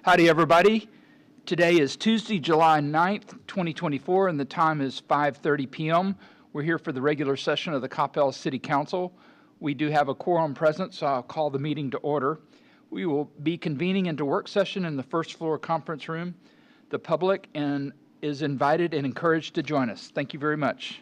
Howdy, everybody. Today is Tuesday, July 9th, 2024, and the time is 5:30 p.m. We're here for the regular session of the Coppell City Council. We do have a quorum present, so I'll call the meeting to order. We will be convening into work session in the first floor conference room. The public is invited and encouraged to join us. Thank you very much.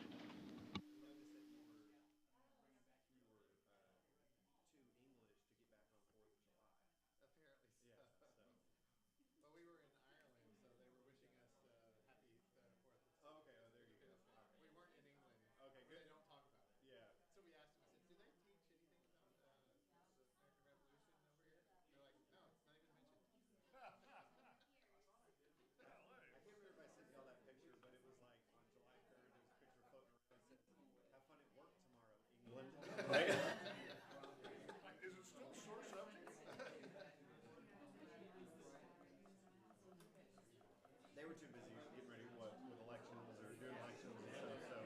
They were too busy getting ready with elections or doing elections and stuff, so.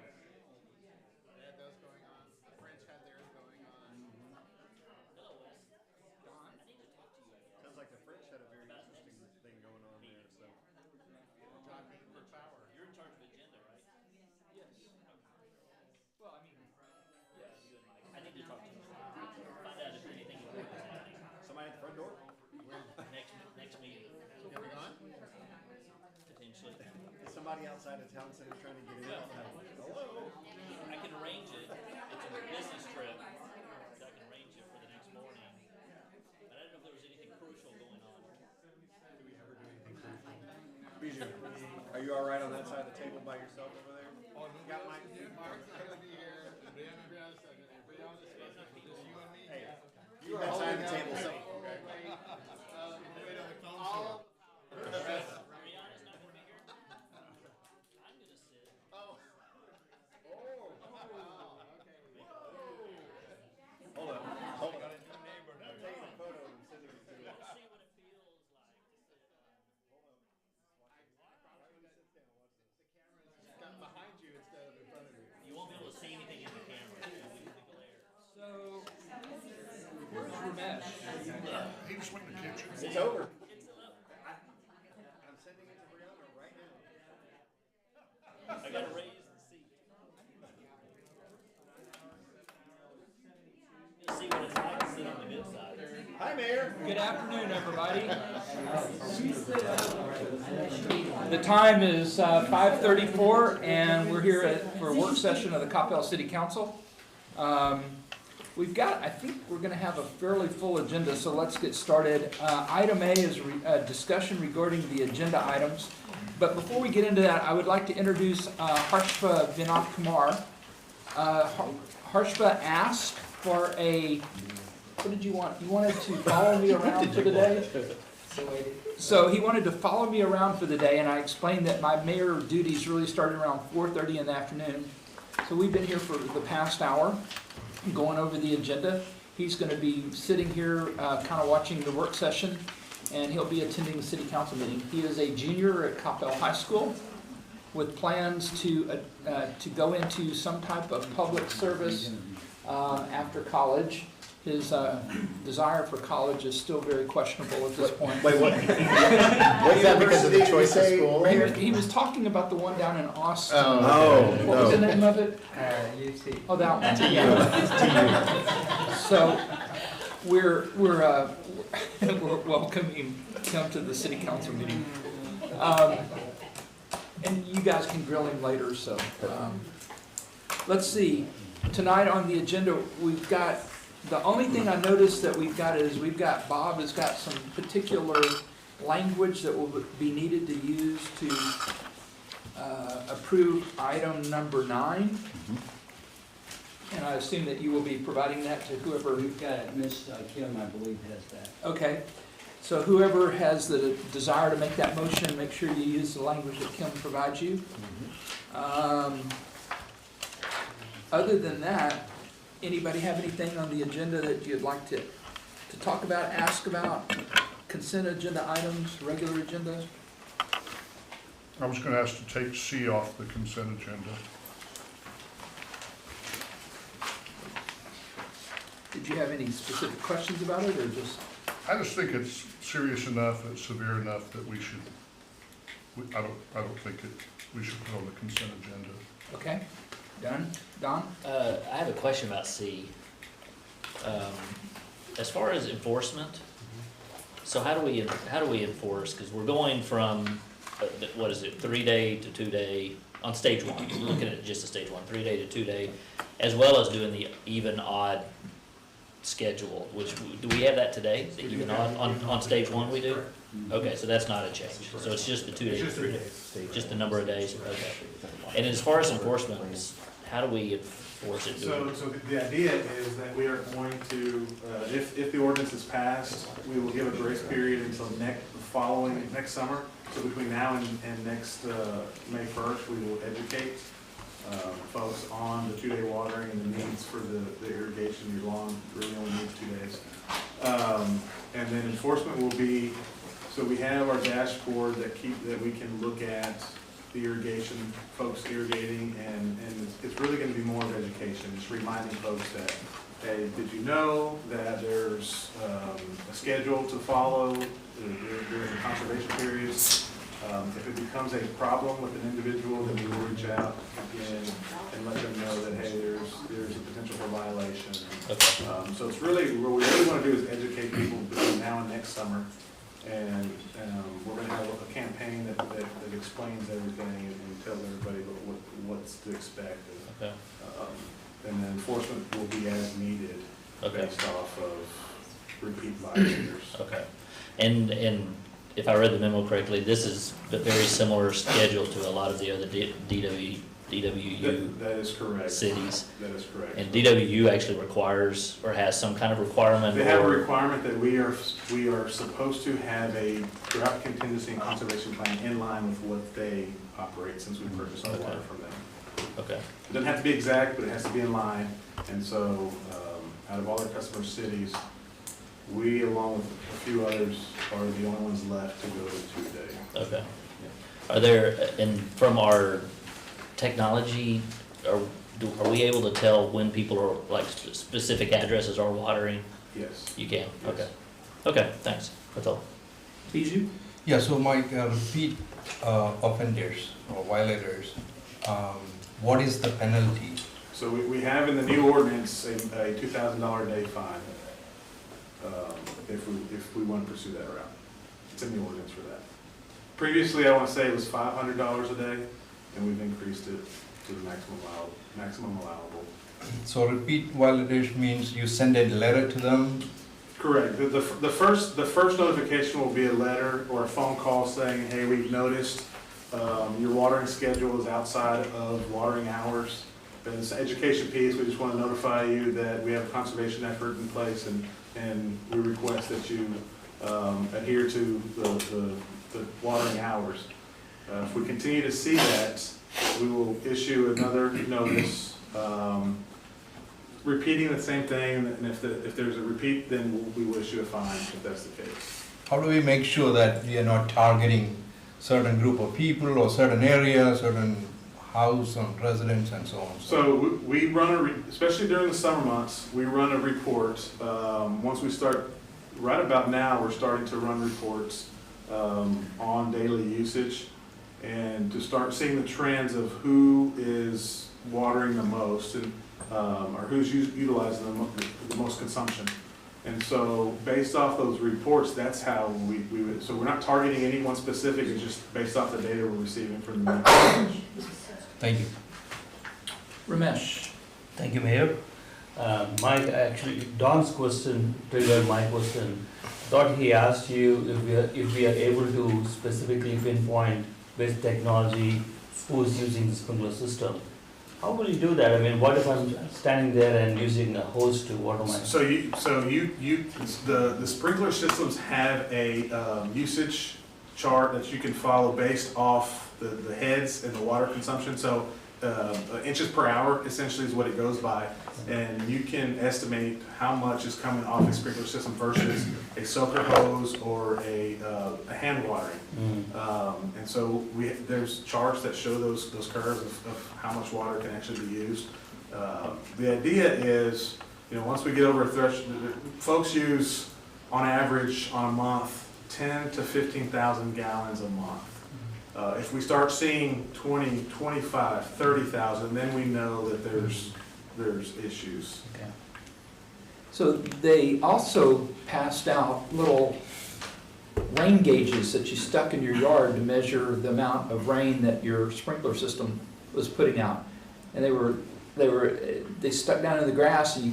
They had those going on. The French had theirs going on. Sounds like the French had a very interesting thing going on there, so. Jockeying for power. You're in charge of agenda, right? Yes. Well, I mean, Yes. You and Mike. I need to talk to you. Find out if anything important is happening. Somebody at the front door? Next meeting. Have we gone? Potentially. Is somebody outside of town center trying to get in? Hello? I can arrange it. It's a business trip. So I can arrange it for the next morning. But I don't know if there was anything crucial going on. Do we ever do anything crucial? Bijou, are you all right on that side of the table by yourself over there? Oh, You got Mike? Mark's not gonna be here. Brianna will be on the second. Everybody on this one. Just you and me. Hey, you that side of the table, so. Okay. Wait on the phone. Rihanna's not going to be here. I'm going to sit. Oh. Hold on. I'm taking a photo and sending it to you. We'll see what it feels like to sit. It's got behind you instead of in front of you. You won't be able to see anything in the camera. It'll be the glare. so where's Ramesh? He just went in the kitchen. It's over. I'm sending it to Brianna right now. I got to raise the seat. You'll see what it's like to sit on the good side. Hi, Mayor. Good afternoon, everybody. The time is 5:34, and we're here for a work session of the Coppell City Council. We've got, I think we're going to have a fairly full agenda, so let's get started. Item A is a discussion regarding the agenda items. But before we get into that, I would like to introduce Harshva Vinod Kumar. Harshva asked for a, what did you want? You wanted to follow me around for the day? So he wanted to follow me around for the day, and I explained that my mayor duties really started around 4:30 in the afternoon. So we've been here for the past hour, going over the agenda. He's going to be sitting here kind of watching the work session, and he'll be attending the city council meeting. He is a junior at Coppell High School with plans to go into some type of public service after college. His desire for college is still very questionable at this point. Wait, what? What's that because of the choice of school? He was talking about the one down in Austin. What was the name of it? UT. Oh, that one. So we're welcoming him to the city council meeting, and you guys can grill him later. So let's see. Tonight on the agenda, we've got. The only thing I noticed that we've got is Bob has got some particular language that will be needed to use to approve item number 9. Mm-hmm. And I assume that you will be providing that to whoever. We've got it. Miss Kim, I believe, has that. Okay. So whoever has the desire to make that motion, make sure you use the language that Kim provides you. Mm-hmm. Other than that, anybody have anything on the agenda that you'd like to talk about, ask about? Consent agenda items, regular agenda? I was going to ask to take C off the consent agenda. Did you have any specific questions about it, or just? I just think it's serious enough, it's severe enough that we should, I don't think we should put on the consent agenda. Okay, done, Don? I have a question about C. As far as enforcement, so how do we enforce, because we're going from, what is it, 3-day to 2-day, on stage one, we're looking at just a stage one, 3-day to 2-day, as well as doing the even odd schedule, which, do we have that today, the even odd, on stage one we do? Okay, so that's not a change, so it's just the 2 days, Just 3 days. just the number of days, okay. And as far as enforcement, how do we enforce it? So the idea is that we are going to, if the ordinance is passed, we will give a grace period until next summer. So between now and next May 1st, we will educate folks on the 2-day watering and the needs for the irrigation. Your lawn really only needs 2 days. And then enforcement will be, so we have our dashboard that we can look at the irrigation, folks irrigating, and it's really gonna be more of education, just reminding folks that, hey, did you know that there's a schedule to follow during the conservation periods? If it becomes a problem with an individual, then we will reach out and let them know that, hey, there's a potential for violation. Okay. So it's really, what we really wanna do is educate people between now and next summer. And we're going to have a campaign that explains everything and tells everybody what's to expect. Okay. And then enforcement will be as needed Okay. based off of repeat violators. Okay. And if I read the memo correctly, this is a very similar schedule to a lot of the other DWU That is correct. cities. That is correct. And DWU actually requires, or has some kind of requirement? They have a or- requirement that we are supposed to have a drought contingency and conservation plan in line with what they operate since we purchase our water from them. Okay, It doesn't have to be exact, but it has to be in line. And so, out of all our customer cities, we, along with a few others, are the only ones left to go to 2-day. okay. Are there, and from our technology, are we able to tell when people are, like, specific addresses are watering? Yes. You can, Yes. okay. Okay, thanks, that's all. Bijou? Yeah, so my repeat offenders or violators, what is the penalty? So we have in the new ordinance a $2,000 a day fine, if we want to pursue that route. It's in the ordinance for that. Previously, I want to say it was $500 a day, and we've increased it to the maximum allowable. So repeat violators means you send a letter to them? Correct. The first notification will be a letter or a phone call saying, hey, we've noticed your watering schedule is outside of watering hours. And it's an education piece. We just want to notify you that we have a conservation effort in place, and we request that you adhere to the watering hours. If we continue to see that, we will issue another notice repeating the same thing, and if there's a repeat, then we will issue a fine if that's the case. How do we make sure that we are not targeting certain group of people or certain areas, certain house and residents and so on? So we run especially during the summer months, we run a report. Once we start, right about now, we're starting to run reports on daily usage and to start seeing the trends of who is watering the most and or who's utilizing the most consumption. And so based off those reports, that's how we would, so we're not targeting anyone specific, it's just based off the data we're receiving from the Thank you. Ramesh? Thank you, Mayor. Mike, actually, Don's question triggered my question. Thought he asked you if we are able to specifically pinpoint which technology who's using the sprinkler system. How will you do that? I mean, what if I'm standing there and using a hose to water my? The sprinkler systems have a usage chart that you can follow based off the heads and the water consumption. So inches per hour essentially is what it goes by, and you can estimate how much is coming off a sprinkler system versus a soaker hose or a hand watering. And so there's charts that show those curves of how much water can actually be used. The idea is, once we get over a threshold, folks use on average, on a month, 10 to 15,000 gallons a month. If we start seeing 20, 25, 30,000, then we know that there's issues. Okay. So they also passed out little rain gauges that you stuck in your yard to measure the amount of rain that your sprinkler system was putting out. And they stuck down in the grass and you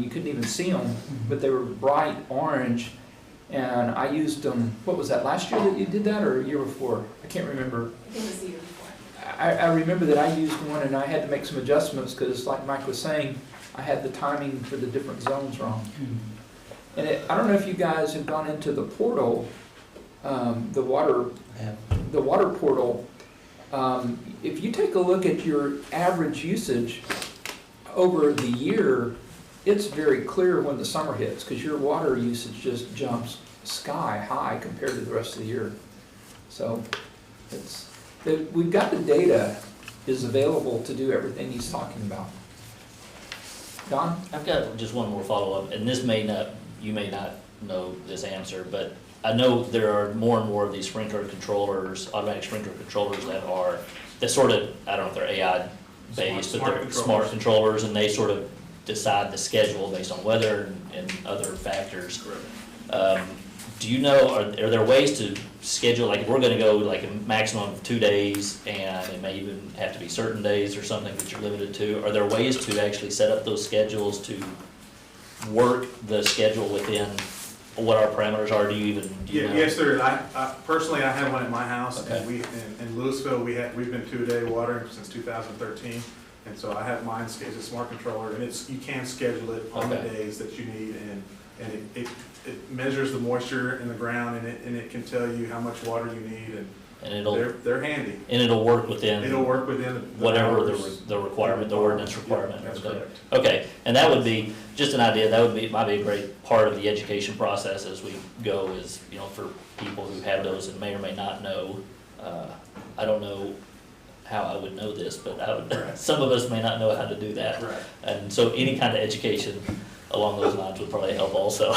couldn't even see them, but they were bright orange. And I used them, what was that, last year that you did that or a year before? I can't remember. I think it was the year before. I remember that I used one and I had to make some adjustments because like Mike was saying, I had the timing for the different zones wrong. And I don't know if you guys have gone into the portal, the water portal. If you take a look at your average usage over the year, it's very clear when the summer hits because your water usage just jumps sky high compared to the rest of the year. So we've got the data is available to do everything he's talking about. Don? I've got just one more follow-up, and you may not know this answer, but I know there are more and more of these sprinkler controllers, automatic sprinkler controllers that sort of, I don't know if they're AI based, but they're smart controllers, and they sort of decide the schedule based on weather and other factors. Do you know, are there ways to schedule, like if we're gonna go like a maximum of 2 days, and it may even have to be certain days or something that you're limited to, are there ways to actually set up those schedules to work the schedule within what our parameters are? Do you know? Yes, there is. I personally, I have one at my house, Okay. and in Louisville, we've been 2-day watering since 2013, and so I have mine scheduled, a smart controller, and you can schedule it on the days that you need, and it measures the moisture in the ground, and it can tell you how much water you need, and they're handy. And it'll work within. It'll work within whatever hours. the requirement, the ordinance requirement. That's Okay. correct. Okay, and that would be, just an idea, might be a great part of the education process as we go is, for people who have those and may or may not know. I don't know how I would know this, but some of us may not know how to do that. Right. And so any kind of education along those lines would probably help also.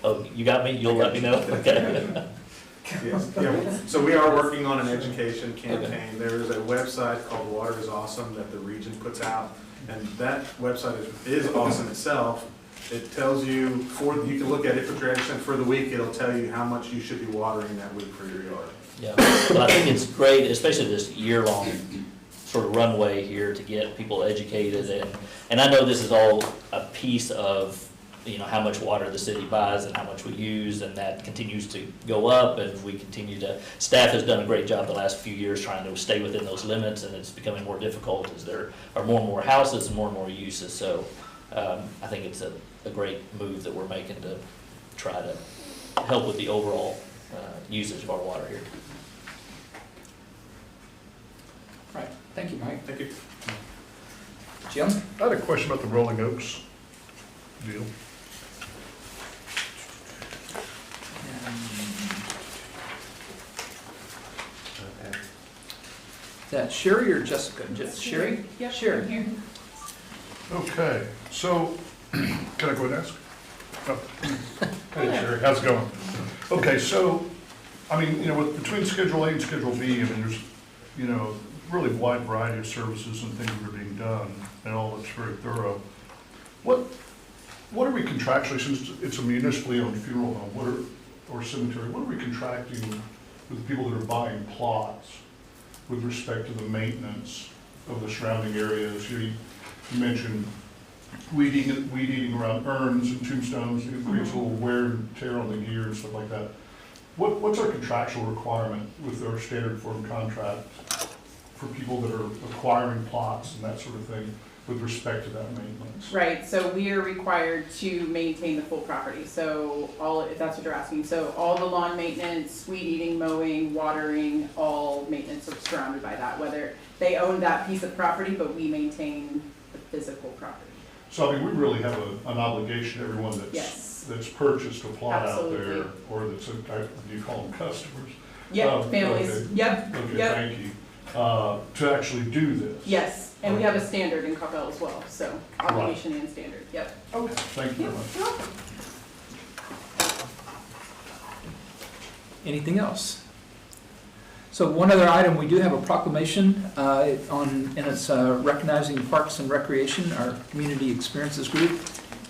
Oh, you got me? You'll let me know? Okay. Yes, yeah. So we are working on an education campaign. There is a website called Water is Awesome that the region puts out, and that website is awesome itself. It tells you, you can look at it for direction for the week. It'll tell you how much you should be watering that week for your yard. Yeah, but I think it's great, especially this year-long sort of runway here to get people educated, and I know this is all a piece of, how much water the city buys and how much we use, and that continues to go up, and we continue to, staff has done a great job the last few years trying to stay within those limits, and it's becoming more difficult as there are more and more houses and more uses, so I think it's a great move that we're making to try to help with the overall usage of our water here. Right, thank you, Mike. Thank you. Jim? I had a question about the Rolling Oaks deal. Is that Sherry or Jessica? Sherry? Yep, Sherry. I'm here. Okay, so, can I go and ask? Oh. Hey Sherry, how's it going? Okay, so, between Schedule A and Schedule B, there's, really wide variety of services and things that are being done, and all that's very thorough. What are we contractually, since it's a municipally owned funeral home, or cemetery, what are we contracting with the people that are buying plots with respect to the maintenance of the surrounding areas? You mentioned weed eating around urns and tombstones, it creates a little wear and tear on the gear and stuff like that. What's our contractual requirement with our standard form contract for people that are acquiring plots and that sort of thing with respect to that maintenance? Right, so we are required to maintain the full property, so if that's what you're asking, so all the lawn maintenance, weed eating, mowing, watering, all maintenance are surrounded by that, whether they own that piece of property, but we maintain the physical property. So, we really have an obligation, everyone that's purchased a plot out there, Absolutely. or that's, do you call them customers? Yep, families, Okay. yep, Okay, yep, thank you. To actually do this. yes, and we have a standard in Coppell as well, so obligation and standard, yep. Okay, thank you very much. You're welcome. Anything else? So one other item, we do have a proclamation and it's recognizing Parks and Recreation, our Community Experiences Group.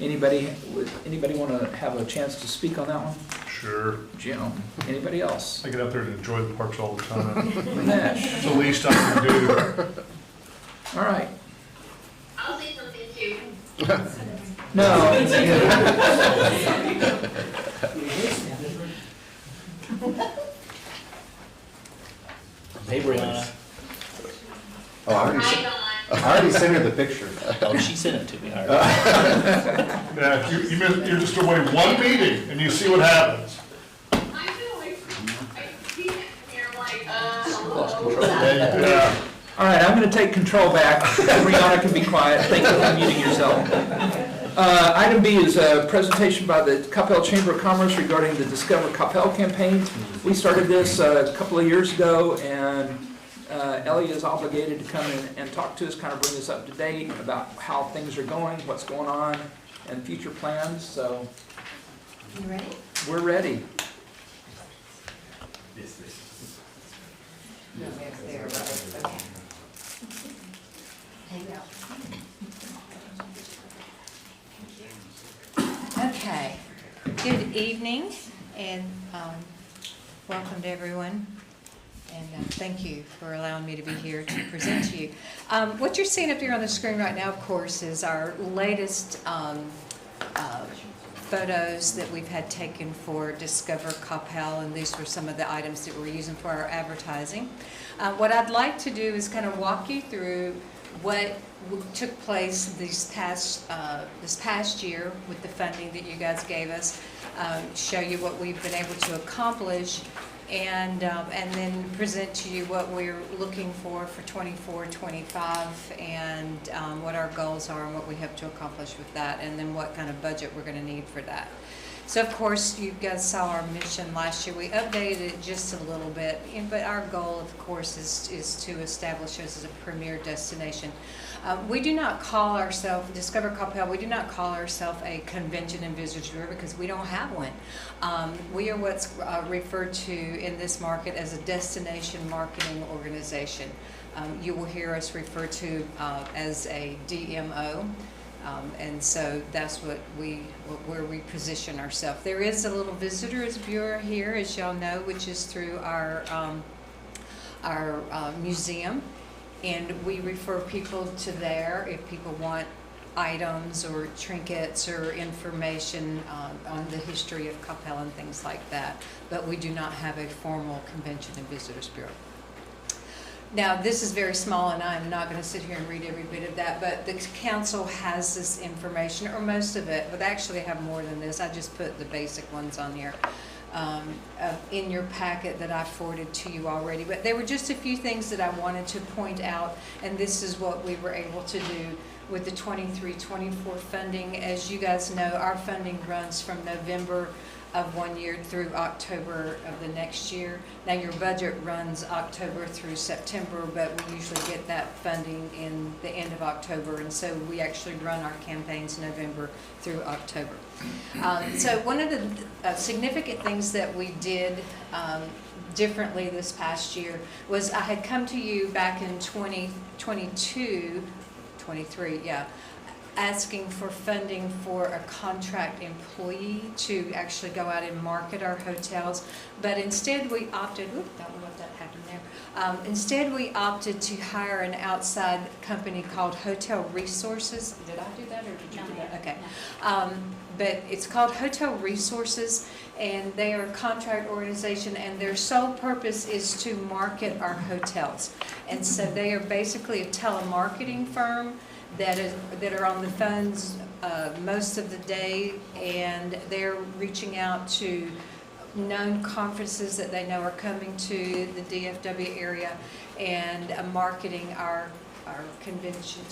Anybody want to have a chance to speak on that one? Sure. Jim, anybody else? I get out there to enjoy the parks all the time. Nash. It's the least I can do. All right. I'll say something too. No. Hey, Brianna. Oh, I already sent her the picture. Oh, she sent it to me. All right. Yeah, you're just away one meeting and you see what happens. I know, I see it, and you're like, hello. Yeah. All right, I'm going to take control back. Brianna can be quiet. Thank you for muting yourself. Item B is a presentation by the Coppell Chamber of Commerce regarding the Discover Coppell campaign. We started this a couple of years ago, and Ellie is obligated to come in and talk to us, kind of bring us up to date about how things are going, what's going on, and future plans. So, You ready? we're ready. No, it's there, right, okay. Take it out. Okay, good evening, and welcome to everyone, and thank you for allowing me to be here to present to you. What you're seeing up here on the screen right now, of course, is our latest photos that we've had taken for Discover Coppell, and these were some of the items that we're using for our advertising. What I'd like to do is kind of walk you through what took place this past year with the funding that you guys gave us, show you what we've been able to accomplish, and then present to you what we're looking for 24, 25, and what our goals are and what we hope to accomplish with that, and then what kind of budget we're going to need for that. So of course, you guys saw our mission last year. We updated it just a little bit, but our goal, of course, is to establish us as a premier destination. We do not call ourselves, Discover Coppell, we do not call ourselves a convention and visitor bureau because we don't have one. We are what's referred to in this market as a destination marketing organization. You will hear us refer to as a DMO. And so that's where we position ourselves. There is a little visitors bureau here, as y'all know, which is through our museum, and we refer people to there if people want items or trinkets or information on the history of Coppell and things like that. But we do not have a formal convention and visitors bureau. Now, this is very small, and I'm not going to sit here and read every bit of that, but the council has this information, or most of it, but actually I have more than this. I just put the basic ones on here in your packet that I forwarded to you already. But there were just a few things that I wanted to point out, and this is what we were able to do with the 23-24 funding. As you guys know, our funding runs from November of one year through October of the next year. Now your budget runs October through September, but we usually get that funding in the end of October, and so we actually run our campaigns November through October. So one of the significant things that we did differently this past year was I had come to you back in 23, asking for funding for a contract employee to actually go out and market our hotels, but instead we opted, don't know what that happened there. Instead we opted to hire an outside company called Hotel Resources. Did I do that or did you do that? Okay. But it's called Hotel Resources, and they are a contract organization, and their sole purpose is to market our hotels. And so they are basically a telemarketing firm that are on the phones most of the day, and they're reaching out to known conferences that they know are coming to the DFW area, and marketing our convention,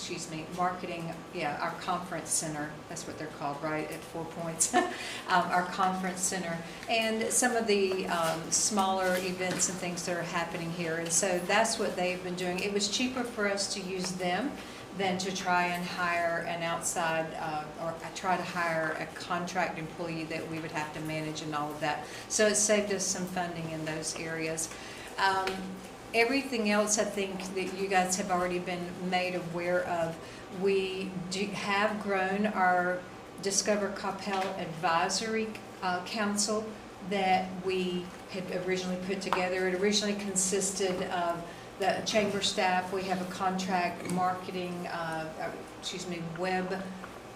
marketing, our conference center. That's what they're called, right, at 4 Points. Our conference center, and some of the smaller events and things that are happening here. And so that's what they've been doing. It was cheaper for us to use them than to try and hire an outside, or try to hire a contract employee that we would have to manage and all of that. So it saved us some funding in those areas. Everything else I think that you guys have already been made aware of. We have grown our Discover Coppell Advisory Council that we had originally put together. It originally consisted of the chamber staff. We have a contract marketing, web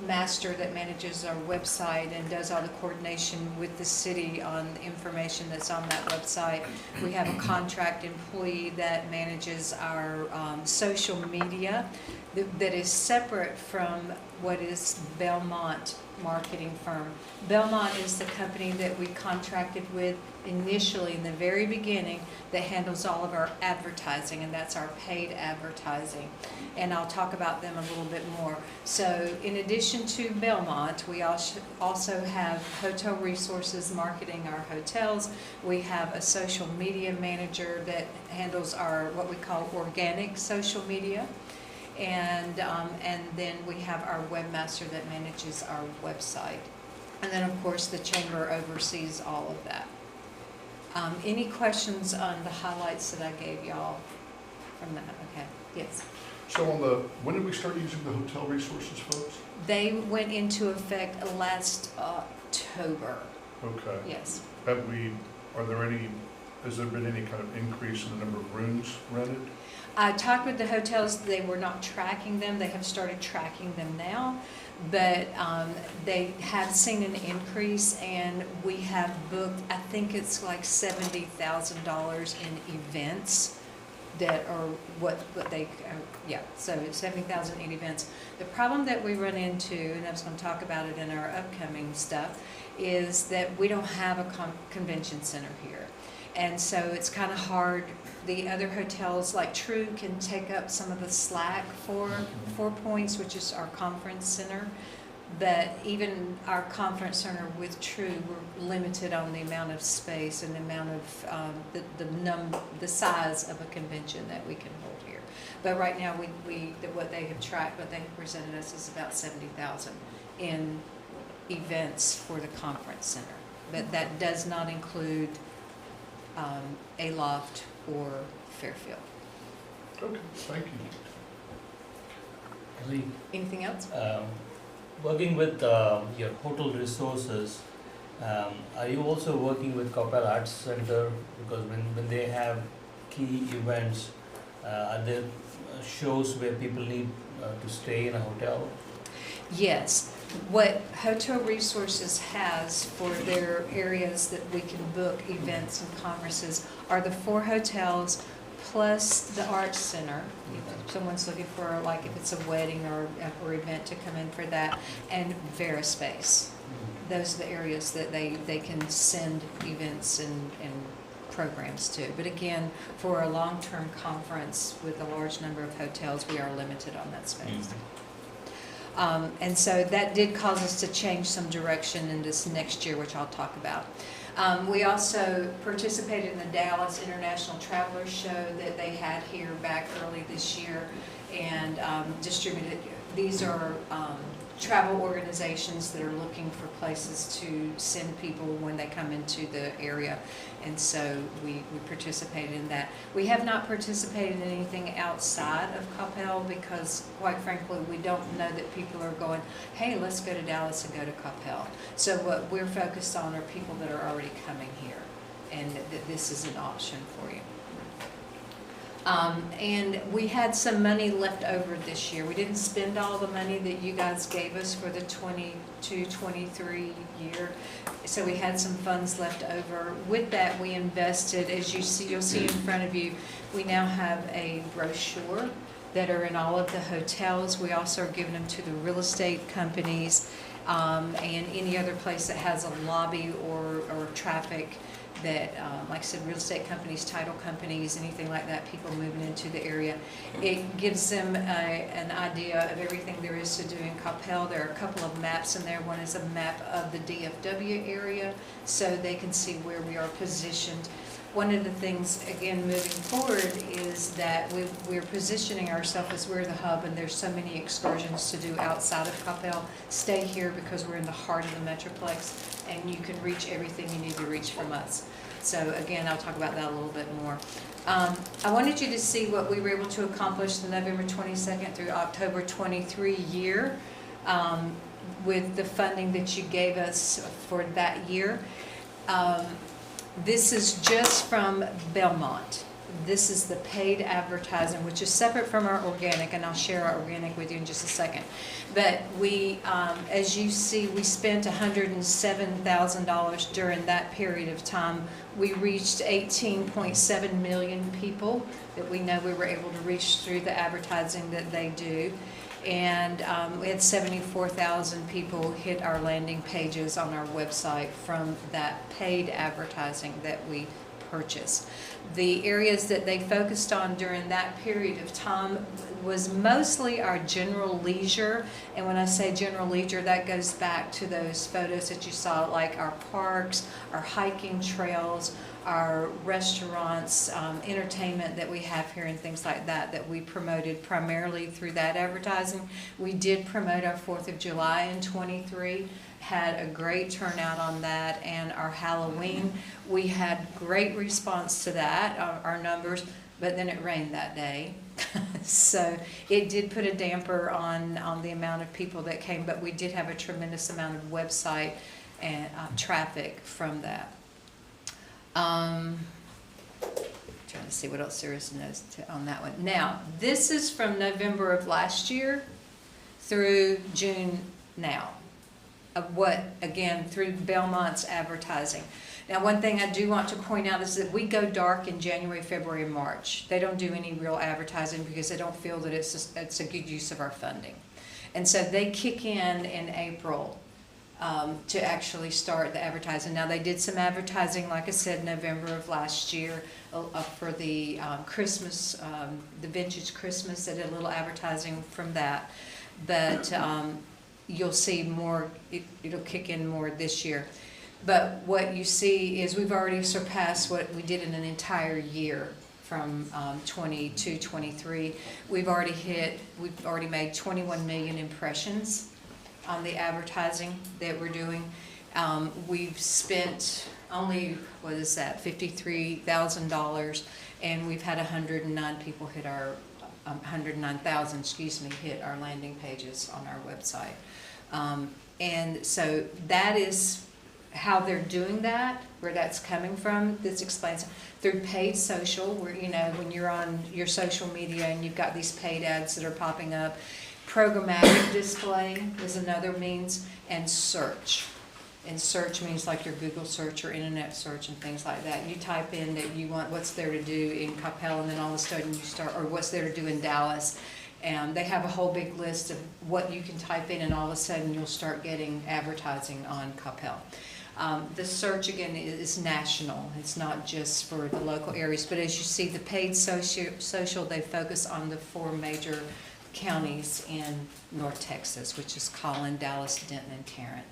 master that manages our website and does all the coordination with the city on the information that's on that website. We have a contract employee that manages our social media that is separate from what is Belmont marketing firm. Belmont is the company that we contracted with initially in the very beginning that handles all of our advertising, and that's our paid advertising. And I'll talk about them a little bit more. So in addition to Belmont, we also have Hotel Resources marketing our hotels. We have a social media manager that handles our what we call organic social media. And then we have our webmaster that manages our website. And then, of course, the chamber oversees all of that. Any questions on the highlights that I gave y'all from that? Okay, yes. So when did we start using the hotel resources folks? They went into effect last October. Okay. Yes. Has there been any kind of increase in the number of rooms rented? I talked with the hotels. They were not tracking them. They have started tracking them now, but they have seen an increase, and we have booked, I think it's like $70,000 in events that are so it's 70,000 in events. The problem that we run into, and I was going to talk about it in our upcoming stuff, is that we don't have a convention center here. And so it's kind of hard. The other hotels like True can take up some of the slack for 4 Points, which is our conference center. But even our conference center with True, we're limited on the amount of space and the amount of the size of a convention that we can hold here. But right now, what they have tracked, what they have presented us is about 70,000 in events for the conference center. But that does not include Aloft or Fairfield. Okay, thank you. Anything else? Working with your hotel resources, are you also working with Coppell Arts Center? Because when they have key events, are there shows where people need to stay in a hotel? Yes. What Hotel Resources has for their areas that we can book events and conferences are the 4 hotels plus the Arts Center. If someone's looking for, like, if it's a wedding or event to come in for that, and VeraSpace. Those are the areas that they can send events and programs to. But again, for a long-term conference with a large number of hotels, we are limited on that space. And so that did cause us to change some direction in this next year, which I'll talk about. We also participated in the Dallas International Travelers Show that they had here back early this year, and distributed. These are travel organizations that are looking for places to send people when they come into the area, and so we participated in that. We have not participated in anything outside of Coppell because, quite frankly, we don't know that people are going, hey, let's go to Dallas and go to Coppell. So what we're focused on are people that are already coming here, and that this is an option for you. And we had some money left over this year. We didn't spend all the money that you guys gave us for the 22-23 year. So we had some funds left over. With that, we invested, as you'll see in front of you, we now have a brochure that are in all of the hotels. We also are giving them to the real estate companies and any other place that has a lobby or traffic that, like I said, real estate companies, title companies, anything like that, people moving into the area. It gives them an idea of everything there is to do in Coppell. There are a couple of maps in there. One is a map of the DFW area, so they can see where we are positioned. one of the things, again, moving forward is that we're positioning ourselves as we're the hub, and there's so many excursions to do outside of Coppell. Stay here because we're in the heart of the Metroplex, and you can reach everything you need to reach from us. So again, I'll talk about that a little bit more. I wanted you to see what we were able to accomplish the November 22nd through October 23 year with the funding that you gave us for that year. This is just from Belmont. This is the paid advertising, which is separate from our organic, and I'll share our organic with you in just a second. But we, as you see, we spent $107,000 during that period of time. We reached 18.7 million people that we know we were able to reach through the advertising that they do. And we had 74,000 people hit our landing pages on our website from that paid advertising that we purchased. The areas that they focused on during that period of time was mostly our general leisure. And when I say general leisure, that goes back to those photos that you saw, like our parks, our hiking trails, our restaurants, entertainment that we have here and things like that, that we promoted primarily through that advertising. We did promote our 4th of July in '23, had a great turnout on that, and our Halloween, we had great response to that, our numbers, but then it rained that day. So it did put a damper on the amount of people that came, but we did have a tremendous amount of website and traffic from that. Trying to see what else there is on that one. Now, this is from November of last year through June now, of what, again, through Belmont's advertising. Now, one thing I do want to point out is that we go dark in January, February, and March. They don't do any real advertising because they don't feel that it's a good use of our funding. And so they kick in April to actually start the advertising. Now, they did some advertising, like I said, November of last year for the Christmas, the Vintage Christmas. They did a little advertising from that. But you'll see more, it'll kick in more this year. But what you see is we've already surpassed what we did in an entire year from 22, 23. We've already made 21 million impressions on the advertising that we're doing. We've spent only, what is that, $53,000, and we've had 109 people hit our, 109,000, excuse me, hit our landing pages on our website. And so that is how they're doing that, where that's coming from. This explains through paid social, where, you know, when you're on your social media and you've got these paid ads that are popping up. Programmatic display is another means, and search. And search means like your Google search or internet search and things like that. You type in that you want what's there to do in Coppell, and then all of a sudden you start, or what's there to do in Dallas. And they have a whole big list of what you can type in, and all of a sudden you'll start getting advertising on Coppell. The search, again, is national. It's not just for the local areas. But as you see, the paid social, they focus on the 4 major counties in North Texas, which is Collin, Dallas, Denton, and Tarrant.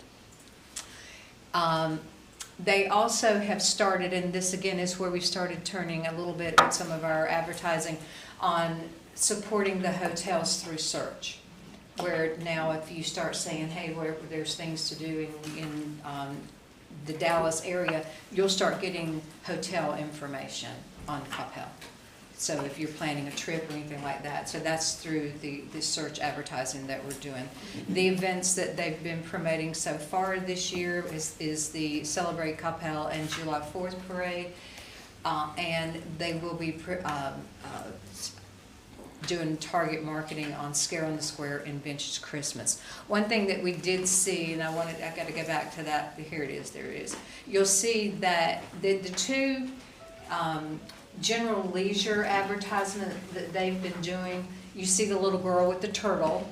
They also have started, and this again is where we started turning a little bit with some of our advertising on supporting the hotels through search. Where now if you start saying, hey, where there's things to do in the Dallas area, you'll start getting hotel information on Coppell. So if you're planning a trip or anything like that. So that's through the search advertising that we're doing. The events that they've been promoting so far this year is the Celebrate Coppell and July 4th parade. And they will be doing target marketing on Scare on the Square and Vintage Christmas. One thing that we did see, and I got to go back to that, here it is, there it is. You'll see that the 2 general leisure advertisement that they've been doing, you see the little girl with the turtle.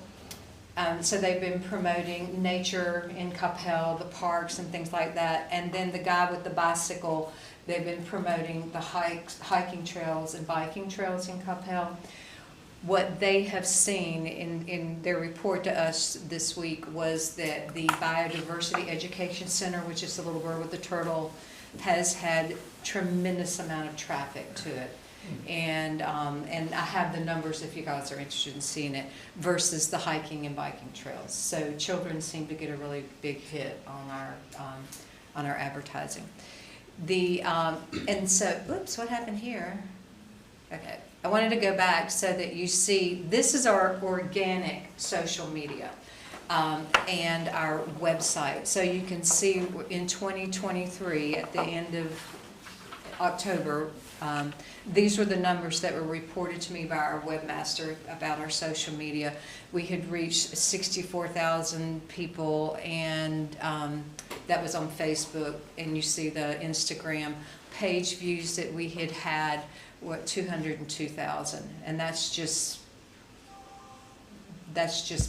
So they've been promoting nature in Coppell, the parks and things like that. And then the guy with the bicycle, they've been promoting the hiking trails and biking trails in Coppell. What they have seen in their report to us this week was that the Biodiversity Education Center, which is the little girl with the turtle, has had tremendous amount of traffic to it. And I have the numbers if you guys are interested in seeing it, versus the hiking and biking trails. So children seem to get a really big hit on our advertising. And so, oops, what happened here? Okay, I wanted to go back so that you see, this is our organic social media and our website. So you can see in 2023, at the end of October, these were the numbers that were reported to me by our webmaster about our social media. We had reached 64,000 people, and that was on Facebook, and you see the Instagram page views that we had had, 202,000, and that's just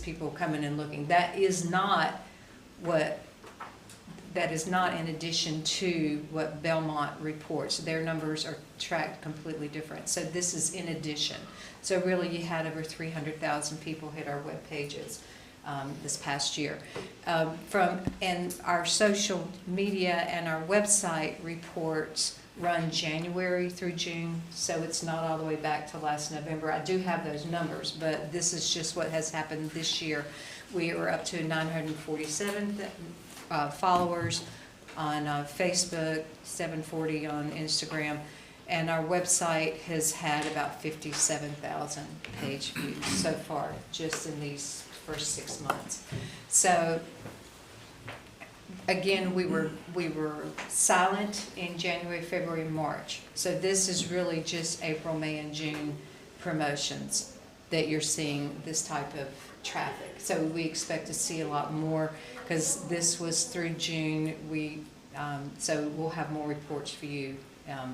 people coming and looking. That is not in addition to what Belmont reports. Their numbers are tracked completely different. So this is in addition. So really you had over 300,000 people hit our web pages this past year. And our social media and our website reports run January through June, so it's not all the way back to last November. I do have those numbers, but this is just what has happened this year. We are up to 947 followers on Facebook, 740 on Instagram, and our website has had about 57,000 page views so far, just in these first 6 months. So again, we were silent in January, February, March. So this is really just April, May, and June promotions that you're seeing this type of traffic. So we expect to see a lot more, because this was through June. So we'll have more reports for you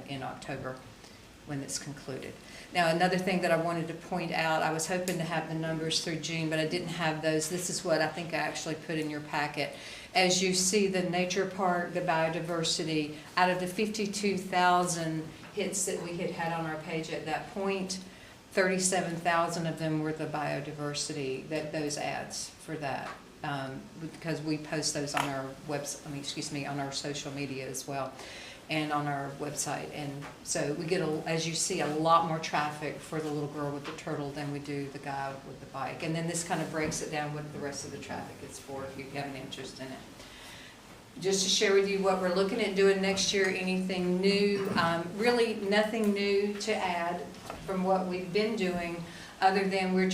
in October when it's concluded. Now, another thing that I wanted to point out, I was hoping to have the numbers through June, but I didn't have those. This is what I think I actually put in your packet. As you see, the nature park, the biodiversity, out of the 52,000 hits that we had had on our page at that point, 37,000 of them were the biodiversity, those ads for that. Because we post those on our website, on our social media as well, and on our website. And so we get, as you see, a lot more traffic for the little girl with the turtle than we do the guy with the bike. And then this kind of breaks it down what the rest of the traffic is for, if you have an interest in it. Just to share with you what we're looking at doing next year, anything new, really nothing new to add from what we've been doing, other than we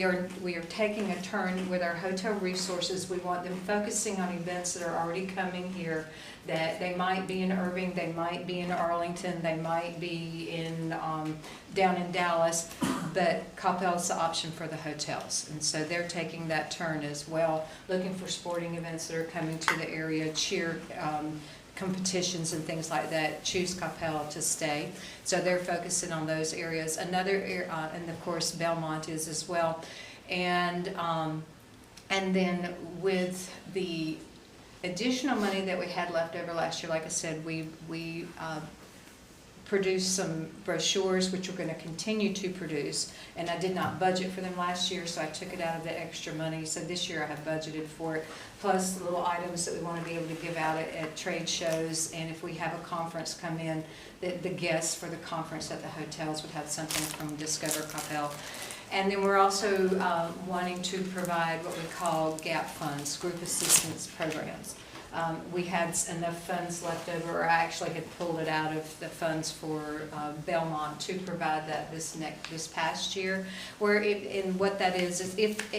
are taking a turn with our hotel resources. We want them focusing on events that are already coming here, that they might be in Irving, they might be in Arlington, they might be in down in Dallas, but Coppell is the option for the hotels. And so they're taking that turn as well, looking for sporting events that are coming to the area, cheer competitions and things like that. Choose Coppell to stay. So they're focusing on those areas. Another and of course Belmont is as well. And then with the additional money that we had left over last year, like I said, we produced some brochures, which we're going to continue to produce, and I did not budget for them last year, so I took it out of the extra money. So this year I have budgeted for it, plus the little items that we want to be able to give out at trade shows, and if we have a conference come in, the guests for the conference at the hotels would have something from Discover Coppell. And then we're also wanting to provide what we call GAP funds, group assistance programs. We had enough funds left over, or I actually had pulled it out of the funds for Belmont to provide that this past year. And what that is if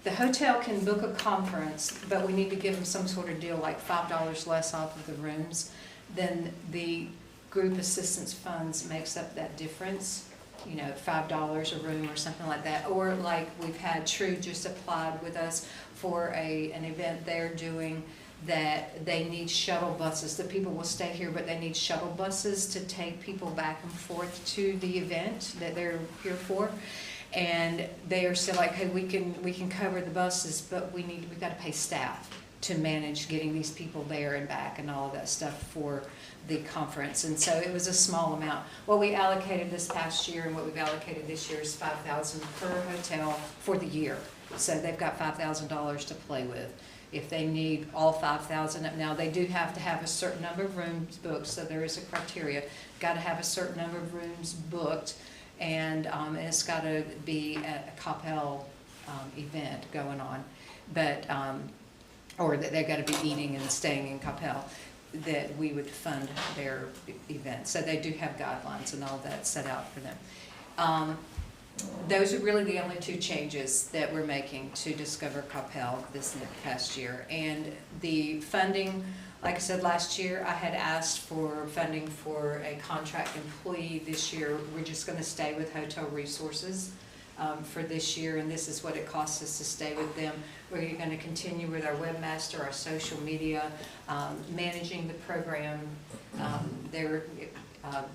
the hotel can book a conference, but we need to give them some sort of deal, like $5 less off of the rooms, then the group assistance funds makes up that difference. You know, $5 a room or something like that. Or like we've had True just applied with us for an event they're doing, that they need shuttle buses. The people will stay here, but they need shuttle buses to take people back and forth to the event that they're here for. And they are still like, hey, we can cover the buses, but we've got to pay staff to manage getting these people there and back and all of that stuff for the conference. And so it was a small amount. What we allocated this past year and what we've allocated this year is $5,000 per hotel for the year. So they've got $5,000 to play with. if they need all 5,000. Now, they do have to have a certain number of rooms booked, so there is a criteria. Got to have a certain number of rooms booked, and it's got to be a Coppell event going on. But, or that they've got to be eating and staying in Coppell, that we would fund their event. So they do have guidelines and all that set out for them. Those are really the only two changes that we're making to Discover Coppell this past year. And the funding, like I said, last year I had asked for funding for a contract employee. This year we're just going to stay with Hotel Resources for this year, and this is what it costs us to stay with them. We're going to continue with our webmaster, our social media, managing the program.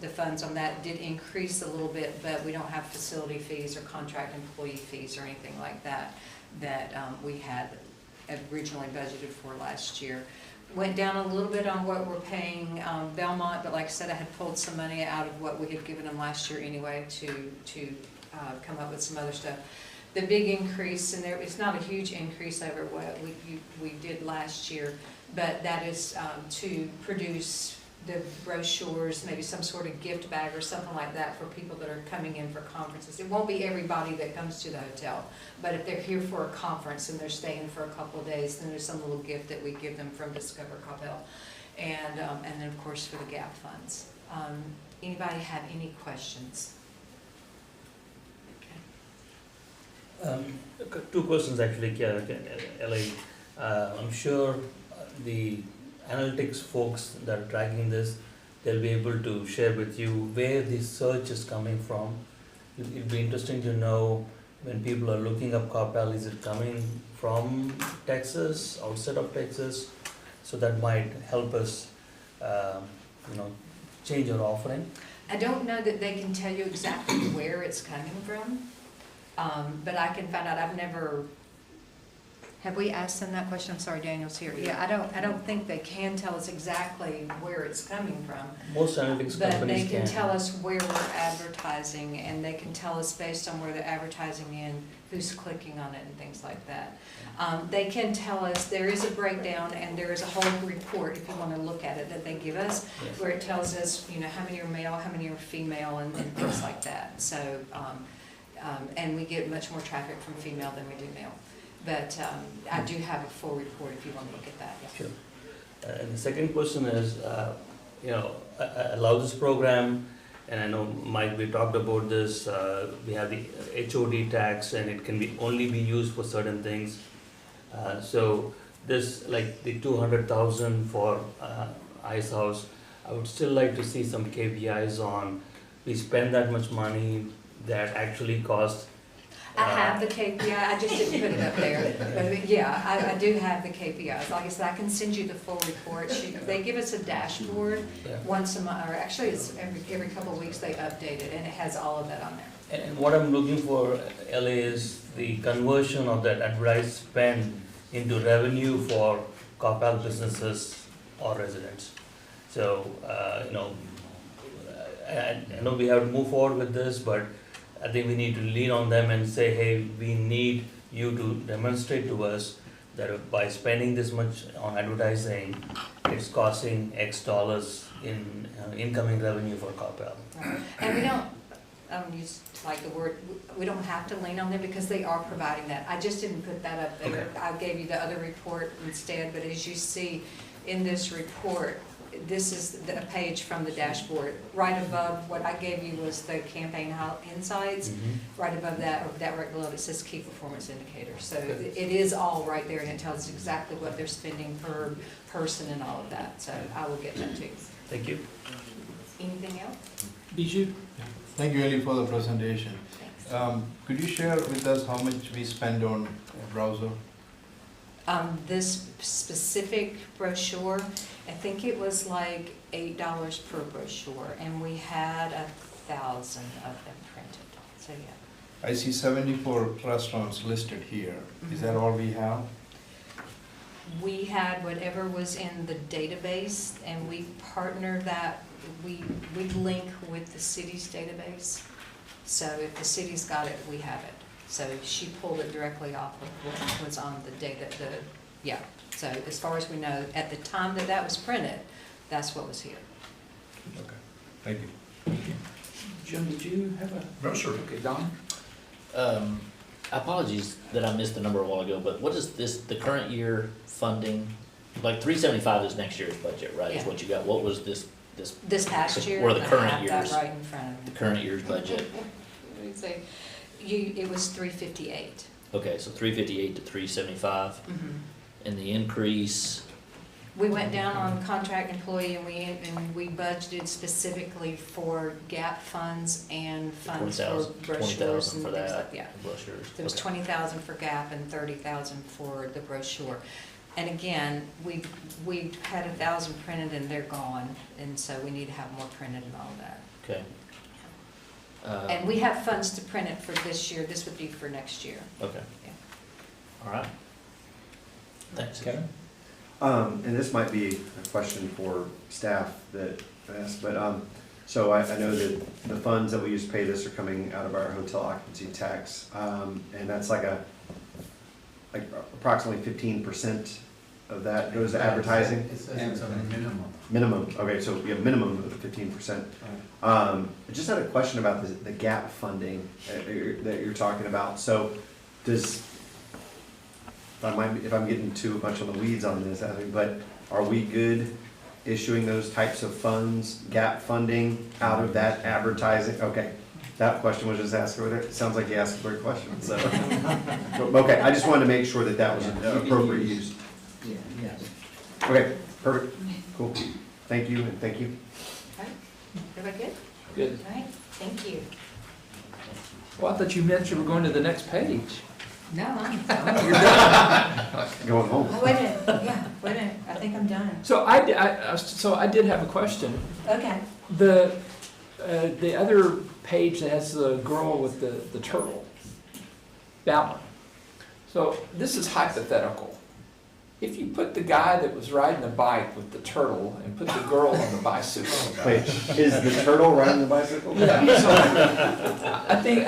The funds on that did increase a little bit, but we don't have facility fees or contract employee fees or anything like that we had originally budgeted for last year. Went down a little bit on what we're paying Belmont, but like I said, I had pulled some money out of what we had given them last year anyway to come up with some other stuff. The big increase, and it's not a huge increase over what we did last year, but that is to produce the brochures, maybe some sort of gift bag or something like that for people that are coming in for conferences. It won't be everybody that comes to the hotel, but if they're here for a conference and they're staying for a couple of days, then there's some little gift that we give them from Discover Coppell. And then of course for the GAP funds. Anybody have any questions? Two questions actually, Ellie. I'm sure the analytics folks that are tracking this, they'll be able to share with you where the search is coming from. It'd be interesting to know when people are looking up Coppell, is it coming from Texas, outside of Texas? So that might help us, change our offering. I don't know that they can tell you exactly where it's coming from, but I can find out. I've never. Have we asked them that question? I'm sorry, Daniel's here. Yeah, I don't think they can tell us exactly where it's coming from. Most analytics companies can. But they can tell us where we're advertising, and they can tell us based on where they're advertising in, who's clicking on it and things like that. They can tell us, there is a breakdown and there is a whole report, if you want to look at it, that they give us, where it tells us, how many are male, how many are female, and things like that. So, and we get much more traffic from female than we do male. But I do have a full report if you want to look at that. Yeah. Sure. And the second question is, I love this program, and I know, Mike, we talked about this. We have the HOD tax, and it can only be used for certain things. So this, like the 200,000 for Ice House, I would still like to see some KPIs on. We spend that much money that actually costs. I have the KPI, I just didn't put it up there. But yeah, I do have the KPIs. Like I said, I can send you the full report. They give us a dashboard once a month, or actually it's every couple of weeks they update it, and it has all of that on there. And what I'm looking for, LA, is the conversion of that advertised spend into revenue for Coppell businesses or residents. So, I know we have to move forward with this, but I think we need to lean on them and say, hey, we need you to demonstrate to us that by spending this much on advertising, it's costing X dollars in incoming revenue for Coppell. Right. And we don't, use like the word, we don't have to lean on them because they are providing that. I just didn't put that up there. Okay. I gave you the other report instead, but as you see in this report, this is a page from the dashboard. Right above what I gave you was the campaign insights. Mm-hmm. Right above that, or that right below it, says key performance indicators. So it is all right there, and it tells us exactly what they're spending per person and all of that. So I will get that to you. Thank you. Anything else? Bijou? Thank you, Ellie, for the presentation. Could you share with us how much we spend on a browser? This specific brochure, I think it was like $8 per brochure, and we had 1,000 of them printed. So yeah. I see 74 restaurants listed here. Mm-hmm. Is that all we have? We had whatever was in the database, and we partner that. We link with the city's database. So if the city's got it, we have it. So she pulled it directly off of what was on the data, Yeah, so as far as we know, at the time that that was printed, that's what was here. Okay, thank you. Jim, did you have a? No, sir. Okay, Don? Apologies that I missed the number a while ago, but what is this, the current year funding? Like 375 is next year's budget, right, is Yeah. what you got? What was this This past year. Or the I current have that year's. right in front of the me. current year's budget? Let me see. It was 358. Okay, so 358 to 375, and the increase, We went down on contract employee and we budgeted specifically for gap funds and funds for 20,000 brochures 20,000 and for things that, like, yeah. brochures. There was Okay. 20,000 for gap and 30,000 for the brochure. And again, we had 1,000 printed and they're gone, and so we need to have more printed and all that. Okay. And we have funds to print it for this year, this would be for next year. Okay. Yeah. All right. Thanks. Kevin? And this might be a question for staff that asked, but, so I know that the funds that we use to pay this are coming out of our hotel occupancy tax, and that's like approximately 15% of that goes to advertising? It says it's a minimum. Minimum, okay, so we have minimum of 15%. I just had a question about the gap funding that you're talking about. So does, if I'm getting too much on the weeds on this, but are we good issuing those types of funds, gap funding, out of that advertising? Okay, that question was just asked over there. It sounds like you asked a great question, so. Okay, I just wanted to make sure that that was an appropriate use. Yeah, yes. Okay, perfect, cool. Thank you, and thank you. Okay, everybody good? Good. All right, thank you. Well, I thought you meant you were going to the next page. No, I'm You're done. Going home. Oh, wait a minute, yeah, wait a minute, I think I'm done. So I did have a question. Okay. The other page that has the girl with the turtle, that one. So this is hypothetical. If you put the guy that was riding the bike with the turtle and put the girl on the bicycle. Wait, is the turtle riding the bicycle? Yeah, so I think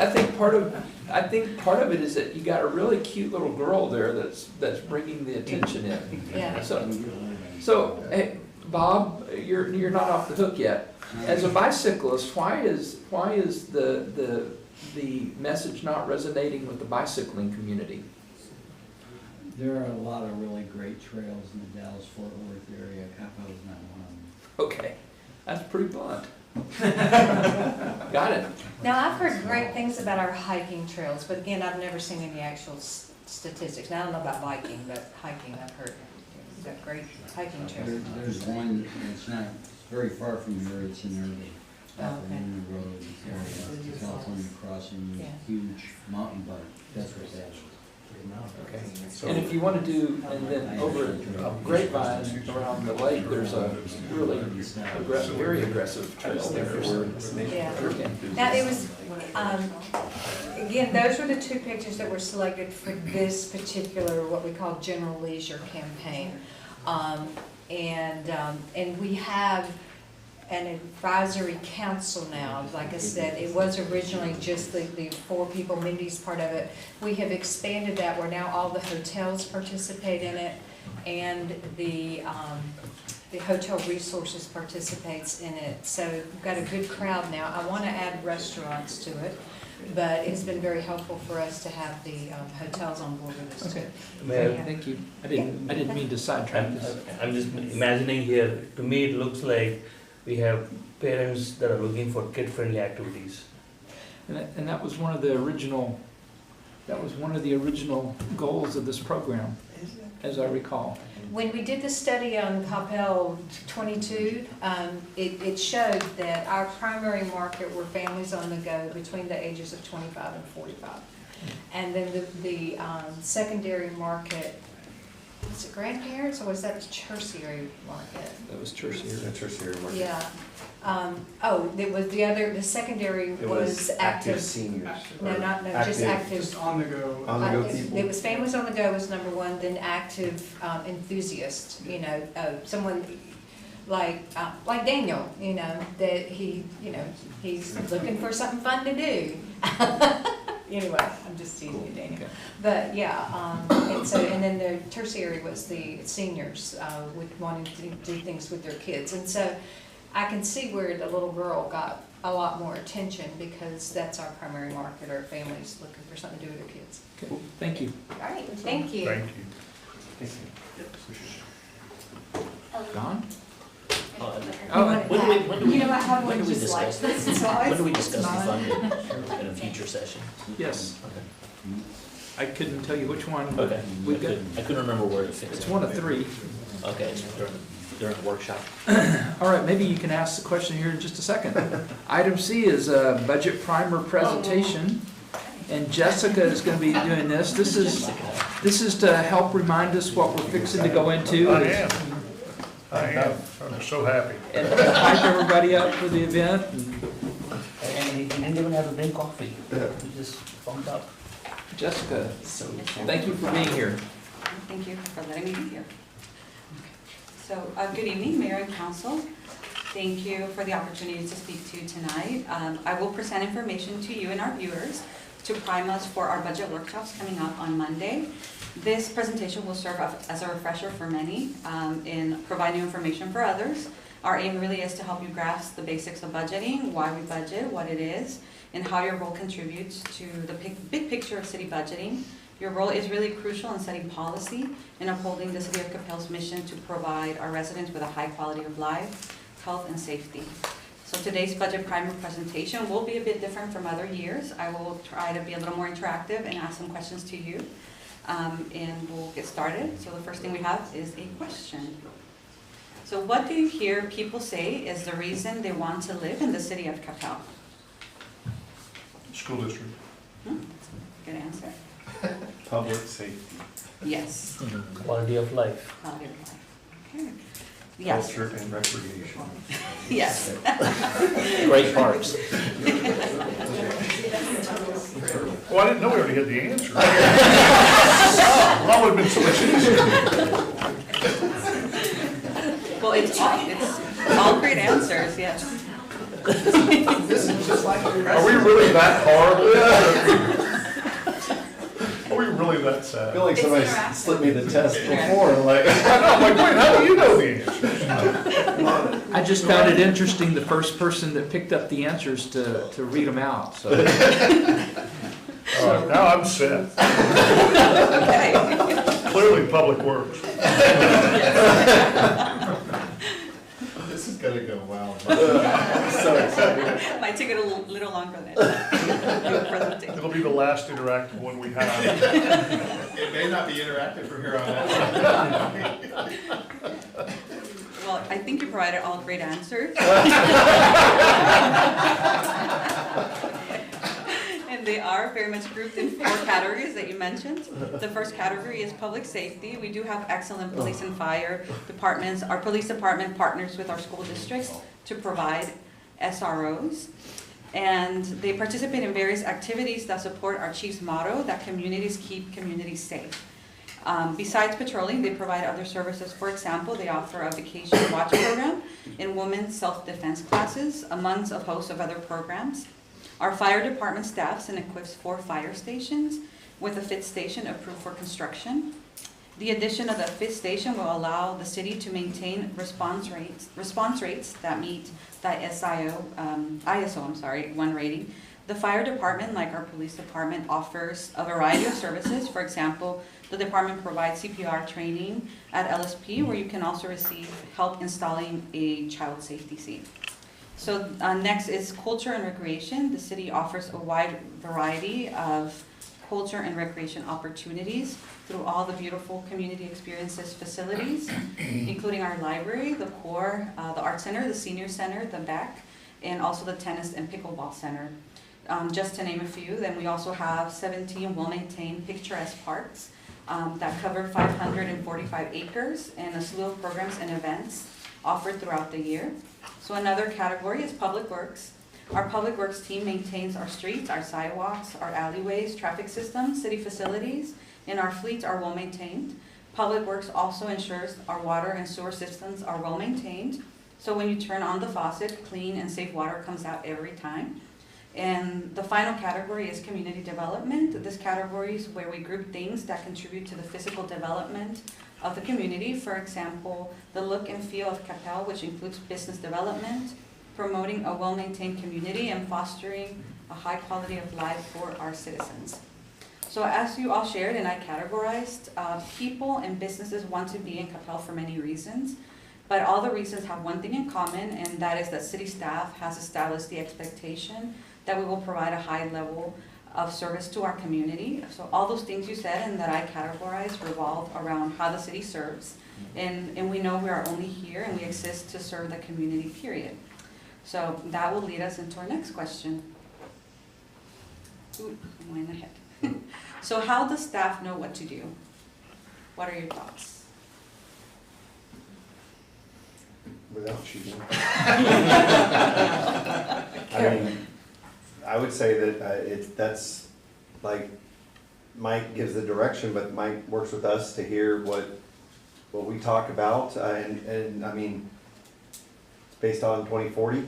part of it is that you got a really cute little girl there that's bringing the attention in. Yeah. So hey, Bob, you're not off the hook yet. As a bicyclist, why is the message not resonating with the bicycling community? There are a lot of really great trails in the Dallas-Fort Worth area. Coppell is not one of them. Okay, that's pretty blunt. Got it. Now, I've heard great things about our hiking trails, but again, I've never seen any actual statistics. Now, I don't know about biking, but hiking, I've heard. We've got great hiking trails. There's one, it's not, it's very far from here, it's in early. Oh, Off okay. Raymond Road, area, California crossing, Yeah. huge mountain bike, that's what that is. Okay. And if you want to do, and then over at Grapevine around the lake, there's a really very aggressive trail there. Yeah. Now, it was, again, those were the two pictures that were selected for this particular, what we call general leisure campaign. And we have an advisory council now. Like I said, it was originally just the four people, Mindy's part of it. We have expanded that where now all the hotels participate in it, and the Hotel Resources participates in it. So we've got a good crowd now. I want to add restaurants to it, but it's been very helpful for us to have the hotels on board with us too. Okay. Mayor, Thank you. I didn't mean to sidetrack this. I'm just imagining here, to me, it looks like we have parents that are looking for kid-friendly activities. And that was one of the original goals of this program, as I recall. When we did the study on Coppell 22, it showed that our primary market were families on the go between the ages of 25 and 45. And then the secondary market, was it grandparents or was that tertiary market? That was tertiary. Tertiary market. Yeah. The secondary It was active. seniors. No, just active. Just on the go. On the go people. It was families on the go was number one, then active enthusiasts, someone like Daniel, that he's looking for something fun to do. Anyway, I'm just teasing you, Daniel. Okay. But yeah, and then the tertiary was the seniors, with wanting to do things with their kids. And so I can see where the little girl got a lot more attention because that's our primary market. Our families looking for something to do with their kids. Okay, thank you. All right, thank you. Thank you. Gone? When do we, You know, I have when one do we just like discuss, this, so I. when do we discuss the funding in a future session? Yes. Okay. I couldn't tell you which one. Okay, We've got, I couldn't remember where it fits. it's in. one of three. Okay, during the workshop. All right, maybe you can ask the question here in just a second. Item C is a budget primer presentation, and Jessica is going to be doing this. This is to help remind us what we're fixing to go into. I am. I'm so happy. And hype everybody up for the event. And he didn't even have to drink coffee. He just pumped up. Jessica, thank you for being here. Thank you for letting me be here. So, good evening, Mayor and Council. Thank you for the opportunity to speak to you tonight. I will present information to you and our viewers to prime us for our budget workshops coming up on Monday. This presentation will serve as a refresher for many in providing information for others. Our aim really is to help you grasp the basics of budgeting, why we budget, what it is, and how your role contributes to the big picture of city budgeting. Your role is really crucial in setting policy and upholding the City of Coppell's mission to provide our residents with a high quality of life, health, and safety. So today's budget primer presentation will be a bit different from other years. I will try to be a little more interactive and ask some questions to you. And we'll get started. So the first thing we have is a question. So what do you hear people say is the reason they want to live in the City of Coppell? School district. Good answer. Public safety. Yes. Quality of life. Quality of life. Okay. Yes. Culture and recreation. Yes. Great parks. Well, I didn't know we already had the answer. That would have been so much easier. Well, it's all great answers, yes. Are we really that hard? Are we really that sad? I feel like somebody slipped me the test before, like. I know, I'm like, wait, how do you know the answers? I just found it interesting, the first person that picked up the answers to read them out, so. All right, now I'm set. Okay. Clearly, Public Works. This is gonna go well. I'm so excited. Might take it a little longer than that. It'll be the last interactive one we have. It may not be interactive from here on out. Well, I think you provided all great answers. And they are very much grouped in 4 categories that you mentioned. The first category is public safety. We do have excellent police and fire departments. Our police department partners with our school districts to provide SROs. And they participate in various activities that support our chief's motto that communities keep communities safe. Besides patrolling, they provide other services. For example, they offer a vacation watch program and women's self-defense classes, amongst a host of other programs. Our fire department staffs and equips 4 fire stations with a 5th station approved for construction. The addition of the 5th station will allow the city to maintain response rates that meet the ISO 1 rating. The fire department, like our police department, offers a variety of services. For example, the department provides CPR training at LSP, where you can also receive help installing a child safety seat. So next is culture and recreation. The city offers a wide variety of culture and recreation opportunities through all the beautiful community experiences facilities, including our library, the core, the art center, the senior center, the BEC, and also the tennis and pickleball center. Just to name a few, then we also have 17 well-maintained picturesque parks that cover 545 acres and a slew of programs and events offered throughout the year. So another category is public works. Our public works team maintains our streets, our sidewalks, our alleyways, traffic systems, city facilities, and our fleets are well maintained. Public works also ensures our water and sewer systems are well maintained. So when you turn on the faucet, clean and safe water comes out every time. And the final category is community development. This category is where we group things that contribute to the physical development of the community. For example, the look and feel of Coppell, which includes business development, promoting a well-maintained community, and fostering a high quality of life for our citizens. So as you all shared and I categorized, people and businesses want to be in Coppell for many reasons, but all the reasons have one thing in common, and that is that city staff has established the expectation that we will provide a high level of service to our community. So all those things you said and that I categorized revolve around how the city serves. And we know we are only here and we exist to serve the community, period. So that will lead us into our next question. Ooh, I went ahead. So how does staff know what to do? What are your thoughts? Without cheating. I mean, I would say that that's like, Mike gives the direction, but Mike works with us to hear what we talk about, and I mean, it's based on 2040,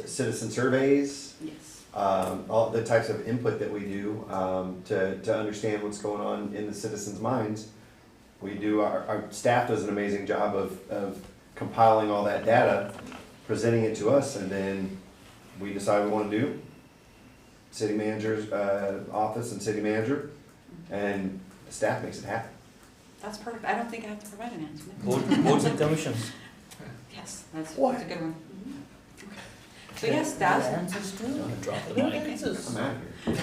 citizen surveys, Yes. all the types of input that we do to understand what's going on in the citizens' minds. We do, our staff does an amazing job of compiling all that data, presenting it to us, and then we decide what we want to do. City manager's office and city manager, and the staff makes it happen. That's perfect. I don't think I have to provide an answer. Boards and commissions. Yes, that's a good one. So yes, staff. Drop the mic. I'm out here.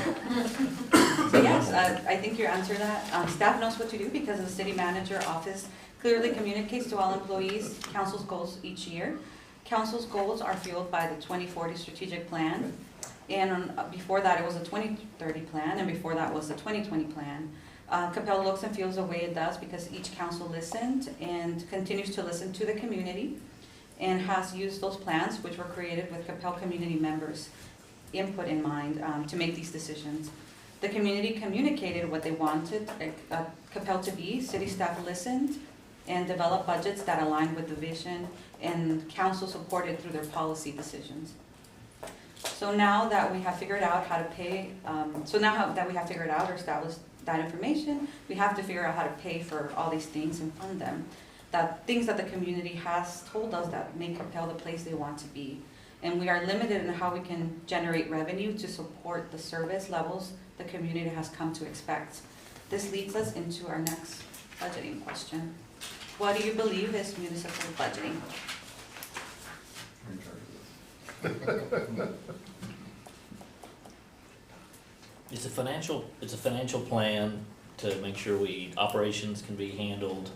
So yes, I think you answered that. Staff knows what to do because the city manager office clearly communicates to all employees council's goals each year. Council's goals are fueled by the 2040 strategic plan. And before that, it was a 2030 plan, and before that was the 2020 plan. Coppell looks and feels the way it does because each council listened and continues to listen to the community and has used those plans, which were created with Coppell community members' input in mind to make these decisions. The community communicated what they wanted Coppell to be. City staff listened and developed budgets that aligned with the vision, and council supported through their policy decisions. So now that we have figured out how to pay, that we have figured out or established that information, we have to figure out how to pay for all these things and fund them. Things that the community has told us that make Coppell the place they want to be. And we are limited in how we can generate revenue to support the service levels the community has come to expect. This leads us into our next budgeting question. What do you believe is municipal budgeting? It's a financial plan to make sure operations can be handled,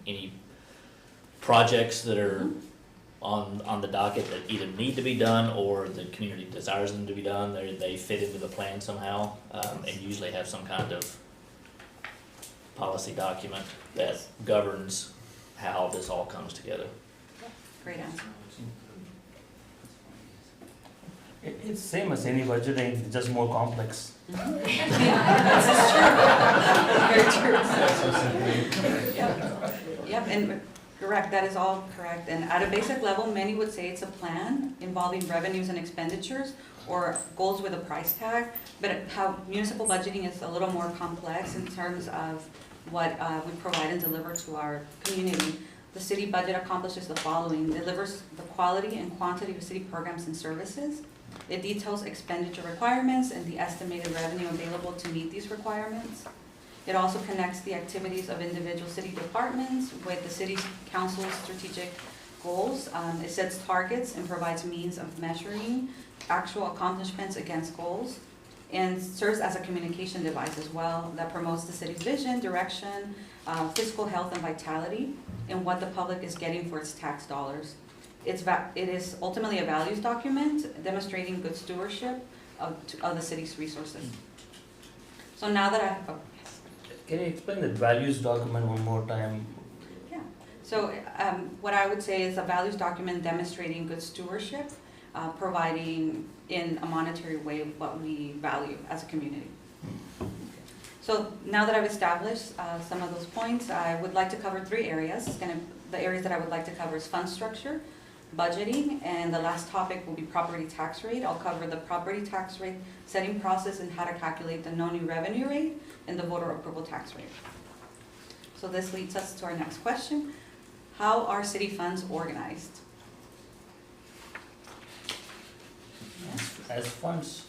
any projects that are on the docket that either need to be done or the community desires them to be done, they fit into the plan somehow, and usually have some kind of policy document that governs how this all comes together. Great answer. It's same as any budgeting, just more complex. This is true. Very true. Yep, and correct, that is all correct. And at a basic level, many would say it's a plan involving revenues and expenditures or goals with a price tag, but how municipal budgeting is a little more complex in terms of what we provide and deliver to our community. The city budget accomplishes the following: delivers the quality and quantity of city programs and services. It details expenditure requirements and the estimated revenue available to meet these requirements. It also connects the activities of individual city departments with the city council's strategic goals. It sets targets and provides means of measuring actual accomplishments against goals, and serves as a communication device as well that promotes the city's vision, direction, fiscal health and vitality, and what the public is getting for its tax dollars. It is ultimately a values document demonstrating good stewardship of the city's resources. So now that Can you explain the values document one more time? Yeah, so what I would say is a values document demonstrating good stewardship, providing in a monetary way what we value as a community. So now that I've established some of those points, I would like to cover 3 areas. The areas that I would like to cover is fund structure, budgeting, and the last topic will be property tax rate. I'll cover the property tax rate setting process and how to calculate the no new revenue rate and the voter approval tax rate. So this leads us to our next question. How are city funds organized? As funds,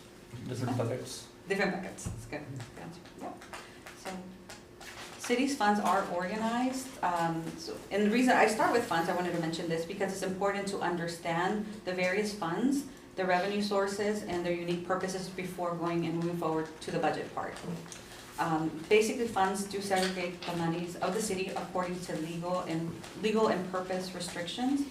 different buckets. Different buckets, that's good. Good answer. Yeah. So, cities' funds are organized, and the reason I start with funds, I wanted to mention this because it's important to understand the various funds, the revenue sources, and their unique purposes before going and moving forward to the budget part. Basically, funds do segregate the monies of the city according to legal and purpose restrictions.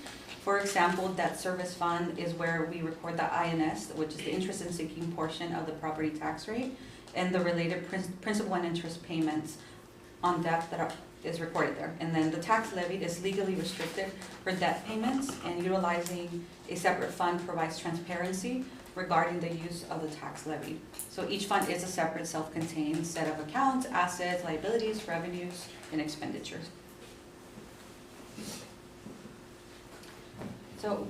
For example, debt service fund is where we record the INS, which is the interest and sinking portion of the property tax rate, and the related principal and interest payments on debt that is recorded there. And then the tax levied is legally restricted for debt payments, and utilizing a separate fund provides transparency regarding the use of the tax levy. So each fund is a separate self-contained set of accounts, assets, liabilities, revenues, and expenditures. So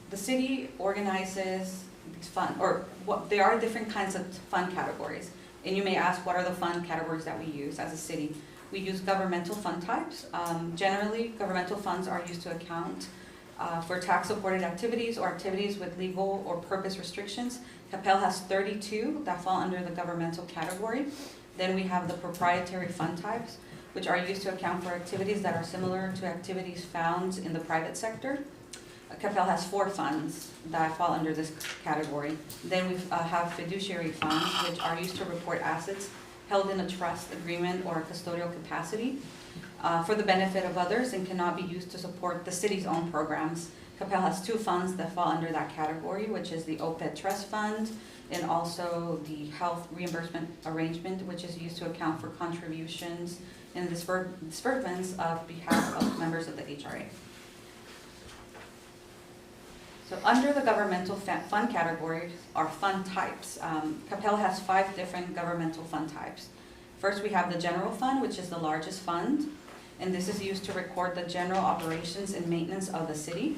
the city organizes these funds, or there are different kinds of fund categories. And you may ask, what are the fund categories that we use as a city? We use governmental fund types. Generally, governmental funds are used to account for tax-supported activities or activities with legal or purpose restrictions. Coppell has 32 that fall under the governmental category. Then we have the proprietary fund types, which are used to account for activities that are similar to activities found in the private sector. Coppell has 4 funds that fall under this category. Then we have fiduciary funds, which are used to report assets held in a trust agreement or a custodial capacity for the benefit of others and cannot be used to support the city's own programs. Coppell has 2 funds that fall under that category, which is the OPED Trust Fund and also the Health Reimbursement Arrangement, which is used to account for contributions and disbursements of behalf of members of the HRA. So under the governmental fund categories are fund types. Coppell has 5 different governmental fund types. First, we have the general fund, which is the largest fund, and this is used to record the general operations and maintenance of the city.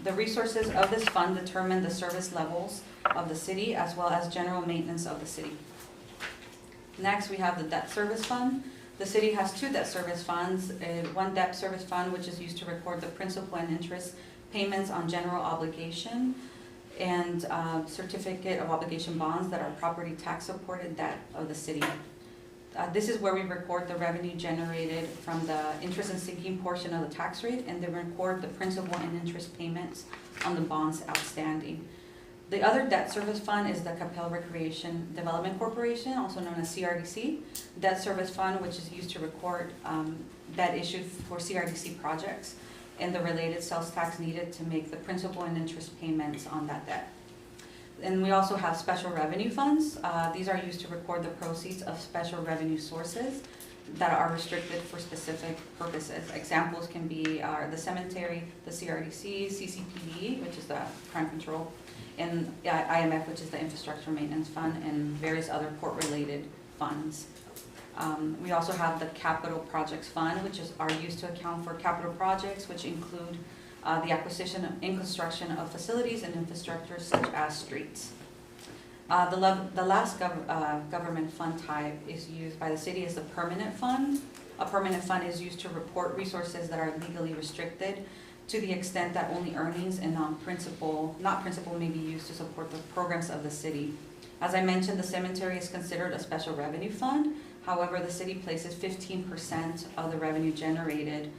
The resources of this fund determine the service levels of the city as well as general maintenance of the city. Next, we have the debt service fund. The city has 2 debt service funds, one debt service fund which is used to record the principal and interest payments on general obligation and certificate of obligation bonds that are property tax supported debt of the city. This is where we record the revenue generated from the interest and sinking portion of the tax rate, and then record the principal and interest payments on the bonds outstanding. The other debt service fund is the Coppell Recreation Development Corporation, also known as CRDC. Debt service fund, which is used to record debt issued for CRDC projects and the related sales tax needed to make the principal and interest payments on that debt. And we also have special revenue funds. These are used to record the proceeds of special revenue sources that are restricted for specific purposes. Examples can be the cemetery, the CRDC, CCPD, which is the crime control, and IMF, which is the infrastructure maintenance fund, and various other port-related funds. We also have the capital projects fund, which are used to account for capital projects, which include the acquisition and construction of facilities and infrastructure such as streets. The last government fund type is used by the city is the permanent fund. A permanent fund is used to report resources that are legally restricted to the extent that only earnings and not principal may be used to support the programs of the city. As I mentioned, the cemetery is considered a special revenue fund. However, the city places 15% of the revenue generated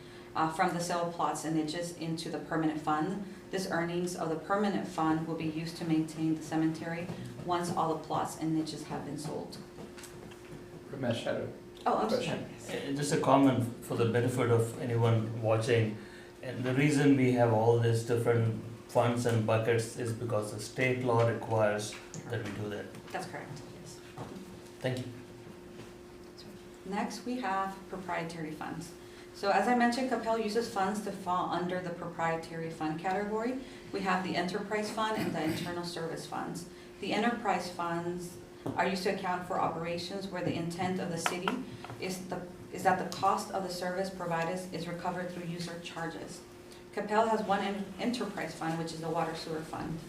from the sale of plots and niches into the permanent fund. This earnings of the permanent fund will be used to maintain the cemetery once all the plots and niches have been sold. Ramesh had a I'm question. And just a comment for the benefit of anyone watching. And the reason we have all these different funds and buckets is because the state law requires that we do that. That's correct, yes. Thank you. Next, we have proprietary funds. So as I mentioned, Coppell uses funds to fall under the proprietary fund category. We have the enterprise fund and the internal service funds. The enterprise funds are used to account for operations where the intent of the city is that the cost of the service provided is recovered through user charges. Coppell has one enterprise fund, which is the water sewer fund.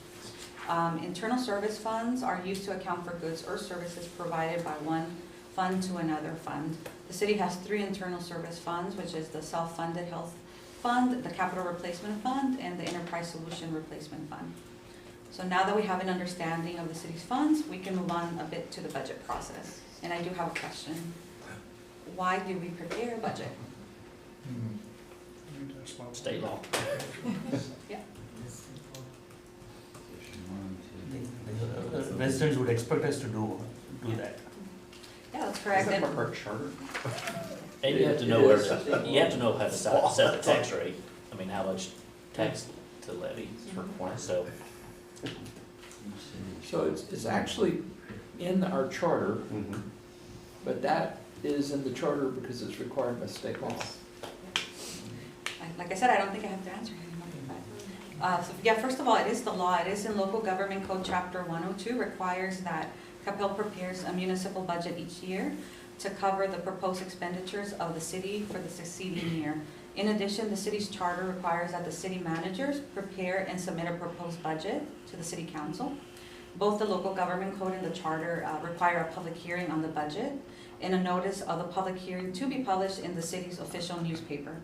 Internal service funds are used to account for goods or services provided by one fund to another fund. The city has 3 internal service funds, which is the self-funded health fund, the capital replacement fund, and the enterprise solution replacement fund. So now that we have an understanding of the city's funds, we can move on a bit to the budget process. And I do have a question. Why do we prepare a budget? State law. Yeah. Residents would expect us to do that. Yeah, that's correct. And- our charter? And you have to know where to, you have to know how to set the tax rate. I mean, how much tax to levy. So, So it's actually in our charter, Mhm. but that is in the charter because it's required by state law. Like I said, I don't think I have to answer anymore. So yeah, first of all, it is the law. It is in Local Government Code Chapter 102, requires that Coppell prepares a municipal budget each year to cover the proposed expenditures of the city for the succeeding year. In addition, the city's charter requires that the city managers prepare and submit a proposed budget to the city council. Both the local government code and the charter require a public hearing on the budget and a notice of the public hearing to be published in the city's official newspaper.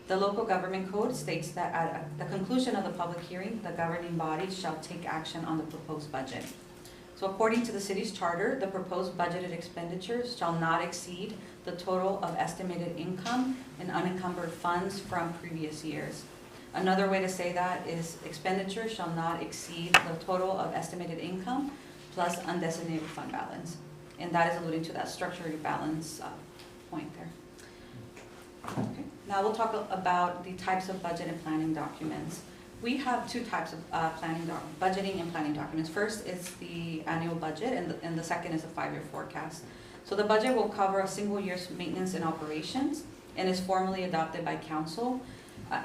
The local government code states that at the conclusion of the public hearing, the governing body shall take action on the proposed budget. So according to the city's charter, the proposed budgeted expenditures shall not exceed the total of estimated income and unencumbered funds from previous years. Another way to say that is expenditures shall not exceed the total of estimated income plus undesignated fund balance. And that is alluding to that structural balance point there. Okay. Now we'll talk about the types of budget and planning documents. We have 2 types of budgeting and planning documents. First is the annual budget, and the second is a 5-year forecast. So the budget will cover a single year's maintenance and operations and is formally adopted by council.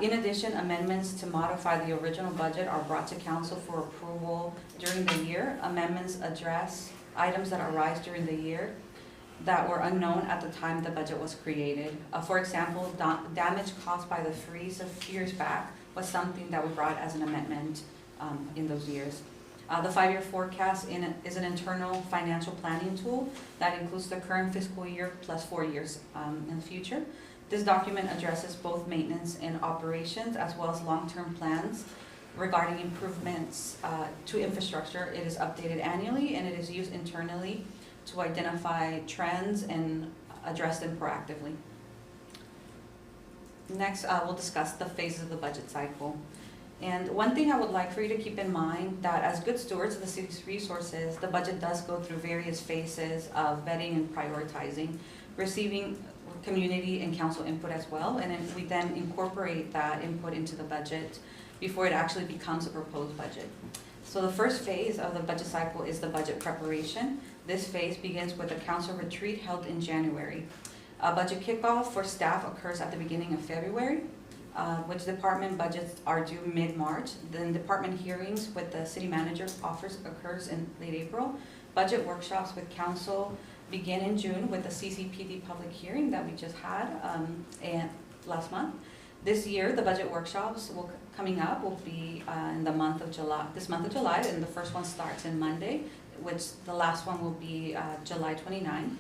In addition, amendments to modify the original budget are brought to council for approval during the year. Amendments address items that arise during the year that were unknown at the time the budget was created. For example, damage caused by the freeze a few years back was something that we brought as an amendment in those years. The 5-year forecast is an internal financial planning tool that includes the current fiscal year plus 4 years in the future. This document addresses both maintenance and operations as well as long-term plans regarding improvements to infrastructure. It is updated annually and it is used internally to identify trends and address them proactively. Next, we'll discuss the phases of the budget cycle. And one thing I would like for you to keep in mind that as good stewards of the city's resources, the budget does go through various phases of vetting and prioritizing, receiving community and council input as well, and then we then incorporate that input into the budget before it actually becomes a proposed budget. So the first phase of the budget cycle is the budget preparation. This phase begins with a council retreat held in January. A budget kickoff for staff occurs at the beginning of February, which department budgets are due mid-March. Then department hearings with the city manager's office occurs in late April. Budget workshops with council begin in June with the CCPD public hearing that we just had and last month. This year, the budget workshops coming up will be in the month of July, this month of July, and the first one starts in Monday, which the last one will be July 29,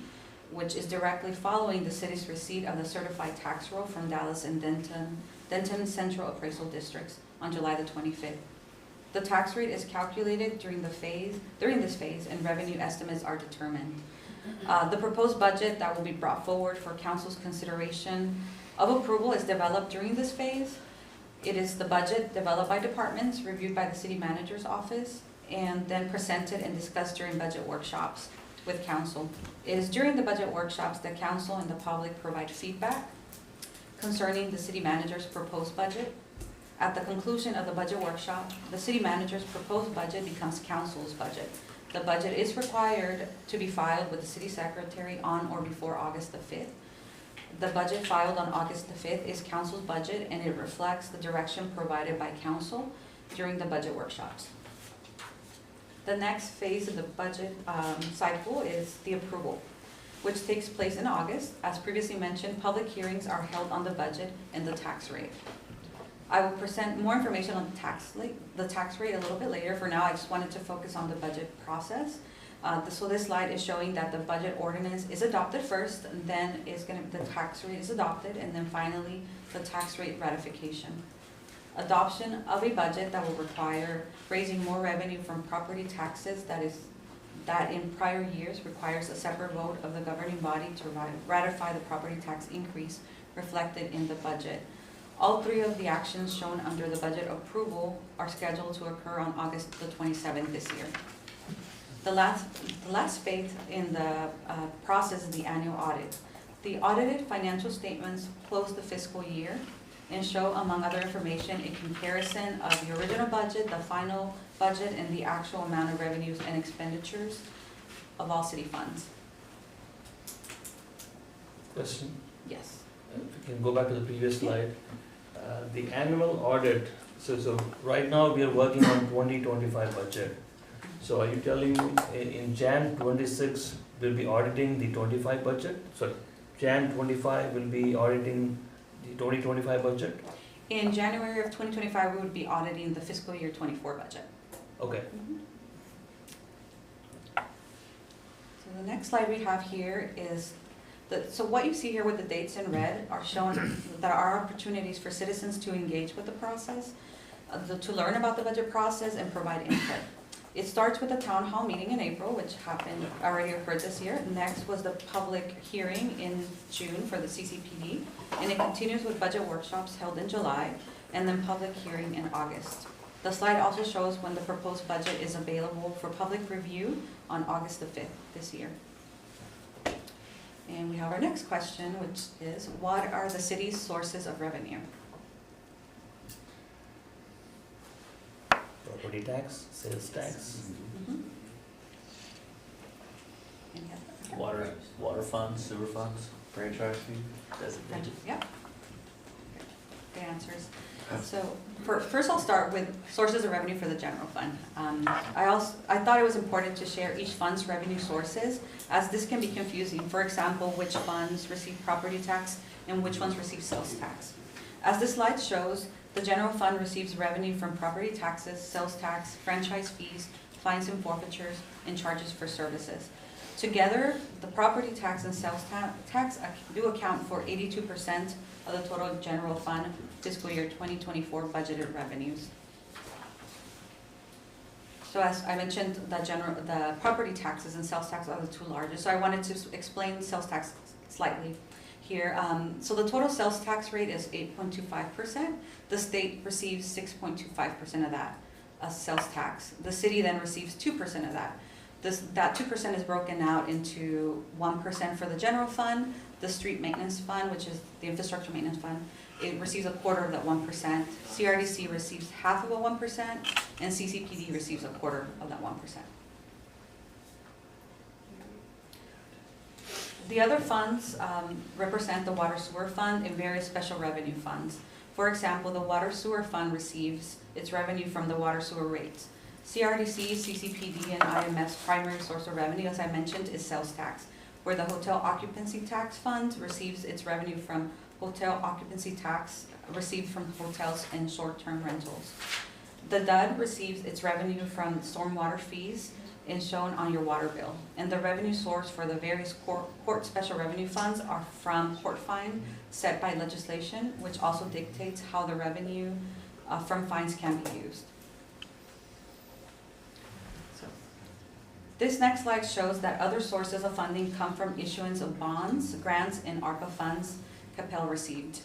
which is directly following the city's receipt of the certified tax roll from Dallas and Denton Central Appraisal Districts on July the 25th. The tax rate is calculated during this phase, and revenue estimates are determined. The proposed budget that will be brought forward for council's consideration of approval is developed during this phase. It is the budget developed by departments, reviewed by the city manager's office, and then presented and discussed during budget workshops with council. It is during the budget workshops that council and the public provide feedback concerning the city manager's proposed budget. At the conclusion of the budget workshop, the city manager's proposed budget becomes council's budget. The budget is required to be filed with the city secretary on or before August the 5th. The budget filed on August the 5th is council's budget, and it reflects the direction provided by council during the budget workshops. The next phase of the budget cycle is the approval, which takes place in August. As previously mentioned, public hearings are held on the budget and the tax rate. I will present more information on the tax rate a little bit later. For now, I just wanted to focus on the budget process. So this slide is showing that the budget ordinance is adopted first, and then the tax rate is adopted, and then finally, the tax rate ratification. Adoption of a budget that will require raising more revenue from property taxes that in prior years requires a separate vote of the governing body to ratify the property tax increase reflected in the budget. All three of the actions shown under the budget approval are scheduled to occur on August the 27th this year. The last phase in the process is the annual audit. The audited financial statements close the fiscal year and show, among other information, a comparison of the original budget, the final budget, and the actual amount of revenues and expenditures of all city funds. Question, Yes. if we can go back to the previous slide. The annual audit, so right now we are working on 2025 budget. So are you telling me in Jan 26 we'll be auditing the 25 budget? So Jan 25 will be auditing the 2025 budget? In January of 2025, we would be auditing the fiscal year 24 budget. Okay. So the next slide we have here is, so what you see here with the dates in red are shown that are opportunities for citizens to engage with the process, to learn about the budget process and provide input. It starts with a town hall meeting in April, which already occurred this year. Next was the public hearing in June for the CCPD, and it continues with budget workshops held in July, and then public hearing in August. The slide also shows when the proposed budget is available for public review on August the 5th this year. And we have our next question, which is, what are the city's sources of revenue? Property tax, sales tax, Any other? Water funds, sewer funds, Franchise fee? designated. Yep. Good answers. So first I'll start with sources of revenue for the general fund. I thought it was important to share each fund's revenue sources, as this can be confusing. For example, which funds receive property tax and which ones receive sales tax. As this slide shows, the general fund receives revenue from property taxes, sales tax, franchise fees, fines and forfeitures, and charges for services. Together, the property tax and sales tax do account for 82% of the total general fund fiscal year 2024 budgeted revenues. So as I mentioned, the property taxes and sales tax are the two largest. So I wanted to explain sales tax slightly here. So the total sales tax rate is 8.25%. The state receives 6.25% of that sales tax. The city then receives 2% of that. That 2% is broken out into 1% for the general fund, the street maintenance fund, which is the infrastructure maintenance fund. It receives a quarter of that 1%. CRDC receives half of a 1%, and CCPD receives a quarter of that 1%. The other funds represent the water sewer fund and various special revenue funds. For example, the water sewer fund receives its revenue from the water sewer rates. CRDC, CCPD, and IMF's primary source of revenue, as I mentioned, is sales tax, where the hotel occupancy tax fund receives its revenue from hotel occupancy tax received from hotels and short-term rentals. The DUD receives its revenue from stormwater fees and shown on your water bill. And the revenue source for the various court special revenue funds are from court fine set by legislation, which also dictates how the revenue from fines can be used. This next slide shows that other sources of funding come from issuance of bonds, grants, and ARPA funds Coppell received.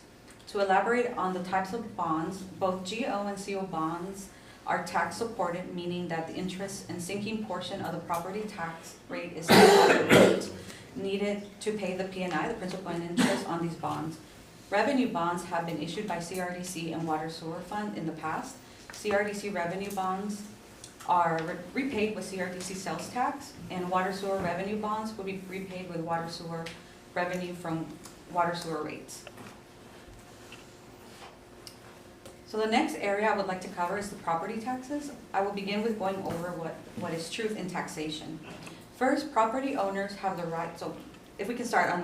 To elaborate on the types of bonds, both GO and CO bonds are tax supported, meaning that the interest and sinking portion of the property tax rate is the rate needed to pay the P&I, the principal and interest, on these bonds. Revenue bonds have been issued by CRDC and Water Sewer Fund in the past. CRDC revenue bonds are repaid with CRDC sales tax, and water sewer revenue bonds will be repaid with water sewer revenue from water sewer rates. So the next area I would like to cover is the property taxes. I will begin with going over what is truth in taxation. First, property owners have the right, so if we can start on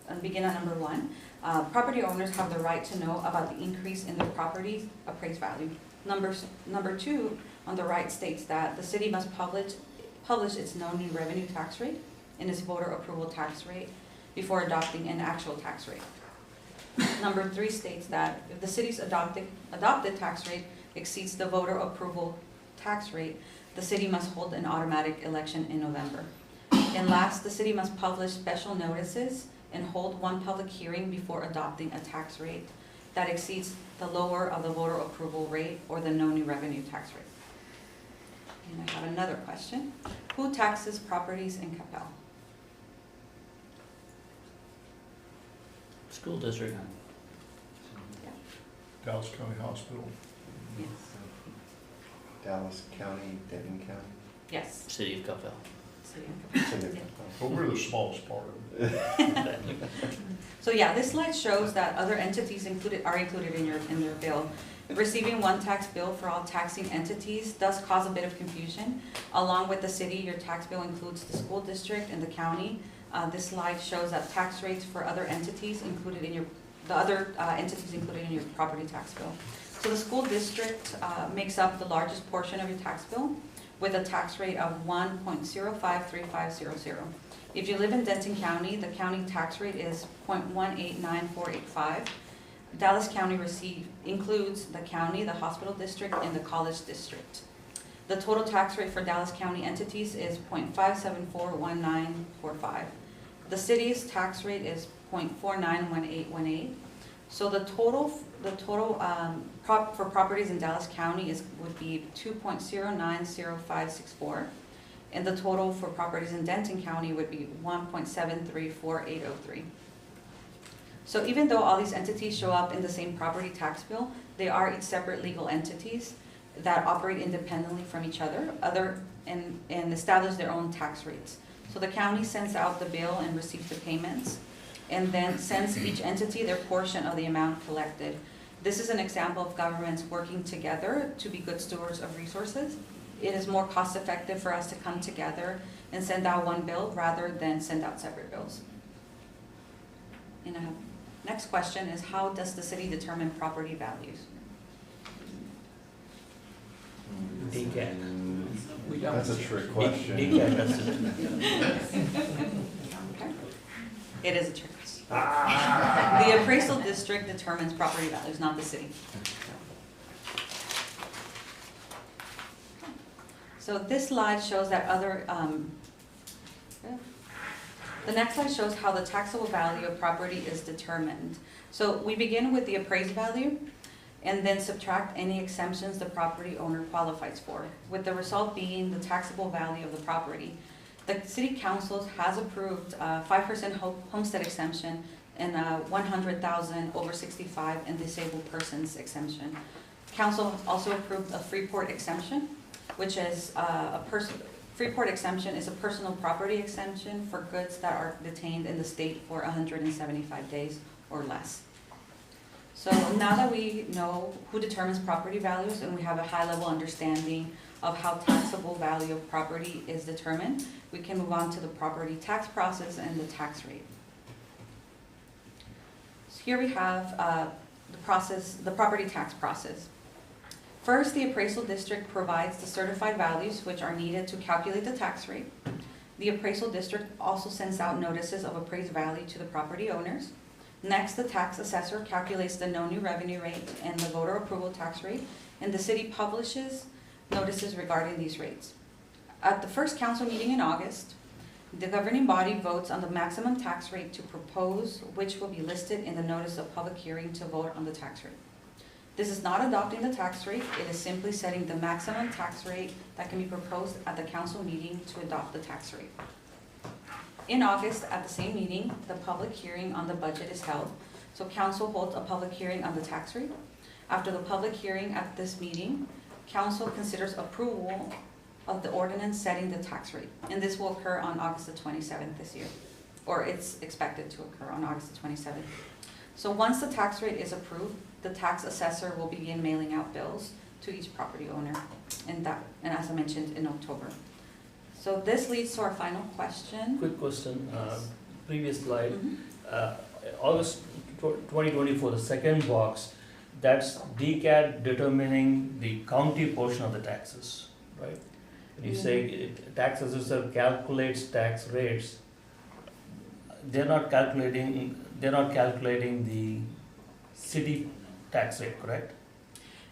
and begin at number 1. Property owners have the right to know about the increase in their property's appraised value. Number 2 on the right states that the city must publish its known new revenue tax rate and its voter approval tax rate before adopting an actual tax rate. Number 3 states that if the city's adopted tax rate exceeds the voter approval tax rate, the city must hold an automatic election in November. And last, the city must publish special notices and hold one public hearing before adopting a tax rate that exceeds the lower of the voter approval rate or the no new revenue tax rate. And I have another question. Who taxes properties in Coppell? School district. Dallas County Hospital. Yes. Dallas County, Denton County. Yes. City of Coppell. City of Coppell. City of Yeah. Coppell. But we're the smallest part of it. So yeah, this slide shows that other entities are included in your bill. Receiving one tax bill for all taxing entities does cause a bit of confusion. Along with the city, your tax bill includes the school district and the county. This slide shows that tax rates for other entities included in entities included in your property tax bill. So the school district makes up the largest portion of your tax bill with a tax rate of 1.053500. If you live in Denton County, the county tax rate is 0.189485. Dallas County includes the county, the hospital district, and the college district. The total tax rate for Dallas County entities is 0.5741945. The city's tax rate is 0.491818. So the total for properties in Dallas County would be 2.090564, and the total for properties in Denton County would be 1.734803. So even though all these entities show up in the same property tax bill, they are each separate legal entities that operate independently from each other and establish their own tax rates. So the county sends out the bill and receives the payments, and then sends each entity their portion of the amount collected. This is an example of governments working together to be good stewards of resources. It is more cost effective for us to come together and send out one bill rather than send out separate bills. And next question is, how does the city determine property values? DCAT. That's a trick question. DCAT does it. Okay. It is a trick question. The appraisal district determines property values, not the city. So this slide shows that the next slide shows how the taxable value of property is determined. So we begin with the appraised value and then subtract any exemptions the property owner qualifies for, with the result being the taxable value of the property. The city council has approved 5% homestead exemption and 100,000 over 65 and disabled persons exemption. Council also approved a Freeport exemption, which is Freeport exemption is a personal property exemption for goods that are detained in the state for 175 days or less. So now that we know who determines property values and we have a high-level understanding of how taxable value of property is determined, we can move on to the property tax process and the tax rate. So here we have the property tax process. First, the appraisal district provides the certified values which are needed to calculate the tax rate. The appraisal district also sends out notices of appraised value to the property owners. Next, the tax assessor calculates the no new revenue rate and the voter approval tax rate, and the city publishes notices regarding these rates. At the first council meeting in August, the governing body votes on the maximum tax rate to propose, which will be listed in the notice of public hearing to vote on the tax rate. This is not adopting the tax rate, it is simply setting the maximum tax rate that can be proposed at the council meeting to adopt the tax rate. In August, at the same meeting, the public hearing on the budget is held. So council holds a public hearing on the tax rate. After the public hearing at this meeting, council considers approval of the ordinance setting the tax rate. And this will occur on August the 27th this year, or it's expected to occur on August the 27th. So once the tax rate is approved, the tax assessor will begin mailing out bills to each property owner, and as I mentioned, in October. So this leads to our final question. Quick question, previous slide. Mhm. August 2024, the second box, that's DCAT determining the county portion of the taxes, right? When you say tax assessor calculates tax rates, they're not calculating the city tax rate, correct?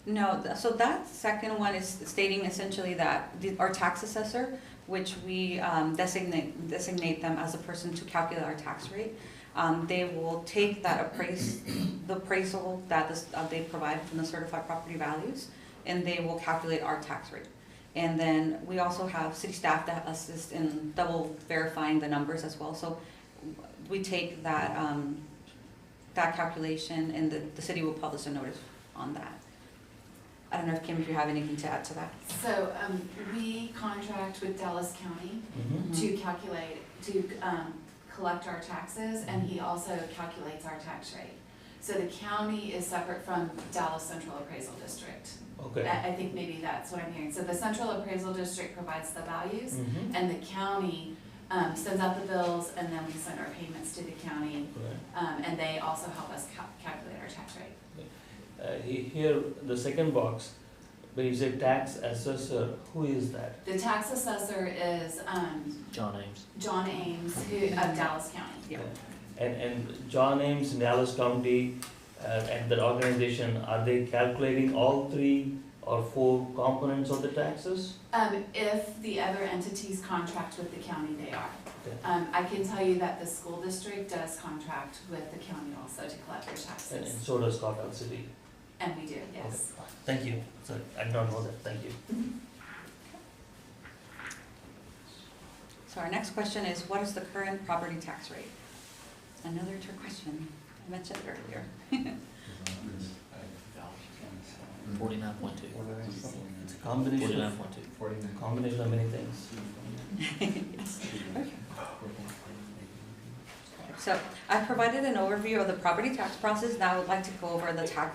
No, so that second one is stating essentially that our tax assessor, which we designate them as a person to calculate our tax rate, they will take that the appraisal that they provide from the certified property values, and they will calculate our tax rate. And then we also have city staff that assist in double verifying the numbers as well. So we take that calculation, and the city will publish a notice on that. I don't know if Kim, if you have anything to add to that. So, we contract with Dallas County to collect our taxes, and he also calculates our tax rate. So the county is separate from Dallas Central Appraisal District. Okay. I think maybe that's what I'm hearing. So the Central Appraisal District provides the values, and the county sends out the bills, and then we send our payments to the county, and they also help us calculate our tax rate. Here, the second box, where you say tax assessor, who is that? The tax assessor is John Ames. John Ames, of Dallas County. Yeah. And John Ames in Dallas County, and that organization, are they calculating all 3 or 4 components of the taxes? If the other entities contract with the county, they are. Okay. I can tell you that the school district does contract with the county also to collect their And taxes. so does Coppell City. And we do, yes. Okay. Thank you. So I don't know that. Thank you. So our next question is, what is the current property tax rate? Another trick question. I mentioned it earlier. 49.2. It's a combination of 49.2. combination of many things. Yes. Okay. So I provided an overview of the property tax process. Now I would like to go over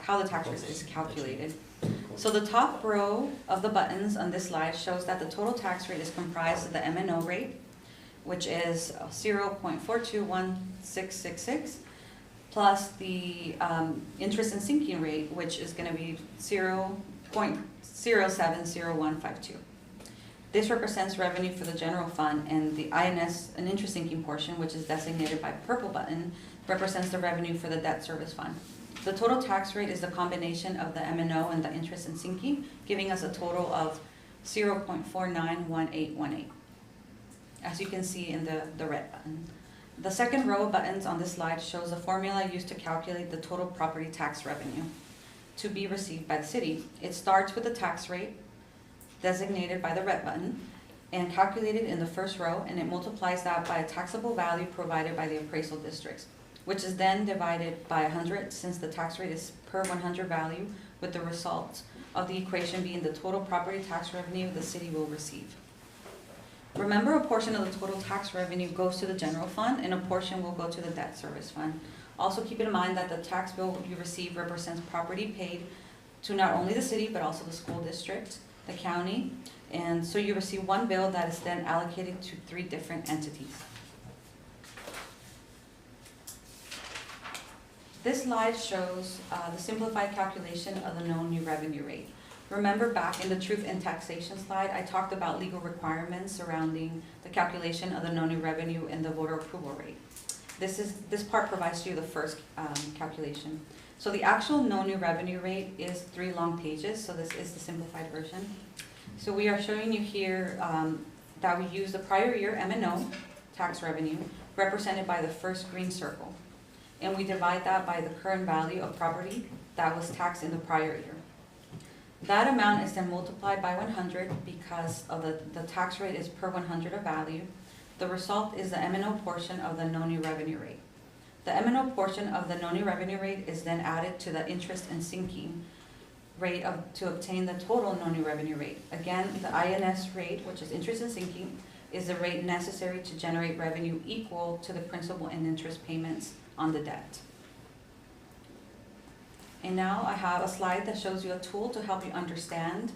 how the tax rate is calculated. So the top row of the buttons on this slide shows that the total tax rate is comprised of the M&O rate, which is 0.421666, plus the interest and sinking rate, which is going to be 0.070152. This represents revenue for the general fund, and the INS, an interest sinking portion, which is designated by purple button, represents the revenue for the debt service fund. The total tax rate is the combination of the M&O and the interest and sinking, giving us a total of 0.491818, as you can see in the red button. The second row of buttons on this slide shows a formula used to calculate the total property tax revenue to be received by the city. It starts with the tax rate, designated by the red button, and calculated in the first row, and it multiplies that by a taxable value provided by the appraisal districts, which is then divided by 100, since the tax rate is per 100 value, with the result of the equation being the total property tax revenue the city will receive. Remember, a portion of the total tax revenue goes to the general fund, and a portion will go to the debt service fund. Also keep in mind that the tax bill you receive represents property paid to not only the city, but also the school district, the county, and so you receive one bill that is then allocated to 3 different entities. This slide shows the simplified calculation of the known new revenue rate. Remember back in the truth in taxation slide, I talked about legal requirements surrounding the calculation of the known new revenue and the voter approval rate. This part provides you the first calculation. So the actual known new revenue rate is 3 long pages, so this is the simplified version. So we are showing you here that we use the prior year M&O tax revenue represented by the first green circle. And we divide that by the current value of property that was taxed in the prior year. That amount is then multiplied by 100 because of the tax rate is per 100 of value. The result is the M&O portion of the known new revenue rate. The M&O portion of the known new revenue rate is then added to the interest and sinking rate to obtain the total known new revenue rate. Again, the INS rate, which is interest and sinking, is the rate necessary to generate revenue equal to the principal and interest payments on the debt. And now I have a slide that shows you a tool to help you understand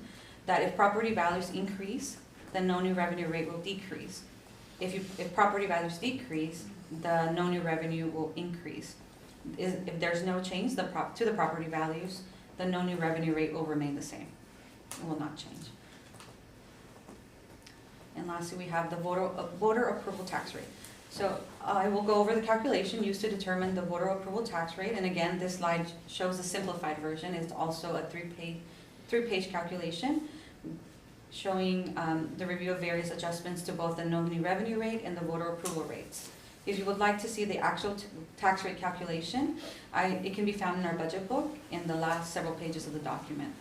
that if property values increase, the known new revenue rate will decrease. If property values decrease, the no new revenue will increase. If there's no change to the property values, the no new revenue rate will remain the same. It will not change. And lastly, we have the voter approval tax rate. So I will go over the calculation used to determine the voter approval tax rate. And again, this slide shows the simplified version. It's also a three-page calculation showing the review of various adjustments to both the no new revenue rate and the voter approval rates. If you would like to see the actual tax rate calculation, it can be found in our budget book in the last several pages of the document.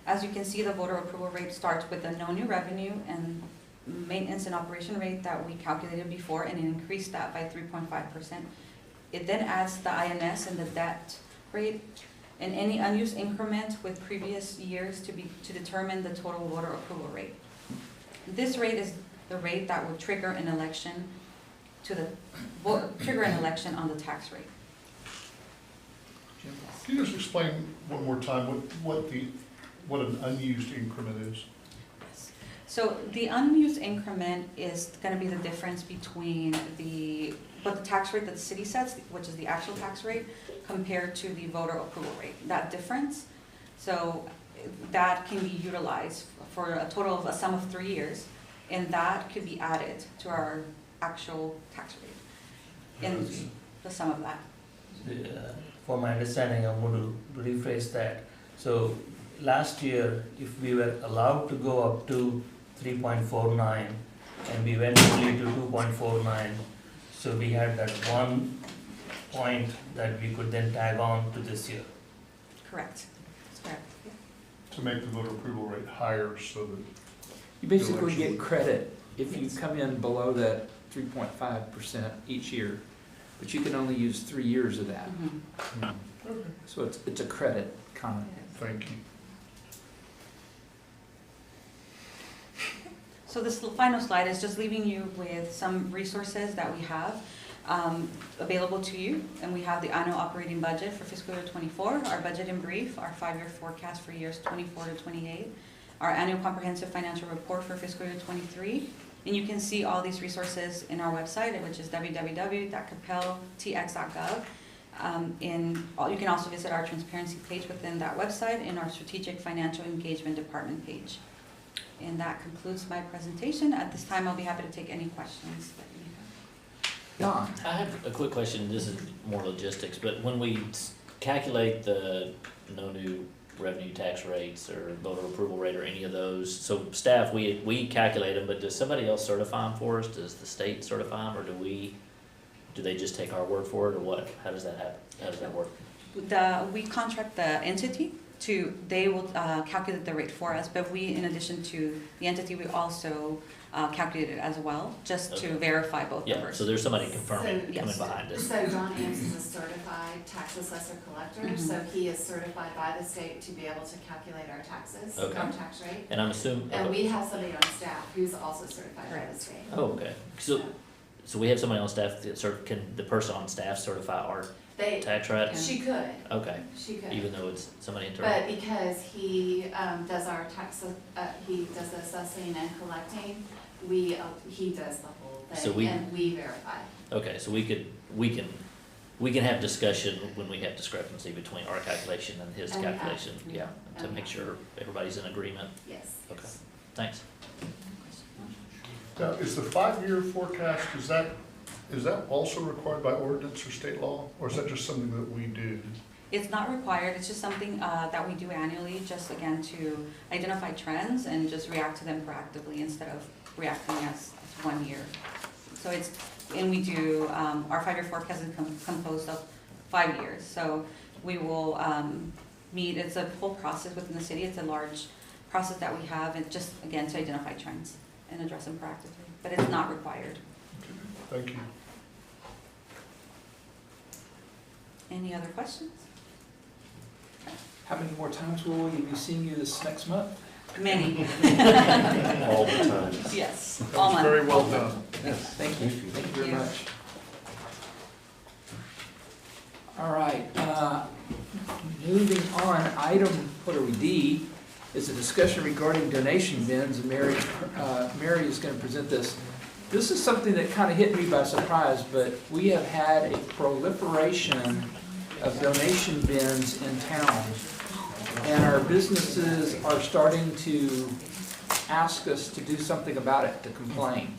As you can see, the voter approval rate starts with the no new revenue and maintenance and operation rate that we calculated before, and it increased that by 3.5%. It then adds the INS and the debt rate and any unused increment with previous years to determine the total voter approval rate. This rate is the rate that would trigger an election on the tax rate. Can you just explain one more time what an unused increment is? So the unused increment is going to be the difference between what the tax rate that the city sets, which is the actual tax rate, compared to the voter approval rate. That difference, so that can be utilized for a total of a sum of 3 years, and that could be added to our actual tax rate in the sum of that. For my understanding, I'm going to rephrase that. So last year, if we were allowed to go up to 3.49 and we went only to 2.49, so we had that 1 point that we could then tag on to this year. Correct. That's correct. To make the voter approval rate higher so that. You basically get credit if you come in below that 3.5% each year, but you can only use 3 years of that. Okay. So it's a credit kind of. Thank you. So this final slide is just leaving you with some resources that we have available to you. And we have the annual operating budget for fiscal year 24, our budget in brief, our 5-year forecast for years 24 to 28, our annual comprehensive financial report for fiscal year 23. And you can see all these resources in our website, which is www.coppelltx.gov. You can also visit our transparency page within that website and our strategic financial engagement department page. And that concludes my presentation. At this time, I'll be happy to take any questions that you have. Don? I have a quick question, this is more logistics, but when we calculate the no new revenue tax rates or voter approval rate or any of those, so staff, we calculate them, but does somebody else certify them for us? Does the state certify them, or do they just take our word for it, or what? How does that happen? How does that work? We contract the entity they will calculate the rate for us, but we, in addition to the entity, we also calculate it as well, just to verify both numbers. So there's somebody confirming, yes. coming behind us. So John Ames is a certified tax assessor collector, so he is certified by the state to be able to calculate our taxes, Okay. our tax rate. And I'm assuming. And we have somebody on staff who's also certified by the state. Oh, okay. So we have somebody on staff that can the person on staff certify our tax rate? She could. Okay. She could. Even though it's somebody internal? But because he does our tax, he does the assessing and collecting, he does the whole So thing, and we verify. Okay, so we can have discussion when we have discrepancy between our calculation and his calculation, yeah, to make sure everybody's in agreement. Yes. Okay, thanks. Now, is the 5-year forecast, is that also required by ordinance or state law, or is that just something that we do? It's not required, it's just something that we do annually, just again to identify trends and just react to them proactively instead of reacting as 1 year. So and we do, our 5-year forecast is composed of 5 years. So we will meet, it's a whole process within the city, it's a large process that we have, and just again to identify trends and address them proactively, but it's not required. Thank you. Any other questions? How many more times will we be seeing you this next month? Many. All the time. Yes. That was very well done. Yes, thank you. Thank you very much. All right, moving on, what are we, D, is a discussion regarding donation bins, and Mary is going to present this. This is something that kind of hit me by surprise, but we have had a proliferation of donation bins in town. And our businesses are starting to ask us to do something about it, to complain.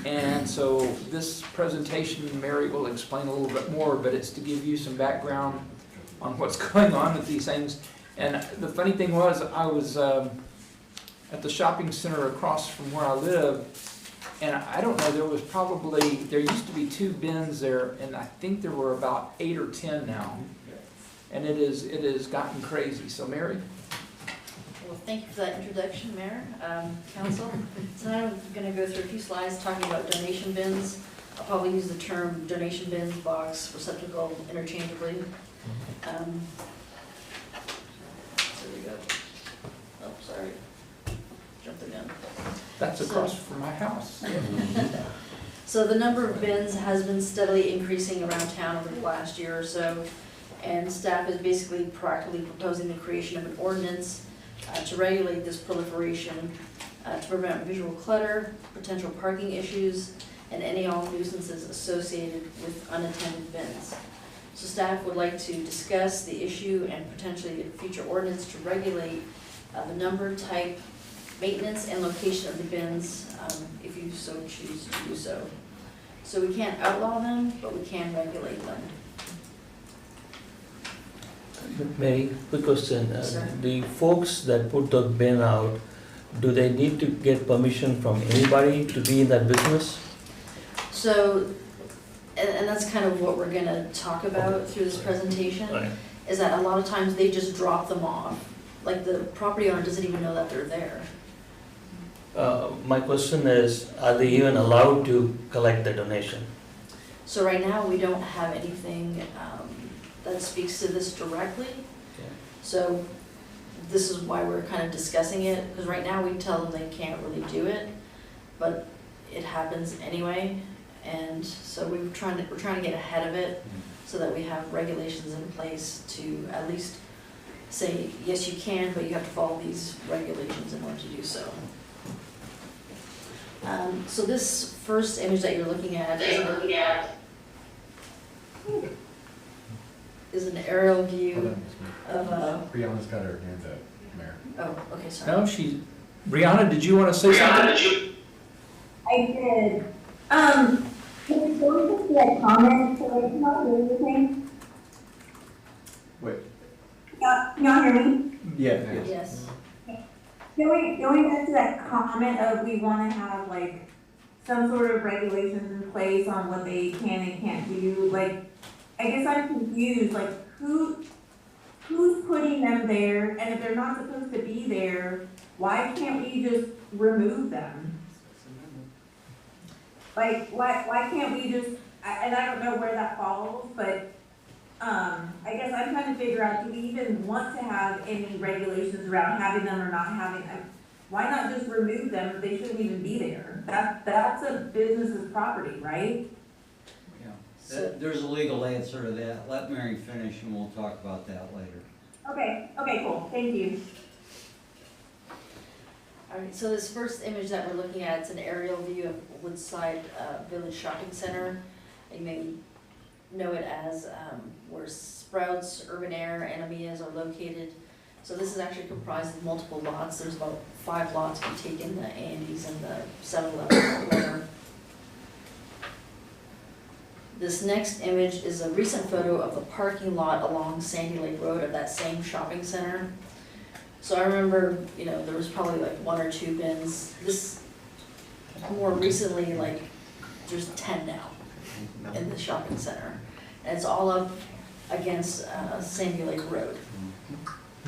And so this presentation, Mary will explain a little bit more, but it's to give you some background on what's going on with these things. And the funny thing was, I was at the shopping center across from where I live, and I don't know, there used to be 2 bins there, and I think there were about 8 or 10 now. And it has gotten crazy. So Mary? Well, thank you for that introduction, Mayor, Council. Tonight I'm going to go through a few slides talking about donation bins. I'll probably use the term donation bins, box, receptacle interchangeably. There we go. Oh, sorry. Jumped the gun. That's across from my house. So the number of bins has been steadily increasing around town over the last year or so, and staff is basically proactively proposing the creation of an ordinance to regulate this proliferation, to prevent visual clutter, potential parking issues, and any all nuisances associated with unattended bins. So staff would like to discuss the issue and potentially a future ordinance to regulate the number, type, maintenance, and location of the bins, if you so choose to do so. So we can't outlaw them, but we can regulate them. Mary, quick question. Sir. The folks that put the bin out, do they need to get permission from anybody to be in that business? So, and that's kind of what we're gonna talk about through this presentation, Right. is that a lot of times they just drop them off. Like the property owner doesn't even know that they're there. My question is, are they even allowed to collect the donation? So right now, we don't have anything that speaks to this directly. Okay. So this is why we're kind of discussing it, because right now we tell them they can't really do it, but it happens anyway. And so we're trying to get ahead of it so that we have regulations in place to at least say, yes, you can, but you have to follow these regulations in order to do so. So this first image that you're looking at is an aerial view of Brianna's got her hands up, Mayor. oh, okay, sorry. No, Brianna, did you want to say something? I did. Can we go to the comment so it's not doing anything? Wait. Can y'all hear me? Yeah. Yes. Going back to that comment of we want to have like some sort of regulations in place on what they can and can't do, like, I guess I'm confused, like, who's putting them there, and if they're not supposed to be there, why can't we just remove them? Like, why can't we just, and I don't know where that falls, but, I guess I'm trying to figure out, do we even want to have any regulations around having them or not having them? Why not just remove them if they shouldn't even be there? That's a business's property, right? So, There's a legal answer to that. Let Mary finish and we'll talk about that later. Okay, cool, thank you. all right, so this first image that we're looking at, it's an aerial view of Woodside Village Shopping Center. You may know it as where Sprouts, Urban Air, and Amia's are located. So this is actually comprised of multiple lots. There's about 5 lots if you take in the Andes and the 7-Eleven corner. This next image is a recent photo of the parking lot along Sandy Lake Road of that same shopping center. So I remember, there was probably like 1 or 2 bins. This, more recently, like, there's 10 now in the shopping center. And it's all up against Sandy Lake Road.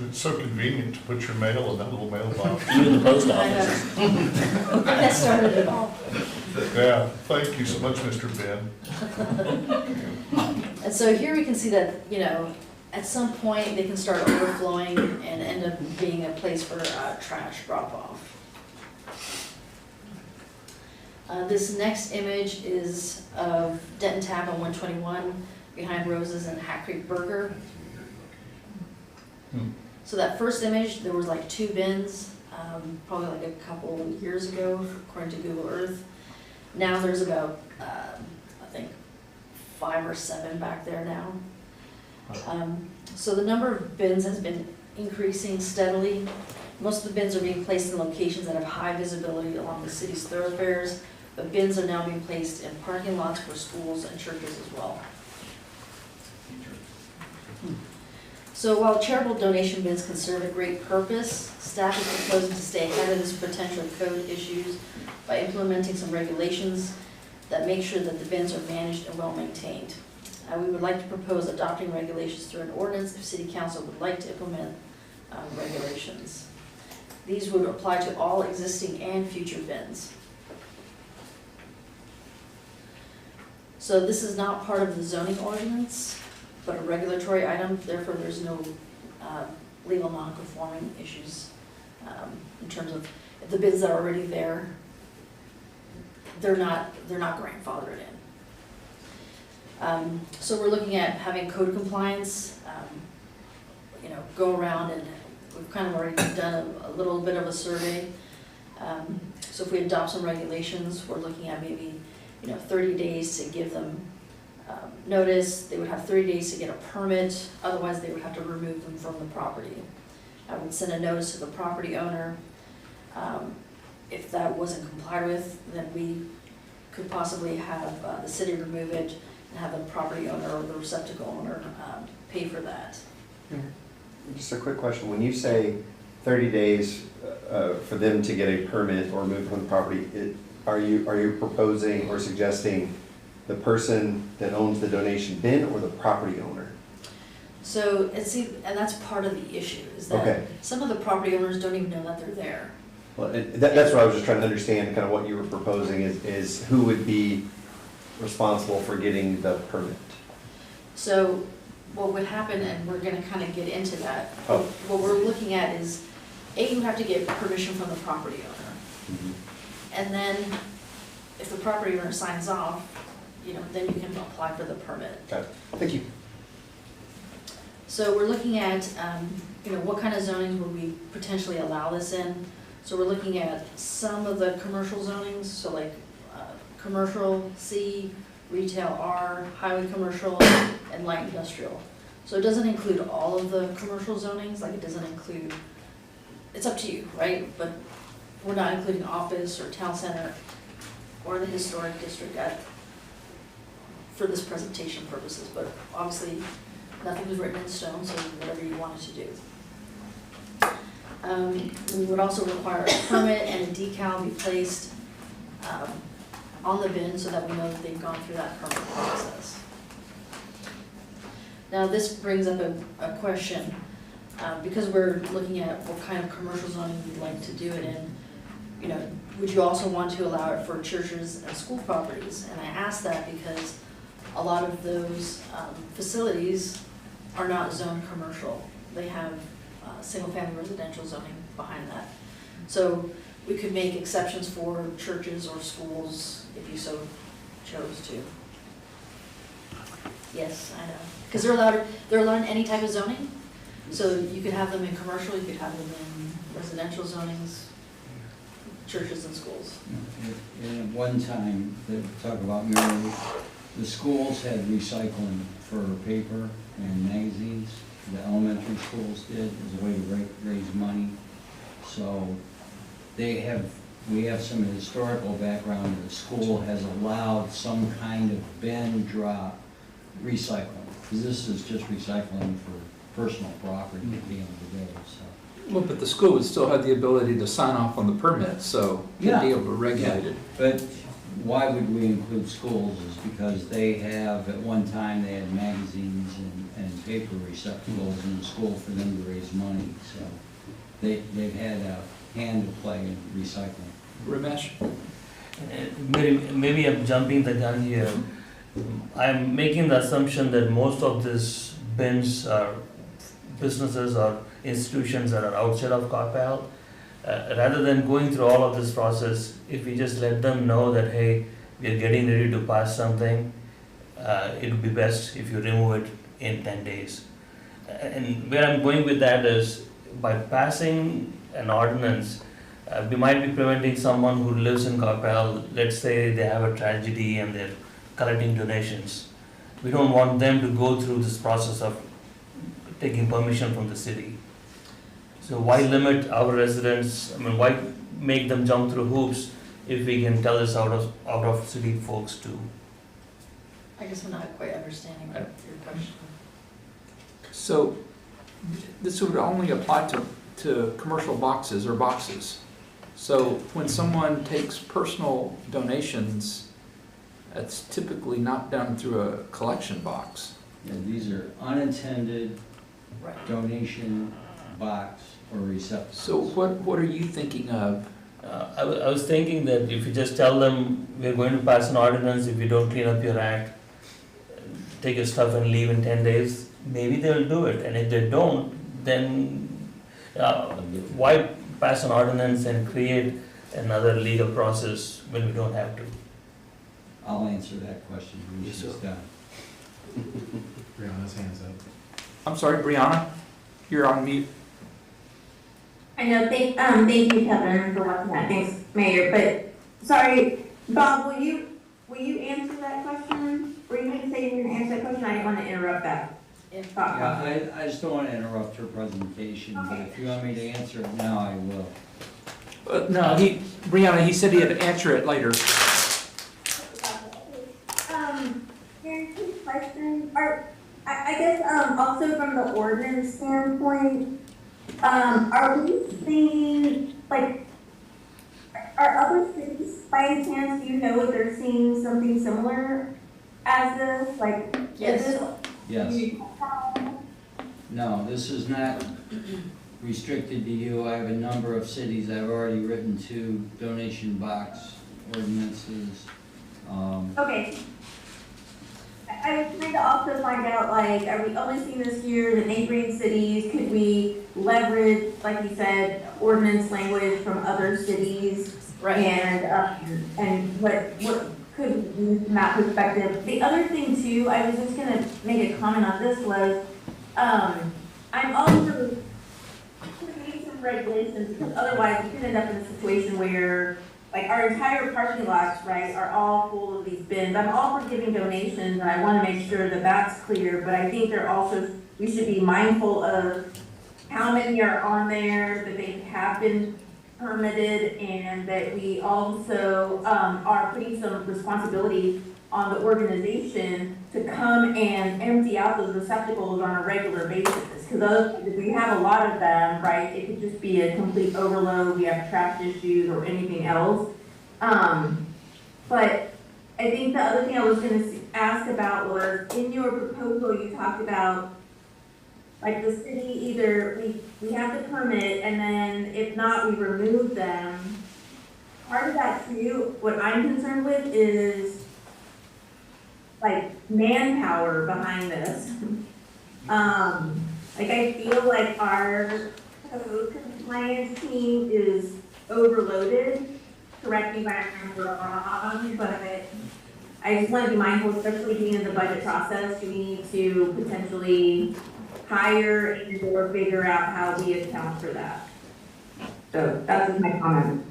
It's so convenient to put your mail in that little mailbox. Even the post I know. office. I think that started it all. Yeah, thank you so much, Mr. Ben. And so here we can see that, at some point they can start overflowing and end up being a place for trash drop-off. This next image is of Denton Tap on 121 behind Roses and Hat Creek Burger. So that first image, there was like 2 bins, probably like a couple years ago, according to Google Earth. Now there's about, I think, 5 or 7 back there now. So the number of bins has been increasing steadily. Most of the bins are being placed in locations that have high visibility along the city's thoroughfares, but bins are now being placed in parking lots for schools and churches as well. So while charitable donation bins can serve a great purpose, staff is proposing to stay ahead of this potential code issues by implementing some regulations that make sure that the bins are managed and well maintained. We would like to propose adopting regulations through an ordinance if City Council would like to implement regulations. These would apply to all existing and future bins. So this is not part of the zoning ordinance, but a regulatory item, therefore there's no legal non-conforming issues in terms of if the bins that are already there, they're not grandfathered in. So we're looking at having code compliance, go around, and we've kind of already done a little bit of a survey. So if we adopt some regulations, we're looking at maybe 30 days to give them notice. They would have 30 days to get a permit, otherwise they would have to remove them from the property. I would send a notice to the property owner. If that wasn't complied with, then we could possibly have the city remove it and have the property owner or the receptacle owner pay for that. Just a quick question. When you say 30 days for them to get a permit or move from the property, are you proposing or suggesting the person that owns the donation bin or the property owner? So, and that's part of the issue, is that some of the property owners don't even know that they're there. Well, that's what I was just trying to understand, kind of what you were proposing is who would be responsible for getting the permit? So what would happen, and we're gonna kind of get into that, what we're looking at is, you have to get permission from the property owner. And then if the property owner signs off, then you can apply for the permit. Okay, thank you. So we're looking at, what kind of zonings would we potentially allow this in? So we're looking at some of the commercial zonings, so like commercial C, retail R, highway commercial, and light industrial. So it doesn't include all of the commercial zonings, like it doesn't include, it's up to you, right? But we're not including office or town center or the historic district for this presentation purposes, but obviously nothing was written in stone, so whatever you wanted to do. We would also require a permit and a decal be placed on the bin so that we know that they've gone through that permit process. Now this brings up a question, because we're looking at what kind of commercial zoning we'd like to do it in. Would you also want to allow it for churches and school properties? And I ask that because a lot of those facilities are not zoned commercial. They have single-family residential zoning behind that. So we could make exceptions for churches or schools if you so chose to. Yes, I know. Because they're allowed in any type of zoning. So you could have them in commercial, you could have them in residential zonings, churches and schools. At one time, they talk about Mary, the schools had recycling for paper and magazines. The elementary schools did as a way to raise money. So we have some historical background. The school has allowed some kind of bin drop recycling. Because this is just recycling for personal property at the end of the day. So. Well, but the school would still have the ability to sign off on the permit, so they'd be able to regulate it. But why would we include schools is because they have, at one time, they had magazines and paper receptacles in the school for them to raise money. So they've had a hand to play in recycling. Ramesh? Maybe I'm jumping the gun here. I'm making the assumption that most of these bins are businesses or institutions that are outside of Coppell. Rather than going through all of this process, if we just let them know that, hey, we are getting ready to pass something, it would be best if you remove it in 10 days. And where I'm going with that is, by passing an ordinance, We might be preventing someone who lives in Coppell, let's say they have a tragedy and they're collecting donations. We don't want them to go through this process of taking permission from the city. So why limit our residents, I mean, why make them jump through hoops if we can tell this out of city folks too? I guess I'm not quite understanding your question. So this would only apply to commercial boxes or boxes. So when someone takes personal donations, that's typically not done through a collection box. Yeah, these are unintended Right. donation box or receptacles. So what are you thinking of? I was thinking that if you just tell them, we're going to pass an ordinance, if you don't clean up your act, take your stuff and leave in 10 days, maybe they'll do it. And if they don't, then why pass an ordinance and create another legal process when we don't have to? I'll answer that question when Yes, she's sir. done. Brianna's hands up. I'm sorry, Brianna, you're on mute. I know, thank you, Kevin, for watching that, thanks, Mayor, but, sorry, Bob, will you answer that question? Were you going to say you were going to answer that question? I didn't want to interrupt that. thought process. Yeah, I just don't want to interrupt her presentation, but if you want me to answer it now, I will. No, Brianna, he said he'd answer it later. Here's two questions. I guess, also from the ordinance standpoint, are we seeing, like, are other cities, by any chance, do you know if they're seeing something similar as this? Like, Yes. is this? Yes. No, this is not restricted to you. I have a number of cities I've already written to donation box ordinances. Okay. I was trying to also find out, like, are we only seeing this here, the neighboring cities? Could we leverage, like you said, ordinance language from other cities? Right. And what could we use from that perspective? The other thing too, I was just gonna make a comment on this was, I'm also creating some regulations, because otherwise we could end up in a situation where, like, our entire parking lots, right, are all full of these bins. I'm all for giving donations, and I wanna make sure that that's clear, but I think we should be mindful of how many are on there, that they have been permitted, and that we also, are putting some responsibility on the organization to come and empty out those receptacles on a regular basis. Because if we have a lot of them, right, it could just be a complete overload, we have trash issues or anything else. But I think the other thing I was gonna ask about was, in your proposal, you talked about, like, the city either, we have the permit, and then if not, we remove them. Part of that too, what I'm concerned with is, like, manpower behind this. Like, I feel like our code compliance team is overloaded. Correct me if I'm wrong, but I just want to be mindful, especially being in the budget process, do we need to potentially hire and/or figure out how we account for that? So that's just my comment.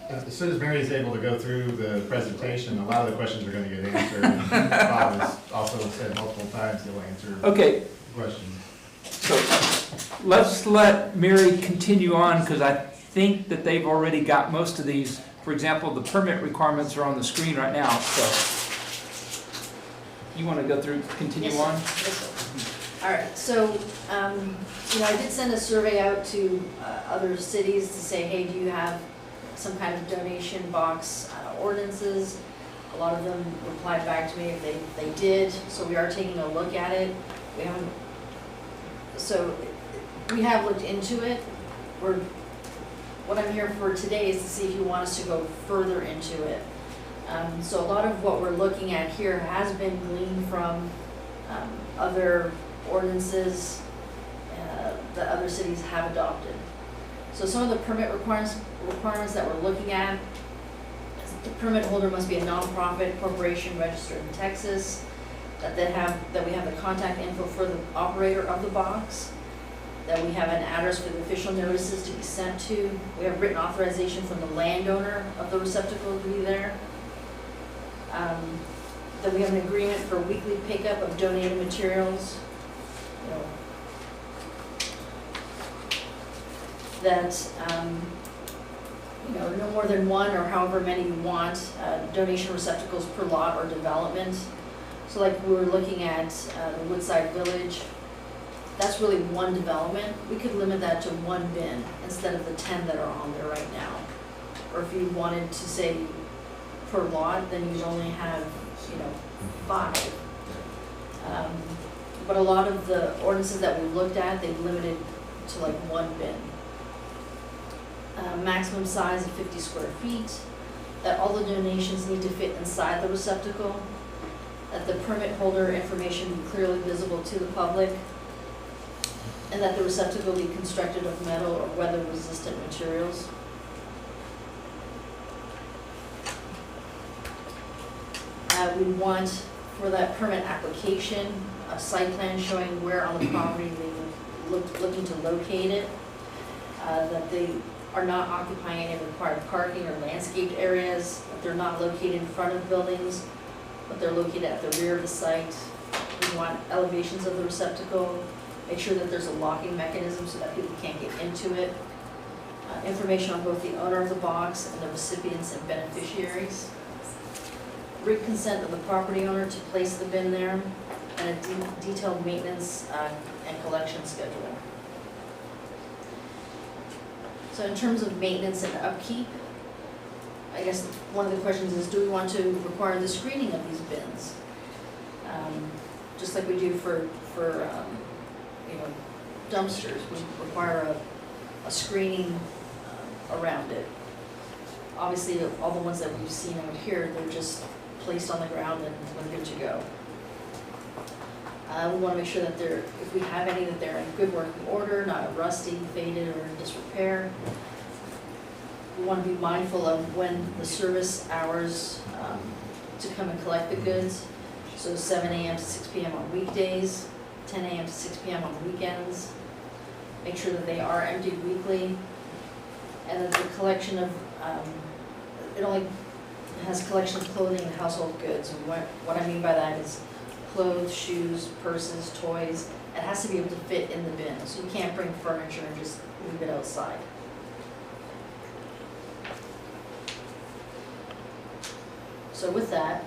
As soon as Mary is able to go through the presentation, a lot of the questions are gonna get answered. And Bob has also said multiple times he'll answer Okay, questions. so let's let Mary continue on, because I think that they've already got most of these. For example, the permit requirements are on the screen right now, so you want to go through, continue Yes, on? Yes, sir. All right, so, I did send a survey out to other cities to say, hey, do you have some kind of donation box ordinances? A lot of them replied back to me if they did, so we are taking a look at it. We have looked into it. What I'm here for today is to see if you want us to go further into it. So a lot of what we're looking at here has been gleaned from other ordinances that other cities have adopted. So some of the permit requirements that we're looking at, the permit holder must be a nonprofit corporation registered in Texas, that we have the contact info for the operator of the box. that we have an address for the official notices to be sent to. We have written authorization from the landowner of the receptacle to be there. That we have an agreement for weekly pickup of donated materials. You know, that, no more than one or however many we want, donation receptacles per lot or development. So like we were looking at the Woodside Village, that's really one development. We could limit that to one bin instead of the 10 that are on there right now. Or if you wanted to say per lot, then you'd only have, 5. But a lot of the ordinances that we looked at, they limited to like one bin. Maximum size of 50 square feet, that all the donations need to fit inside the receptacle, that the permit holder information be clearly visible to the public, and that the receptacle be constructed of metal or weather-resistant materials. We want, for that permit application, a site plan showing where on the property they were looking to locate it, that they are not occupying any required parking or landscaped areas, that they're not located in front of buildings, but they're located at the rear of the site. We want elevations of the receptacle, make sure that there's a locking mechanism so that people can't get into it. Information on both the owner of the box and the recipients and beneficiaries. Written consent of the property owner to place the bin there, and a detailed maintenance and collection schedule. So in terms of maintenance and upkeep, I guess one of the questions is, do we want to require the screening of these bins? Just like we do for dumpsters, we require a screening around it. Obviously, all the ones that we've seen out here, they're just placed on the ground and we're good to go. We want to make sure that they're, if we have any, that they're in good working order, not rusty, faded, or in disrepair. We want to be mindful of when the service hours to come and collect the goods. So 7 a.m. to 6 p.m. on weekdays, 10 a.m. to 6 p.m. on weekends. Make sure that they are emptied weekly. And that the collection of, it only has collection of clothing and household goods. And what I mean by that is clothes, shoes, purses, toys. It has to be able to fit in the bin. So you can't bring furniture and just leave it outside. So with that,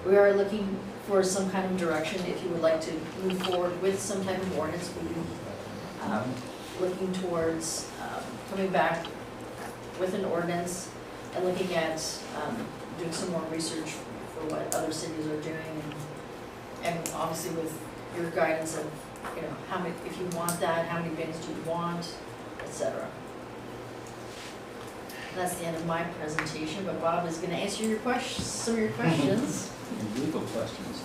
we are looking for some kind of direction. If you would like to move forward with some type of ordinance, we're looking towards coming back with an ordinance and looking at doing some more research for what other cities are doing, and obviously with your guidance of how many, if you want that, how many bins do you want, etc. That's the end of my presentation, but Bob is going to answer your some of your questions. Legal questions.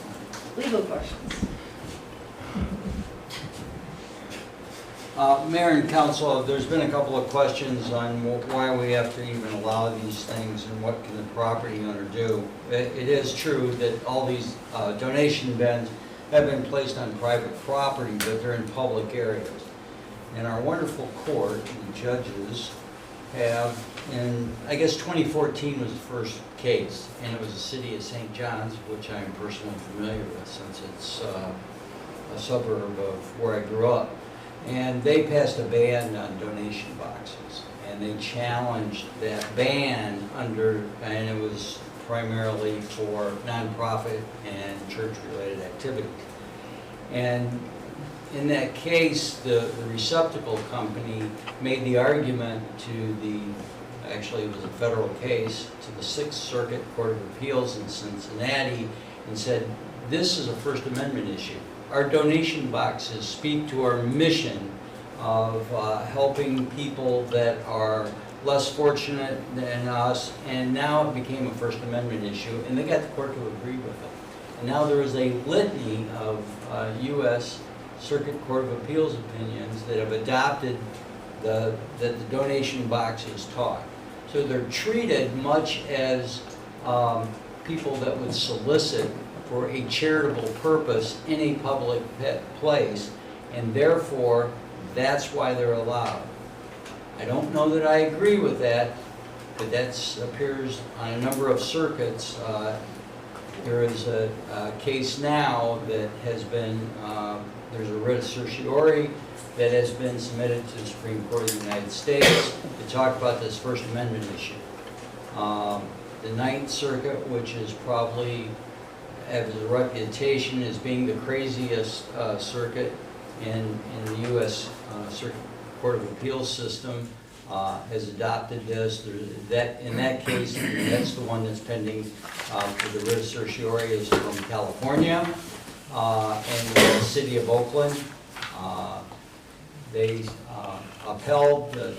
Legal questions. Mayor and council, there's been a couple of questions on why we have to even allow these things and what can the property owner do. It is true that all these donation bins have been placed on private property, but they're in public areas. And our wonderful court, the judges, have, in I guess 2014 was the first case, and it was the city of St. John's, which I'm personally familiar with since it's a suburb of where I grew up. And they passed a ban on donation boxes, and they challenged that ban and it was primarily for nonprofit and church-related activities. And in that case, the receptacle company made the argument to actually it was a federal case, to the Sixth Circuit Court of Appeals in Cincinnati, and said, this is a First Amendment issue. Our donation boxes speak to our mission of helping people that are less fortunate than us, and now it became a First Amendment issue, and they got the court to agree with it. And now there is a litany of U.S. Circuit Court of Appeals opinions that have adopted that the donation box is taught. So they're treated much as people that would solicit for a charitable purpose in a public place, and therefore That's why they're allowed. I don't know that I agree with that, but that appears on a number of circuits. There is a case now that has been, there's a writ of certiorari that has been submitted to the Supreme Court of the United States to talk about this First Amendment issue. The Ninth Circuit, which is probably has a reputation as being the craziest circuit in the U.S. Circuit Court of Appeals system, has adopted this. In that case, that's the one that's pending for the writ of certiorari is from California and the city of Oakland. They upheld, the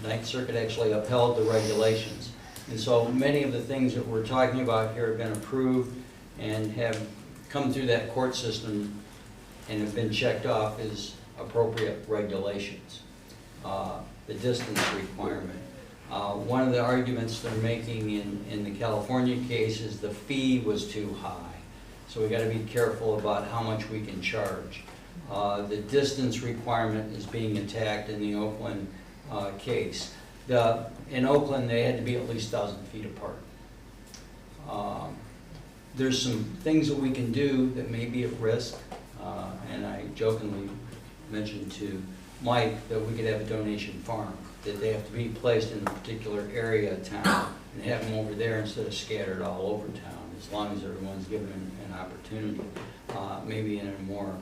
Ninth Circuit actually upheld the regulations. And so many of the things that we're talking about here have been approved and have come through that court system and have been checked off as appropriate regulations. The distance requirement. One of the arguments they're making in the California case is the fee was too high. So we got to be careful about how much we can charge. The distance requirement is being attacked in the Oakland case. In Oakland, they had to be at least 1,000 feet apart. There's some things that we can do that may be at risk, and I jokingly mentioned to Mike that we could have a donation farm, that they have to be placed in a particular area of town and have them over there instead of scattered all over town, as long as everyone's given an opportunity, maybe in a more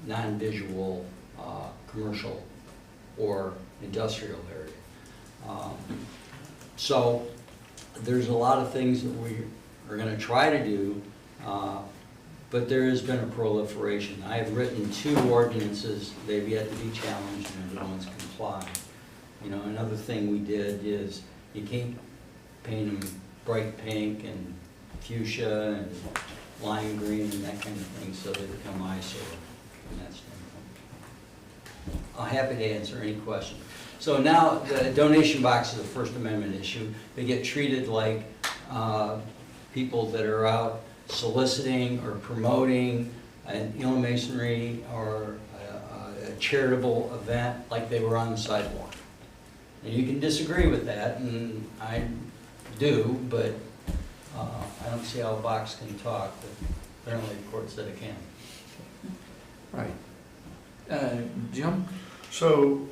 non-visual commercial or industrial area. So there's a lot of things that we are going to try to do, but there has been a proliferation. I have written 2 ordinances. They've yet to be challenged and everyone's complied. You know, another thing we did is you can't paint them bright pink and fuchsia and lime green and that kind of thing, so they become eyesore from that standpoint. I'm happy to answer any question. So now the donation box is a First Amendment issue. They get treated like people that are out soliciting or promoting an masonry or a charitable event, like they were on the sidewalk. And you can disagree with that, and I do, but I don't see how a box can talk, but apparently the court said it can. Right. Jim? So,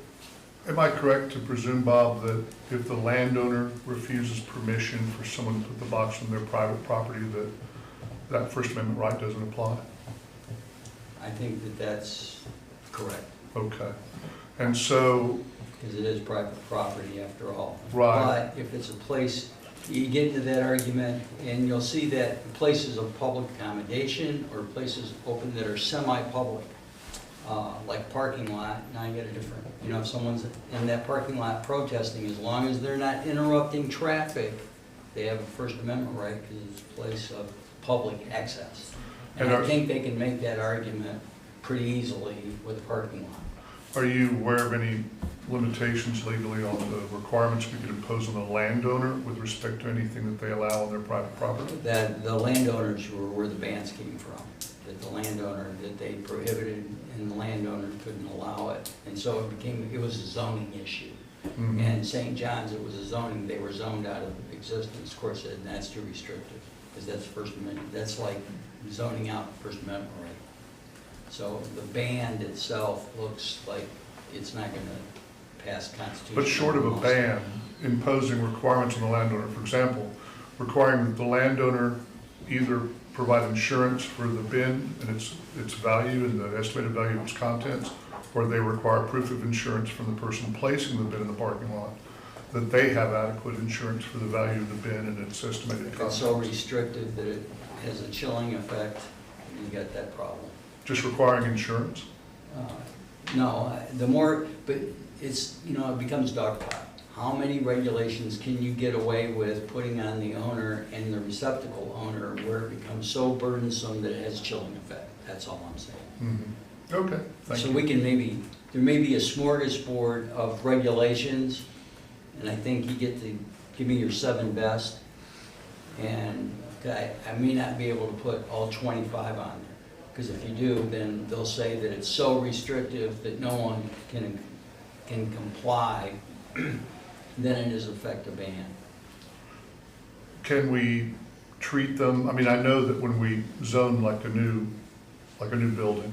am I correct to presume, Bob, that if the landowner refuses permission for someone to put the box on their private property, that First Amendment right doesn't apply? I think that that's correct. Okay. And so... Because it is private property after all. Right. But if it's a place, you get into that argument, and you'll see that places of public accommodation or places open that are semi-public, like parking lot, now you get a different, you know, if someone's in that parking lot protesting, as long as they're not interrupting traffic, they have a First Amendment right because it's a place of public access. And I think they can make that argument pretty easily with a parking lot. Are you aware of any limitations legally on the requirements we could impose on the landowner with respect to anything that they allow on their private property? That the landowners were where the bans came from. That the landowner, that they prohibited and the landowner couldn't allow it. And so it was a zoning issue. Mm-hmm. And St. John's, it was a zoning, they were zoned out of existence. Of course, and that's too restrictive, because that's First Amendment, that's like zoning out First Amendment right. So the ban itself looks like it's not going to pass constitutional. But short of a ban, imposing requirements on the landowner, for example, requiring that the landowner either provide insurance for the bin and its value and the estimated value of its contents, or they require proof of insurance from the person placing the bin in the parking lot, that they have adequate insurance for the value of the bin and its estimated contents. It's so restrictive that it has a chilling effect, you got that problem. Just requiring insurance? No, the more, but it's, you know, it becomes dogpile. How many regulations can you get away with putting on the owner and the receptacle owner where it becomes so burdensome that it has chilling effect? That's all I'm saying. Mm-hmm. Okay, thank you. So we can there may be a smorgasbord of regulations, and I think you get to give me your 7 best, and I may not be able to put all 25 on there. Because if you do, then they'll say that it's so restrictive that no one can comply, then it is in effect a ban. Can we treat them, I mean, I know that when we zone like a new building,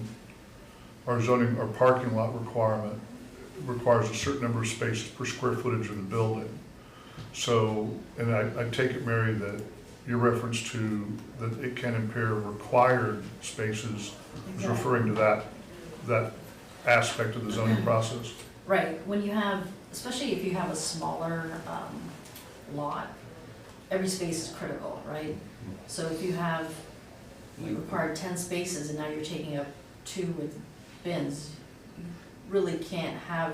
our zoning, our parking lot requirement requires a certain number of spaces per square footage of the building. So, and I take it, Mary, that your reference to that it can impair required spaces is referring to that aspect of the zoning process? Right, when you have, especially if you have a smaller lot, every space is critical, right? So if you require 10 spaces and now you're taking up 2 with bins, you really can't have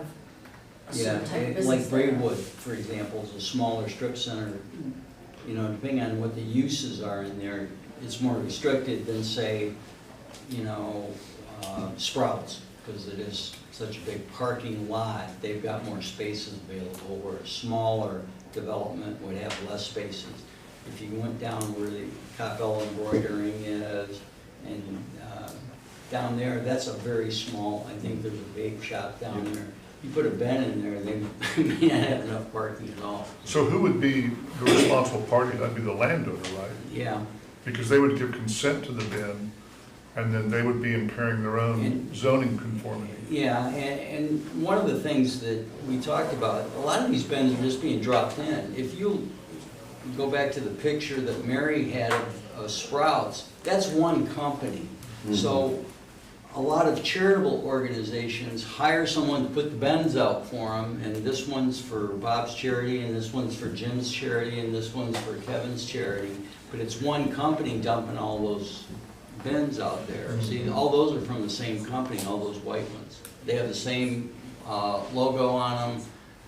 a certain type of business Like there. Braywood, for example, is a smaller strip center. You know, depending on what the uses are in there, it's more restricted than, say, you know, Sprouts, because it is such a big parking lot. They've got more spaces available, where a smaller development would have less spaces. If you went down where the Coppell embroidering is, and down there, that's a very small, I think there's a vape shop down there. You put a bin in there, they may not have enough parking at all. So who would be the responsible party? That'd be the landowner, right? Yeah. Because they would give consent to the bin, and then they would be impairing their own zoning conformity. Yeah, and one of the things that we talked about, a lot of these bins are just being dropped in. If you go back to the picture that Mary had of Sprouts, that's one company. So a lot of charitable organizations hire someone to put the bins out for them, and this one's for Bob's charity, and this one's for Jim's charity, and this one's for Kevin's charity. But it's one company dumping all those bins out there. See, all those are from the same company, all those white ones. They have the same logo on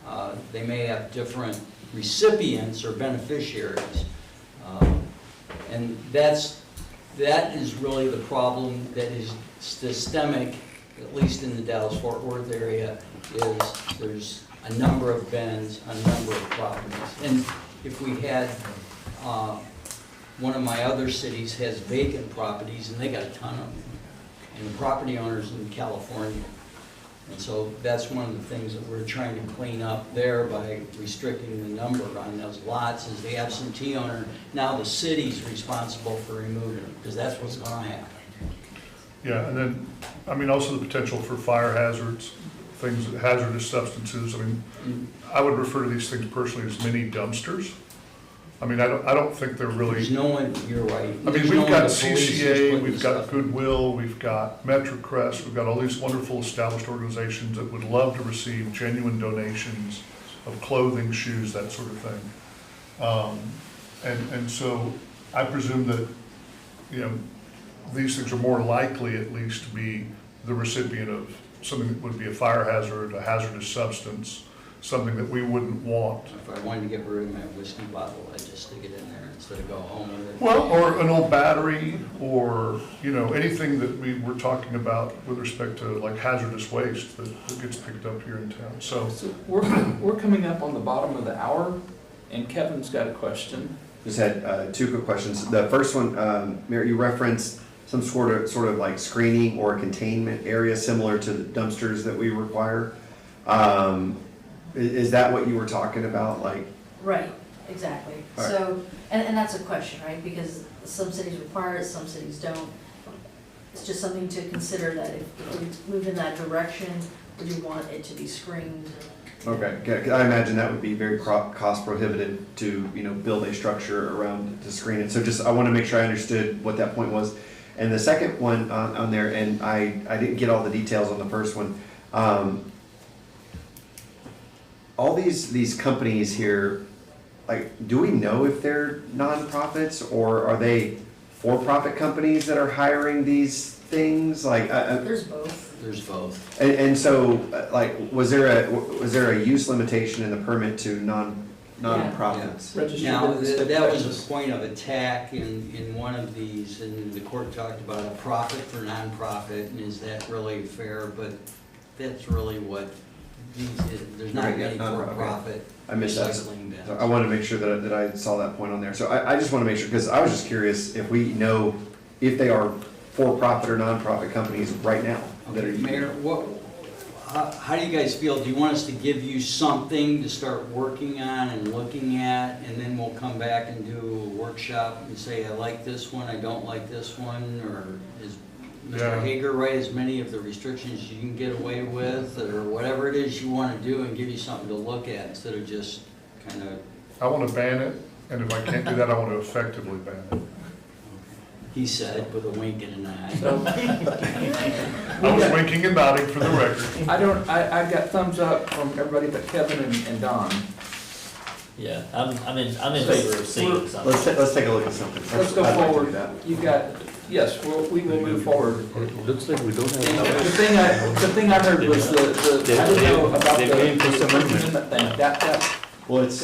them. They may have different recipients or beneficiaries. And that is really the problem that is systemic, at least in the Dallas-Fort Worth area, is there's a number of bins, a number of properties. And if we had, one of my other cities has vacant properties, and they got a ton of them, and the property owners in California. And so that's one of the things that we're trying to clean up there by restricting the number on those lots, is the absentee owner. Now the city's responsible for removing them, because that's what's gonna happen. Yeah, and then, I mean, also the potential for fire hazards, things, hazardous substances. I mean, I would refer to these things personally as mini dumpsters. I mean, I don't think they're really. There's no one, you're right. I mean, we've got CCA, we've got Goodwill, we've got MetroCrest, we've got all these wonderful established organizations that would love to receive genuine donations of clothing, shoes, that sort of thing. And so I presume that, you know, these things are more likely at least to be the recipient of something that would be a fire hazard, a hazardous substance, something that we wouldn't want. If I wanted to get rid of my whiskey bottle, I'd just stick it in there instead of go home with it. Well, or an old battery, or, you know, anything that we were talking about with respect to like hazardous waste that gets picked up here in town, so. So we're coming up on the bottom of the hour, and Kevin's got a question. Just had 2 quick questions. The first one, Mary, you referenced some sort of like screening or containment area similar to the dumpsters that we require. Is that what you were talking about, like? Right, exactly. All right. So, and that's a question, right? Because some cities require it, some cities don't. It's just something to consider, that if we move in that direction, would you want it to be screened? Okay, 'cause I imagine that would be very cost prohibitive to, you know, build a structure around to screen it. So just, I want to make sure I understood what that point was. And the second one on there, and I didn't get all the details on the first one. All these companies here, like, do we know if they're nonprofits or are they for-profit companies that are hiring these things? Like, There's both. There's both. and so, like, was there a use limitation in the permit to nonprofits? Now, that was a point of attack in one of these, and the court talked about a profit for nonprofit, and is that really fair? But that's really what these, there's not many for-profit I missed that. recycling bins. So I wanted to make sure that I saw that point on there. So I just want to make sure, because I was just curious if we know if they are for-profit or nonprofit companies right now that are using it. Mayor, how do you guys feel? Do you want us to give you something to start working on and looking at, and then we'll come back and do a workshop and say, I like this one, I don't like this one, or is Mr. Yeah. Hager write as many of the restrictions you can get away with, or whatever it is you want to do, and give you something to look at instead of just kind of... I want to ban it, and if I can't do that, I want to effectively ban it. He said with a wink and an eye. I was winking and nodding for the record. I got thumbs up from everybody but Kevin and Don. Yeah, I'm in favor of seeing something. Let's take a look at something. Let's go I'd like to do forward. that. You got, yes, we will move forward. It looks like we don't And have. the thing I heard was I didn't know about They're paying for the some First amendment. Amendment thing, that, Well, it's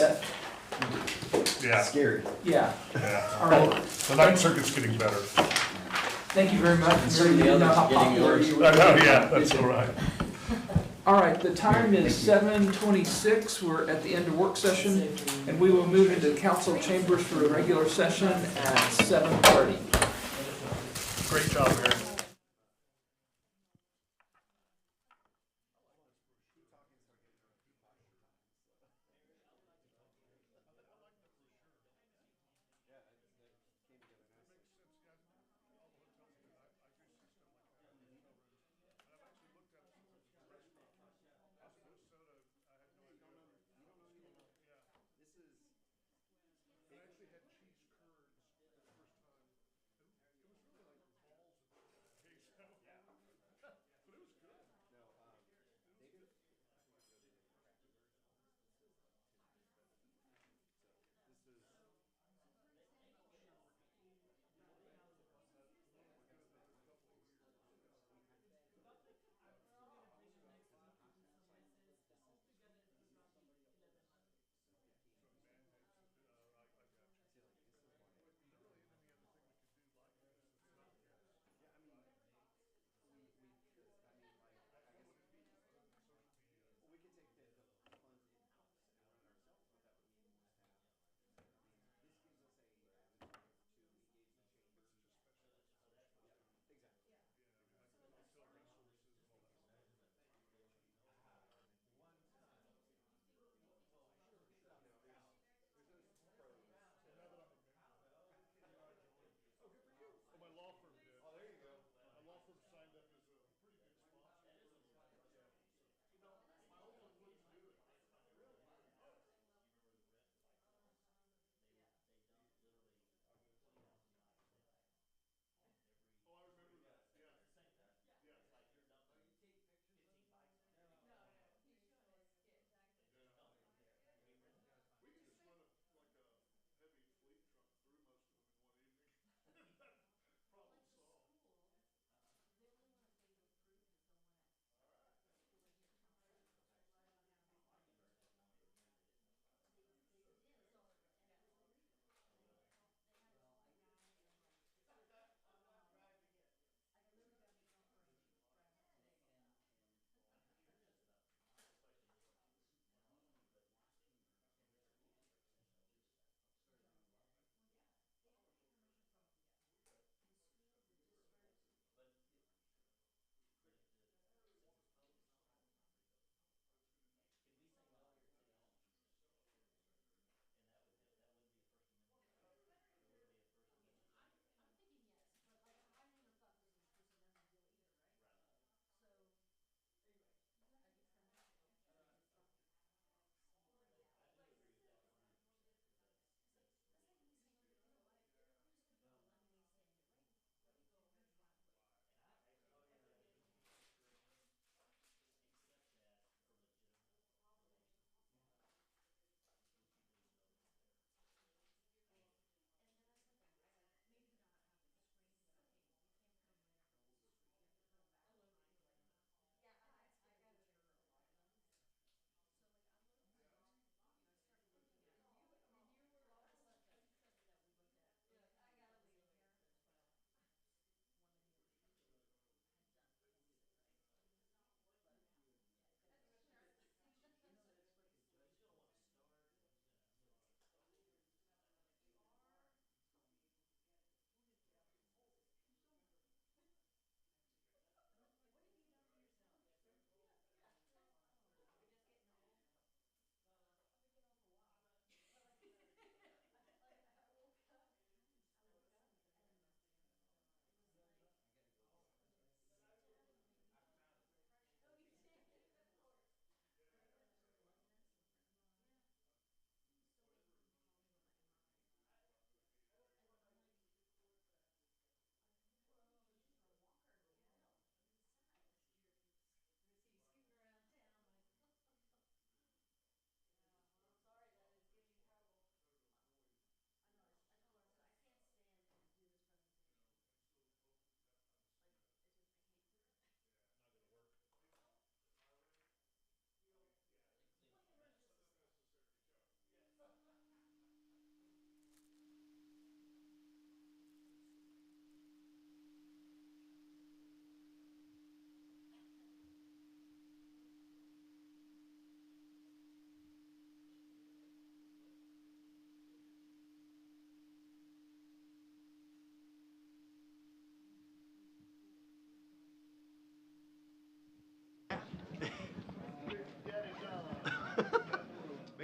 Yeah, scary. yeah, yeah. all right. The Ninth Circuit's getting better. Thank you very much. some of the You know others how getting popular worse. you I were. know, yeah, that's all right. All right, the time is 7:26. We're at the end of work session, and we will move into council chambers for a regular session at 7:30. Great job, Mary.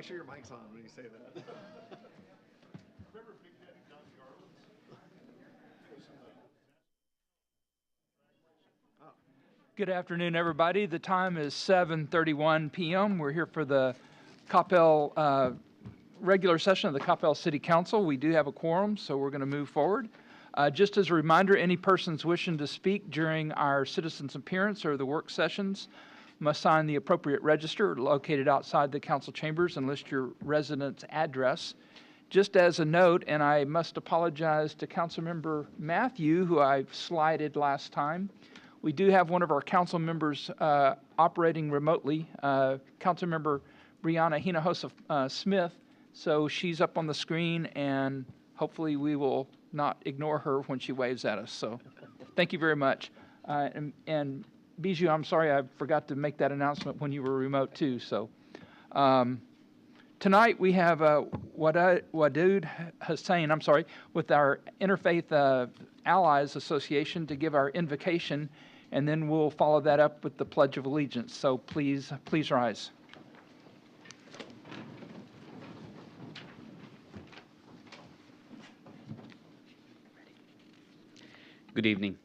Make sure your mic's on when you say that. Remember Big Daddy Johnny Garland? Good afternoon, everybody. The time is 7:31 p.m. We're here for the Coppell regular session of the Coppell City Council. We do have a quorum, so we're going to move forward. Just as a reminder, any persons wishing to speak during our citizens' appearance or the work sessions must sign the appropriate register located outside the council chambers and list your residence address. Just as a note, and I must apologize to Councilmember Matthew, who I slided last time, we do have one of our council members operating remotely, Councilmember Brianna Hinojosa Smith. So she's up on the screen, and hopefully we will not ignore her when she waves at us. So thank you very much. And Bijou, I'm sorry I forgot to make that announcement when you were remote too. So tonight we have Wadud Hussein, with our Interfaith Allies Association to give our invocation, and then we'll follow that up with the Pledge of Allegiance. So please rise. Good evening,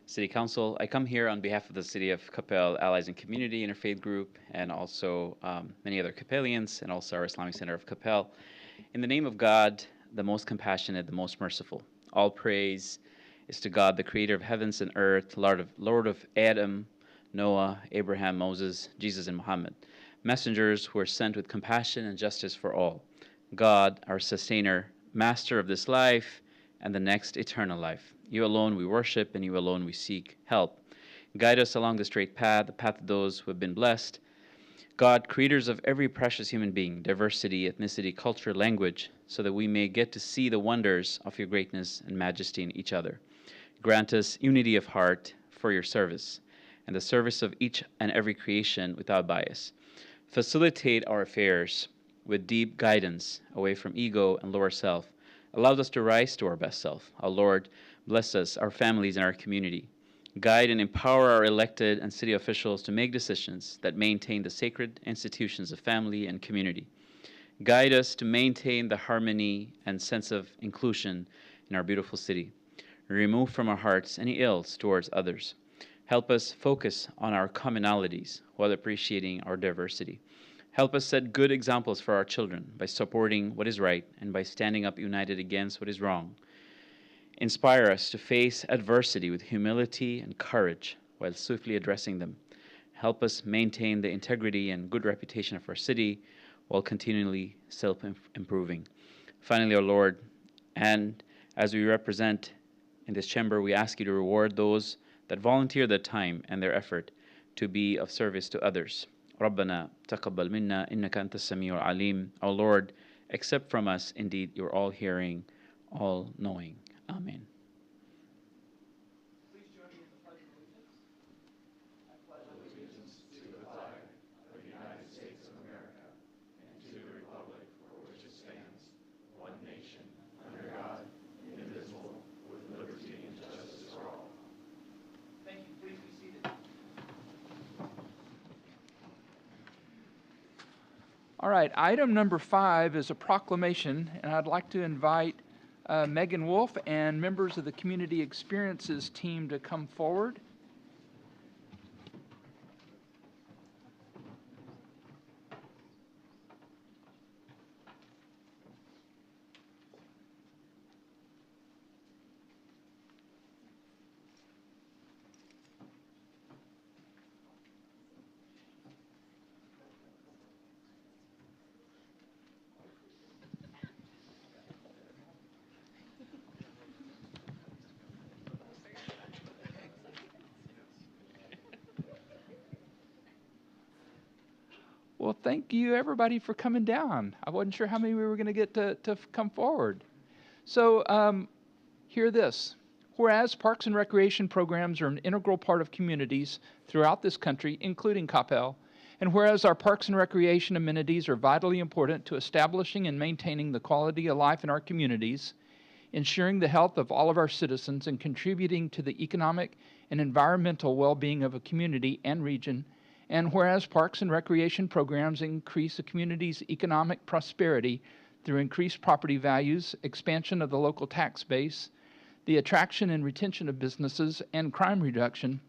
City Council. I come here on behalf of the City of Coppell Allies and Community Interfaith Group, and also many other Coppellians, and also our Islamic Center of Coppell. In the name of God, the most compassionate, the most merciful, all praise is to God, the creator of heavens and earth, Lord of Adam, Noah, Abraham, Moses, Jesus, and Muhammad, messengers who are sent with compassion and justice for all. God, our sustainer, master of this life and the next eternal life. You alone we worship, and you alone we seek help. Guide us along the straight path, the path of those who have been blessed. God, creators of every precious human being, diversity, ethnicity, culture, language, so that we may get to see the wonders of your greatness and majesty in each other. Grant us unity of heart for your service, and the service of each and every creation without bias. Facilitate our affairs with deep guidance away from ego and lower self. Allow us to rise to our best self. Our Lord, bless us, our families, and our community. Guide and empower our elected and city officials to make decisions that maintain the sacred institutions of family and community. Guide us to maintain the harmony and sense of inclusion in our beautiful city. Remove from our hearts any ills towards others. Help us focus on our commonalities while appreciating our diversity. Help us set good examples for our children by supporting what is right and by standing up united against what is wrong. Inspire us to face adversity with humility and courage while swiftly addressing them. Help us maintain the integrity and good reputation of our city while continually self-improving. Finally, our Lord, and as we represent in this chamber, we ask you to reward those that volunteer their time and their effort to be of service to others. رَبَّنَا تَقَبَّلْ مِنَّا إِنَّكَ أَنْتَ السَّمِيعُ الْعَلِيمُ. Our Lord, accept from us, indeed, you're all-hearing, all-knowing. Amen. Please join me in the Pledge of Allegiance. I pledge allegiance to the flag of the United States of America and to the republic for which it stands, one nation, under God, indivisible, with liberty and justice for all. Thank you. Please be seated. All right, item number 5 is a proclamation, and I'd like to invite Megan Wolf and members of the Community Experiences team to come forward. Well, thank you, everybody, for coming down. I wasn't sure how many we were going to get to come forward. So, hear this. Whereas parks and recreation programs are an integral part of communities throughout this country, including Coppell, and whereas our parks and recreation amenities are vitally important to establishing and maintaining the quality of life in our communities, ensuring the health of all of our citizens, and contributing to the economic and environmental well-being of a community and region, And whereas parks and recreation programs increase a community's economic prosperity through increased property values, expansion of the local tax base, the attraction and retention of businesses, and crime reduction.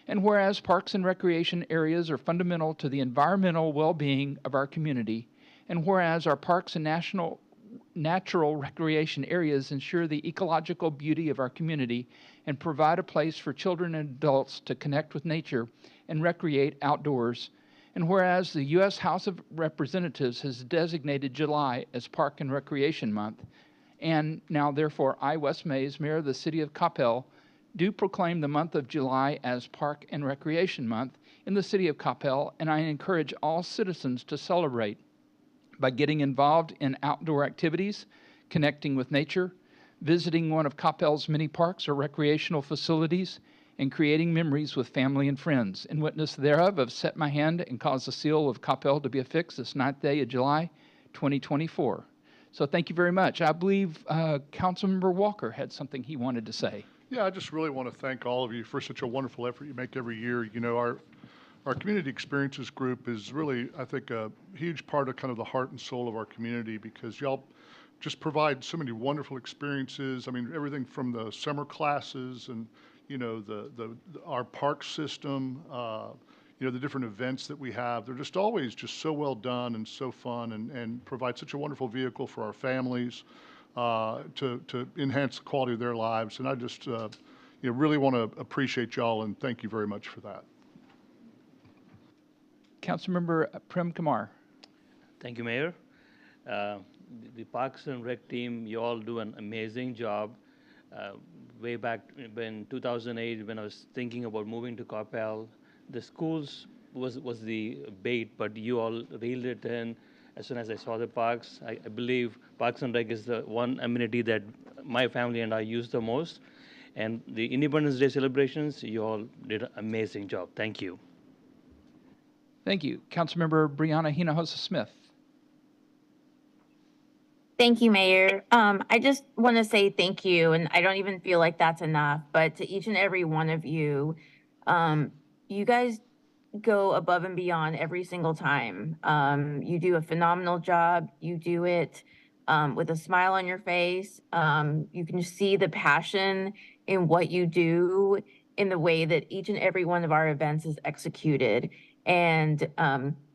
And whereas parks and recreation areas are fundamental to the environmental well-being of our community, and whereas our parks and natural recreation areas ensure the ecological beauty of our community and provide a place for children and adults to connect with nature and recreate outdoors. And whereas the U.S. House of Representatives has designated July as Park and Recreation Month, and now therefore I, Wes Mays, Mayor of the City of Coppell, do proclaim the month of July as Park and Recreation Month in the City of Coppell, and I encourage all citizens to celebrate by getting involved in outdoor activities, connecting with nature, visiting one of Coppell's many parks or recreational facilities, and creating memories with family and friends. In witness thereof, I've set my hand and caused the seal of Coppell to be affixed this 9th day of July, 2024. So thank you very much. I believe Councilmember Walker had something he wanted to say. Yeah, I just really want to thank all of you for such a wonderful effort you make every year. You know, our Community Experiences group is really, I think, a huge part of kind of the heart and soul of our community, because y'all just provide so many wonderful experiences. I mean, everything from the summer classes and, you know, our park system, you know, the different events that we have. They're just always just so well done and so fun, and provide such a wonderful vehicle for our families to enhance the quality of their lives. And I just, you know, really want to appreciate y'all and thank you very much for that. Councilmember Prem Kumar. Thank you, Mayor. The Parks and Rec team, you all do an amazing job. Way back in 2008, when I was thinking about moving to Coppell, the schools was the bait, but you all reeled it in. As soon as I saw the parks, I believe Parks and Rec is the one amenity that my family and I use the most. And the Independence Day celebrations, you all did an amazing job. Thank you. Thank you. Councilmember Brianna Hinojosa-Smith. Thank you, Mayor. I just want to say thank you, and I don't even feel like that's enough, but to each and every one of you, you guys go above and beyond every single time. You do a phenomenal job. You do it with a smile on your face. You can see the passion in what you do in the way that each and every one of our events is executed. And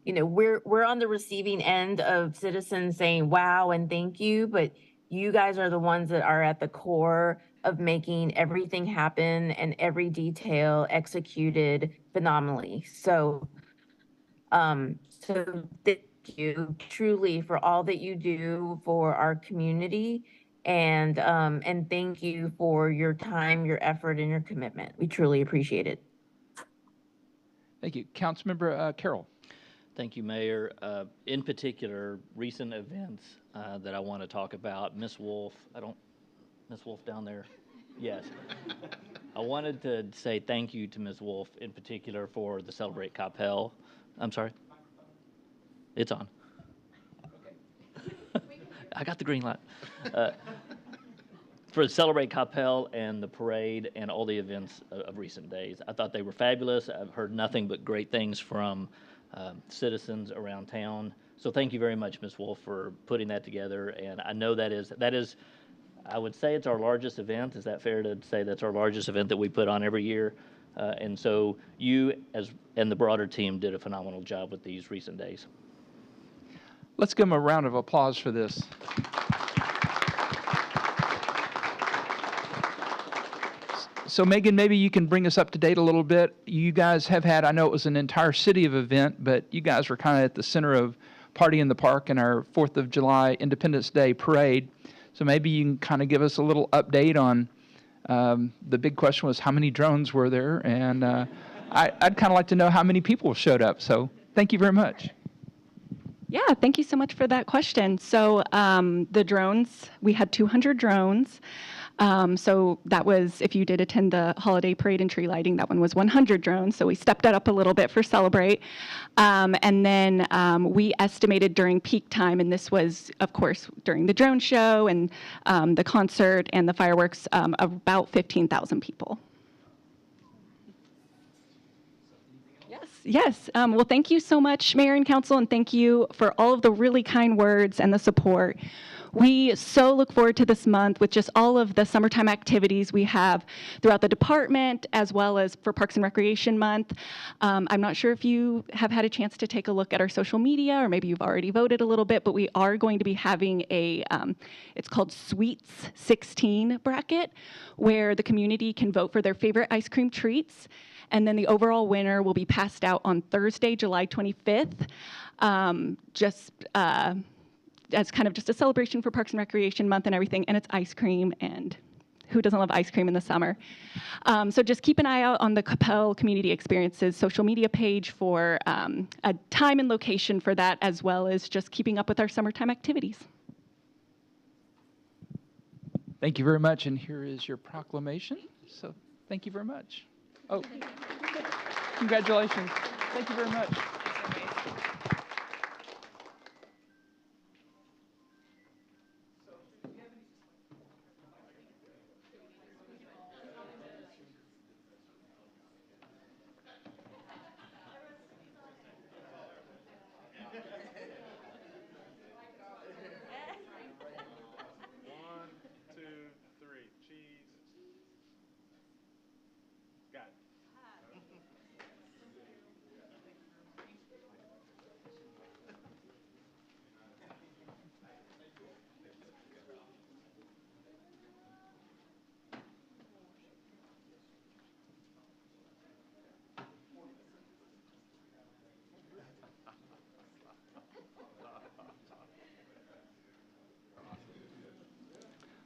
you know, we're on the receiving end of citizens saying wow and thank you, but you guys are the ones that are at the core of making everything happen and every detail executed phenomenally. So so thank you truly for all that you do for our community, and thank you for your time, your effort, and your commitment. We truly appreciate it. Thank you. Councilmember Carroll. Thank you, Mayor. In particular, recent events that I want to talk about. Miss Wolf, Miss Wolf down there? Yes. I wanted to say thank you to Miss Wolf in particular for the Celebrate Coppell. I'm sorry? It's on. Okay. I got the green light. For Celebrate Coppell and the parade and all the events of recent days. I thought they were fabulous. I've heard nothing but great things from citizens around town. So thank you very much, Ms. Wolf, for putting that together. And I know that is, I would say it's our largest event. Is that fair to say that's our largest event that we put on every year? And so you and the broader team did a phenomenal job with these recent days. Let's give them a round of applause for this. So Megan, maybe you can bring us up to date a little bit. You guys have had, I know it was an entire city of event, but you guys were kind of at the center of Party in the Park and our 4th of July Independence Day parade. So maybe you can kind of give us a little update on, the big question was how many drones were there? And I'd kind of like to know how many people showed up. So thank you very much. Yeah, thank you so much for that question. So the drones, we had 200 drones. So that was, if you did attend the holiday parade and tree lighting, that one was 100 drones. So we stepped it up a little bit for Celebrate. And then we estimated during peak time, and this was, of course, during the drone show and the concert and the fireworks, about 15,000 people. Yes. Well, thank you so much, Mayor and Council, and thank you for all of the really kind words and the support. We so look forward to this month with just all of the summertime activities we have throughout the department, as well as for Parks and Recreation Month. I'm not sure if you have had a chance to take a look at our social media, or maybe you've already voted a little bit, but we are going to be having a, it's called Sweets 16 bracket, where the community can vote for their favorite ice cream treats. And then the overall winner will be passed out on Thursday, July 25th, as kind of just a celebration for Parks and Recreation Month and everything. And it's ice cream, and who doesn't love ice cream in the summer? So just keep an eye out on the Coppell Community Experiences social media page for a time and location for that, as well as just keeping up with our summertime activities. Thank you very much, and here is your proclamation. So thank you very much. Oh, congratulations. Thank you very much.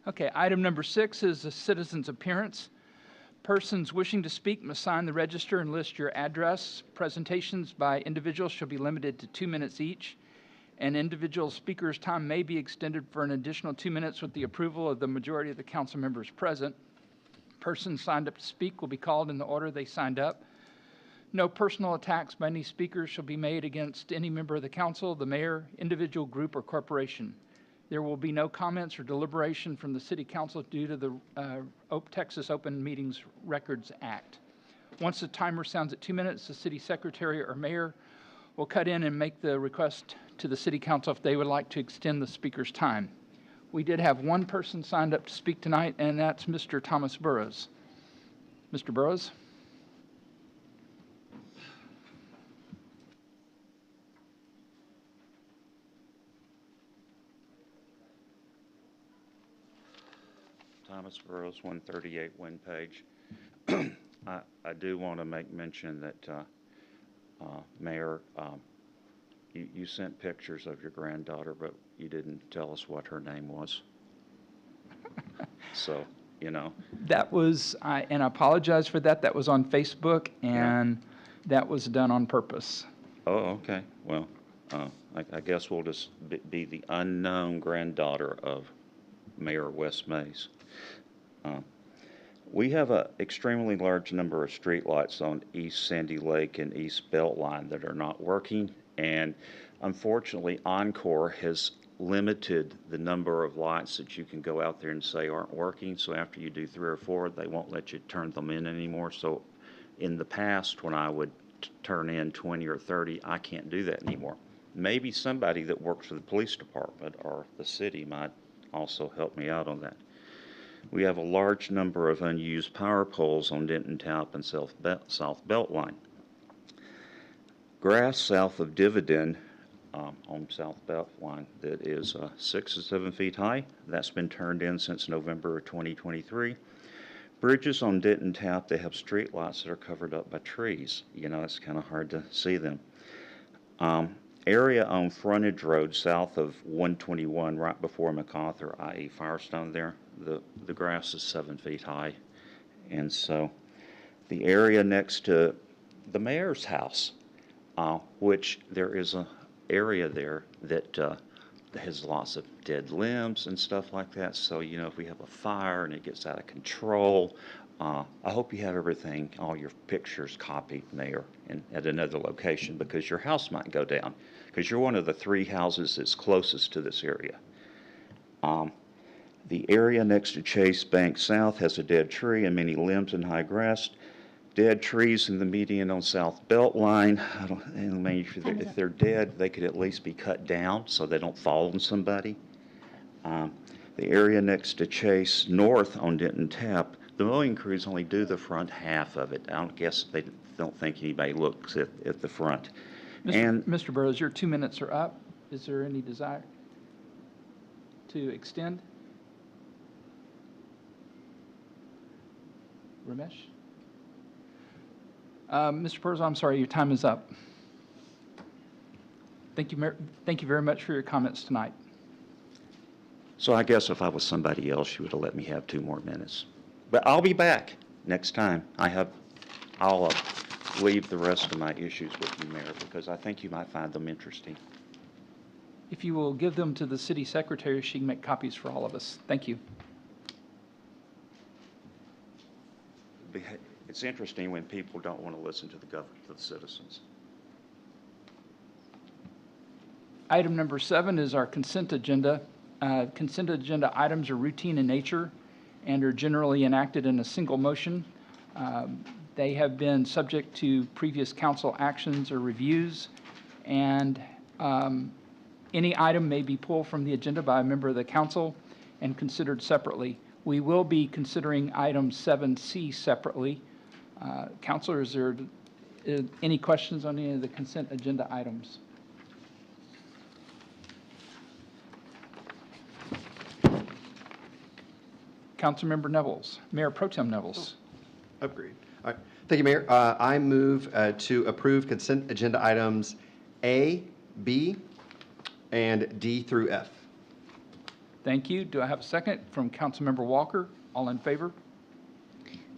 Okay, item number 6 is a citizen's appearance. Persons wishing to speak must sign the register and list your address. Presentations by individuals shall be limited to 2 minutes each. An individual speaker's time may be extended for an additional 2 minutes with the approval of the majority of the council members present. Persons signed up to speak will be called in the order they signed up. No personal attacks by any speakers shall be made against any member of the council, the mayor, individual group, or corporation. There will be no comments or deliberation from the City Council due to the Texas Open Meetings Records Act. Once the timer sounds at 2 minutes, the City Secretary or Mayor will cut in and make the request to the City Council if they would like to extend the speaker's time. We did have one person signed up to speak tonight, and that's Mr. Thomas Burrows. Mr. Burrows? Thomas Burrows, 138 Win Page. I do want to make mention that, Mayor, you sent pictures of your granddaughter, but you didn't tell us what her name was. So, you know. That was, and I apologize for that, that was on Facebook, and that was done on purpose. Oh, okay. Well, I guess we'll just be the unknown granddaughter of Mayor Wes Mays. We have an extremely large number of streetlights on East Sandy Lake and East Beltline that are not working, and unfortunately Encore has limited the number of lights that you can go out there and say aren't working. So after you do 3 or 4, they won't let you turn them in anymore. So in the past, when I would turn in 20 or 30, I can't do that anymore. Maybe somebody that works for the police department or the city might also help me out on that. We have a large number of unused power poles on Denton Taup and South Beltline. Grass south of Dividend on South Beltline that is 6 or 7 feet high. That's been turned in since November of 2023. Bridges on Denton Taup, they have street lights that are covered up by trees. You know, it's kind of hard to see them. Area on Frontage Road south of 121, right before MacArthur, i.e. Firestone there, the grass is 7 feet high. And so the area next to the mayor's house, which there is an area there that has lots of dead limbs and stuff like that. So, you know, if we have a fire and it gets out of control, I hope you have everything, all your pictures copied, Mayor, and at another location, because your house might go down, because you're one of the 3 houses that's closest to this area. The area next to Chase Bank South has a dead tree and many limbs and high grass. Dead trees in the median on South Beltline, and if they're dead, they could at least be cut down so they don't fall on somebody. The area next to Chase North on Denton Tap, the mowing crews only do the front half of it. I don't guess they don't think anybody looks at the front. Mr. Burrows, your 2 minutes are up. Is there any desire to extend? Ramesh? Mr. Burrows, I'm sorry, your time is up. Thank you very much for your comments tonight. So I guess if I was somebody else, you would have let me have 2 more minutes. But I'll be back next time. I'll leave the rest of my issues with you, Mayor, because I think you might find them interesting. If you will give them to the city secretary, she can make copies for all of us. Thank you. It's interesting when people don't want to listen to the government, to the citizens. Item number 7 is our consent agenda. Consent agenda items are routine in nature and are generally enacted in a single motion. They have been subject to previous council actions or reviews, and any item may be pulled from the agenda by a member of the council and considered separately. We will be considering item 7C separately. Councilors, are there any questions on any of the consent agenda items? Councilmember Nevels, Mayor Pro Tem Nevels. Agreed. All right. Thank you, Mayor. I move to approve consent agenda items A, B, and D through F. Thank you. Do I have a second from Councilmember Walker? All in favor?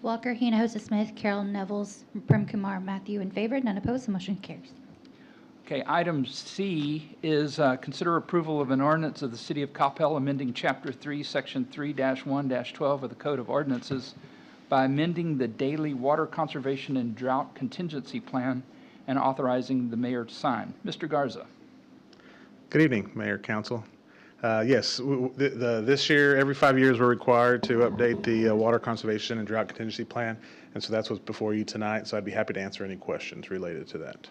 Walker, Hinojosa Smith, Carol Nevels, Prem Kumar, Matthew in favor, none opposed, the motion carries. Okay, item C is consider approval of an ordinance of the City of Coppell amending Chapter 3, Section 3-1-12 of the Code of Ordinances by amending the daily water conservation and drought contingency plan and authorizing the mayor to sign. Mr. Garza. Good evening, Mayor, Council. Yes, this year, every 5 years, we're required to update the water conservation and drought contingency plan, and so that's what's before you tonight, so I'd be happy to answer any questions related to that.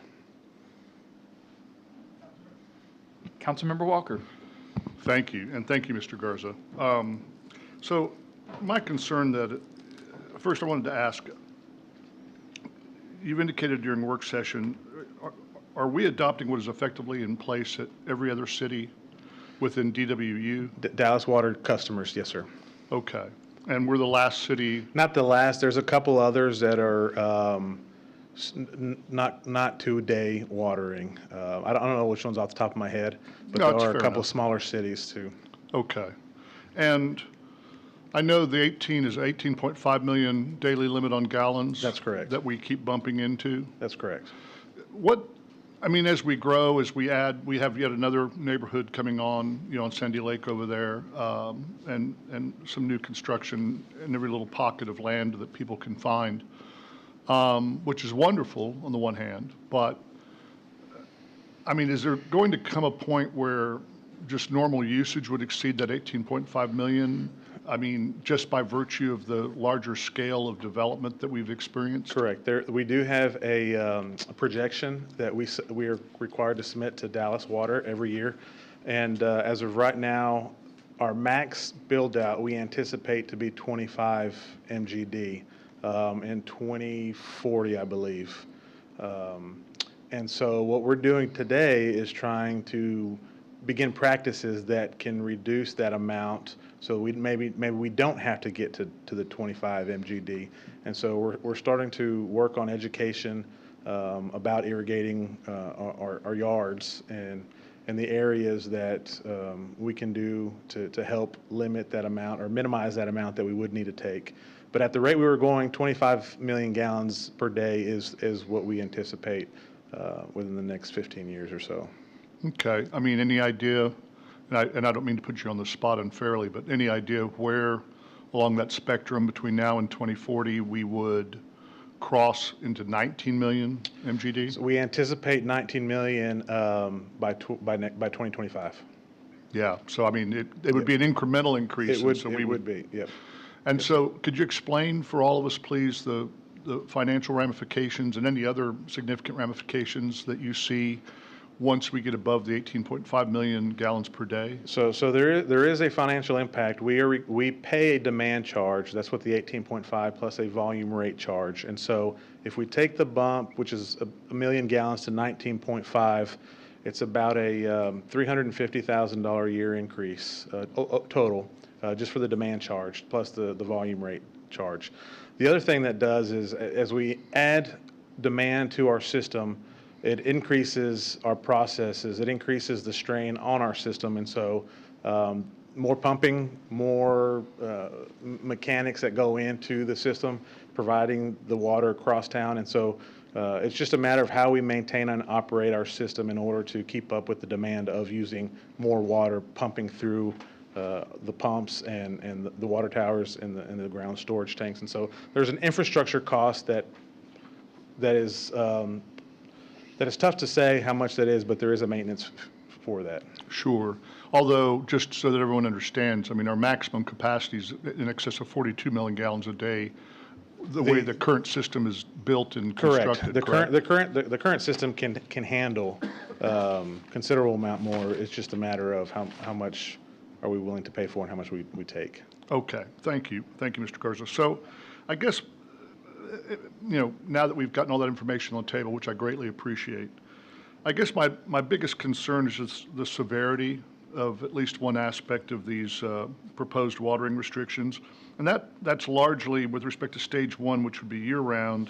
Councilmember Walker. Thank you, and thank you, Mr. Garza. So my concern that, first I wanted to ask, you've indicated during work session, are we adopting what is effectively in place at every other city within DWU? Dallas Water customers, yes, sir. Okay, and we're the last city? Not the last, there's a couple others that are not 2-day watering. I don't know which ones off the top of my head, but No, there are a couple enough. of smaller cities too. Okay. And I know the 18 is 18.5 million daily limit on gallons. That's correct. That we keep bumping into. That's correct. I mean, as we grow, as we add, we have yet another neighborhood coming on, on Sandy Lake over there, and some new construction in every little pocket of land that people can find, which is wonderful on the one hand, but I mean, is there going to come a point where just normal usage would exceed that 18.5 million? I mean, just by virtue of the larger scale of development that we've experienced? Correct. We do have a projection that we are required to submit to Dallas Water every year. And as of right now, our max build out, we anticipate to be 25 MGD in 2040, I believe. And so what we're doing today is trying to begin practices that can reduce that amount, so maybe we don't have to get to the 25 MGD. And so we're starting to work on education about irrigating our yards and the areas that we can do to help limit that amount or minimize that amount that we would need to take. But at the rate we were going, 25 million gallons per day is what we anticipate within the next 15 years or so. Okay. I mean, any idea, and I don't mean to put you on the spot unfairly, but any idea of where along that spectrum between now and 2040 we would cross into 19 million MGD? So we anticipate 19 million by 2025. Yeah. So, I mean, it would be an incremental increase. It would be, yep. And so could you explain for all of us, please, the the financial ramifications and any other significant ramifications that you see once we get above the 18.5 million gallons per day? So there is a financial impact. We pay a demand charge. That's what the 18.5 plus a volume rate charge. And so if we take the bump, which is a million gallons to 19.5, it's about a $350,000 a year increase total, just for the demand charge plus the volume rate charge. The other thing that does is as we add demand to our system, it increases our processes, it increases the strain on our system, and so more pumping, more mechanics that go into the system, providing the water across town, and so it's just a matter of how we maintain and operate our system in order to keep up with the demand of using more water pumping through the pumps and the water towers and the ground storage tanks, and so there's an infrastructure cost that is tough to say how much that is, but there is a maintenance for that. Sure. Although, just so that everyone understands, I mean, our maximum capacity is in excess of 42 million gallons a day, the way the current system is built and constructed. The current system can handle considerable amount more. It's just a matter of how much are we willing to pay for and how much we take. Okay. Thank you, Mr. Garza. So, I guess, now that we've gotten all that information on the table, which I greatly appreciate, I guess my biggest concern is just the severity of at least one aspect of these proposed watering restrictions. And that's largely with respect to stage one, which would be year-round,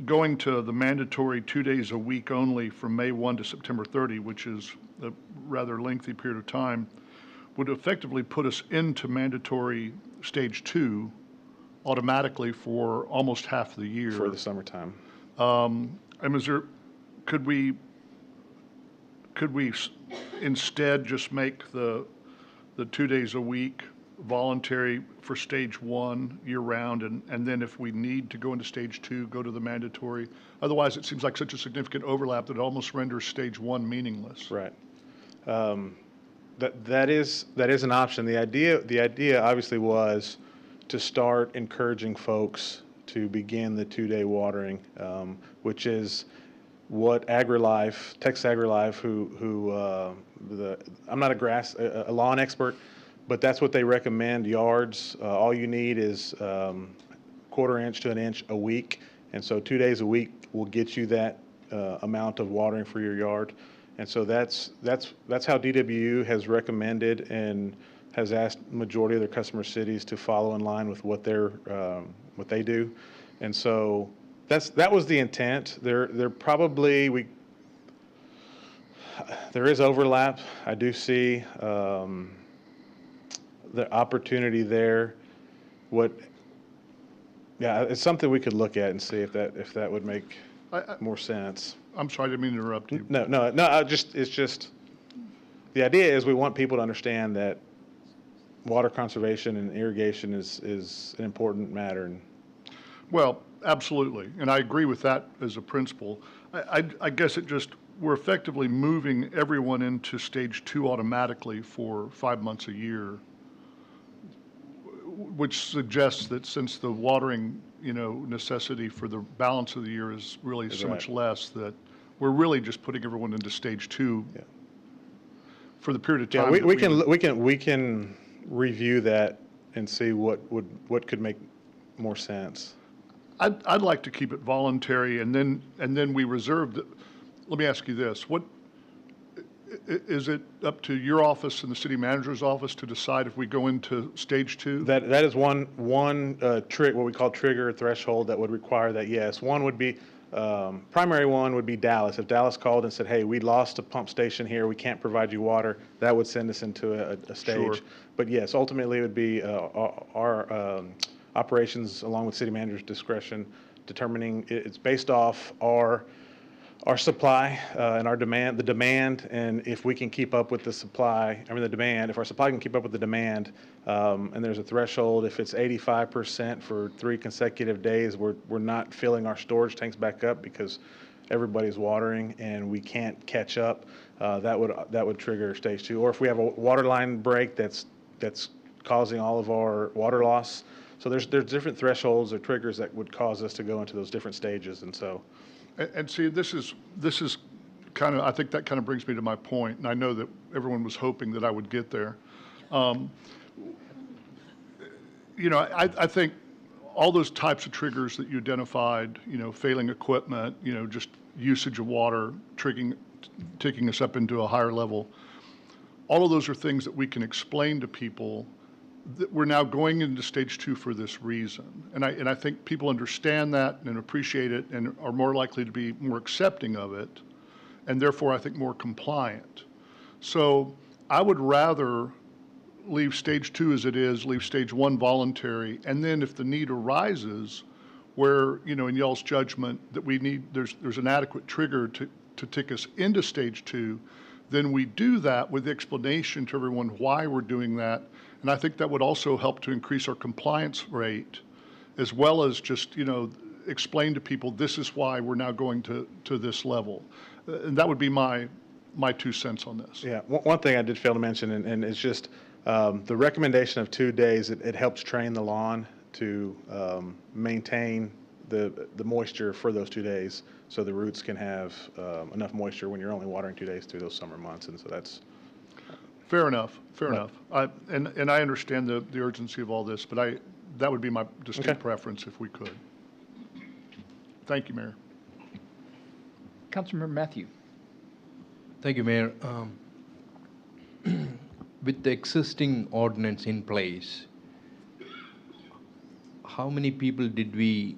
going to the mandatory 2 days a week only from May 1 to September 30, which is a rather lengthy period of time, would effectively put us into mandatory stage two automatically for almost half the year. For the summertime. And could we instead just make the 2 days a week voluntary for stage one year round, and then if we need to go into stage two, go to the mandatory? Otherwise, it seems like such a significant overlap that it almost renders stage one meaningless. Right. That is an option. The idea obviously was to start encouraging folks to begin the 2-day watering, which is what AgriLife, Texas AgriLife, I'm not a lawn expert, but that's what they recommend. Yards, all you need is 1/4 inch to an inch a week, and so 2 days a week will get you that amount of watering for your yard, and so that's how DWU has recommended and has asked majority of their customer cities to follow in line with what they do, and so that was the intent. There is overlap. I do see the opportunity there. It's something we could look at and see if that would make more sense. I'm sorry, I didn't mean to interrupt you. No. It's just the idea is we want people to understand that water conservation and irrigation is an important matter. Well, absolutely, and I agree with that as a principle. I guess we're effectively moving everyone into stage two automatically for 5 months a year, which suggests that since the watering, necessity for the balance of the year is really so much less, that we're really just putting everyone into stage two for the period of time. Yeah, we can review that and see what could make more sense. I'd like to keep it voluntary, and then we reserve the. Let me ask you this: what is it up to your office and the city manager's office to decide if we go into stage two? That is one what we call trigger threshold that would require that. Yes, one would be primary one would be Dallas. If Dallas called and said, "Hey, we lost a pump station here, we can't provide you water," that would send us into a stage. Sure. But yes, ultimately it would be our operations along with city manager's discretion determining. It's based off our supply and our demand, the demand, and if we can keep up with the supply, the demand, if our supply can keep up with the demand, and there's a threshold, if it's 85% for 3 consecutive days, we're not filling our storage tanks back up because everybody's watering and we can't catch up, that would trigger stage two. Or if we have a water line break that's causing all of our water loss, So there's different thresholds or triggers that would cause us to go into those different stages, and so. And see, this is kind of, I think that kind of brings me to my point, and I know that everyone was hoping that I would get there. You know, I think all those types of triggers that you identified, you know, failing equipment, you know, just usage of water, taking us up into a higher level, all of those are things that we can explain to people that we're now going into stage 2 for this reason. And I think people understand that and appreciate it and are more likely to be more accepting of it, and therefore I think more compliant. So I would rather leave stage 2 as it is, leave stage 1 voluntary, and then if the need arises where, you know, in y'all's judgment that we need, there's an adequate trigger to take us into stage 2, then we do that with explanation to everyone why we're doing that. And I think that would also help to increase our compliance rate, as well as just, you know, explain to people this is why we're now going to this level. And that would be my 2 cents on this. Yeah, one thing I did fail to mention, and it's just the recommendation of 2 days, it helps train the lawn to maintain the moisture for those 2 days, so the roots can have enough moisture when you're only watering 2 days through those summer months, and so that's. Fair enough, fair enough. And I understand the urgency of all this, but that would be my distinct preference if we could. Thank you, Mayor. Councilmember Matthew. Thank you, Mayor. With the existing ordinance in place, how many people did we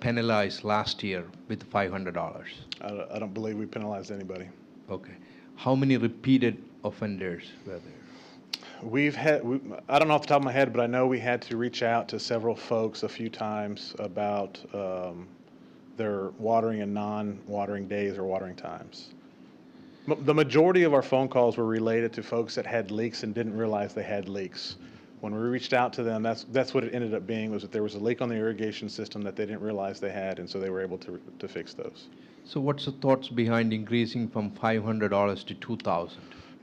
penalize last year with $500? I don't believe we penalized anybody. Okay. How many repeated offenders were there? I don't know off the top of my head, but I know we had to reach out to several folks a few times about their watering and non-watering days or watering times. The majority of our phone calls were related to folks that had leaks and didn't realize they had leaks. When we reached out to them, that's what it ended up being, was that there was a leak on the irrigation system that they didn't realize they had, and so they were able to fix those. So what's the thoughts behind increasing from $500 to $2,000?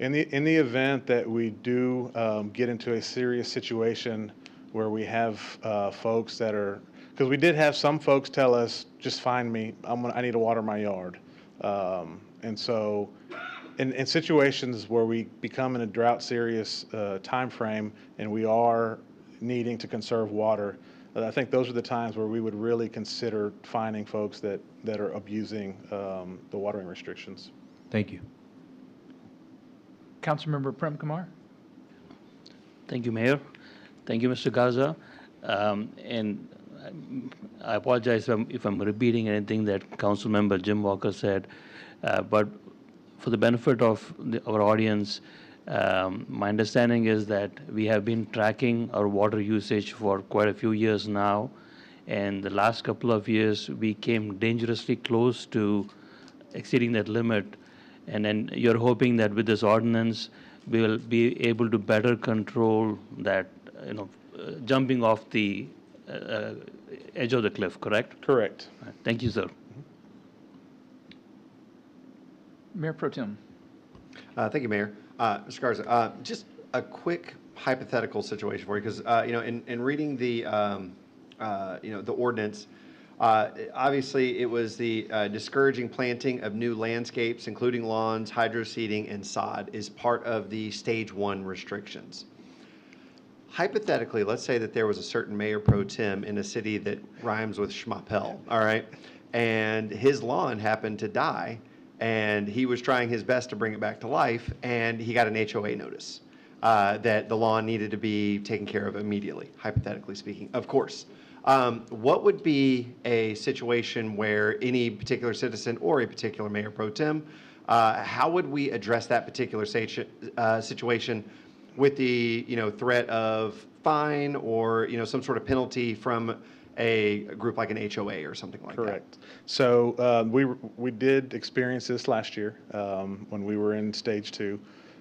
In the event that we do get into a serious situation where we have folks that are, because we did have some folks tell us, just find me, I need to water my yard. And so in situations where we become in a drought serious time frame and we are needing to conserve water, I think those are the times where we would really consider finding folks that are abusing the watering restrictions. Thank you. Councilmember Prem Kumar. Thank you, Mayor. Thank you, Mr. Garza. And I apologize if I'm repeating anything that Councilmember Jim Walker said, but for the benefit of our audience, my understanding is that we have been tracking our water usage for quite a few years now, and the last couple of years we came dangerously close to exceeding that limit. And then you're hoping that with this ordinance, we will be able to better control that, jumping off the edge of the cliff, correct? Correct. Thank you, sir. Mayor Pro Tem. Thank you, Mayor. Mr. Garza, just a quick hypothetical situation for you, because in reading the the ordinance, obviously it was the discouraging planting of new landscapes, including lawns, hydro seeding, and sod, is part of the stage 1 restrictions. Hypothetically, let's say that there was a certain mayor pro tem in a city that rhymes with Schmappell, all right, and his lawn happened to die, and he was trying his best to bring it back to life, and he got an HOA notice that the lawn needed to be taken care of immediately, hypothetically speaking, of course. What would be a situation where any particular citizen or a particular mayor pro tem, how would we address that particular situation with the threat of fine or some sort of penalty from a group like an HOA or something like that? Correct. So we did experience this last year when we were in stage 2.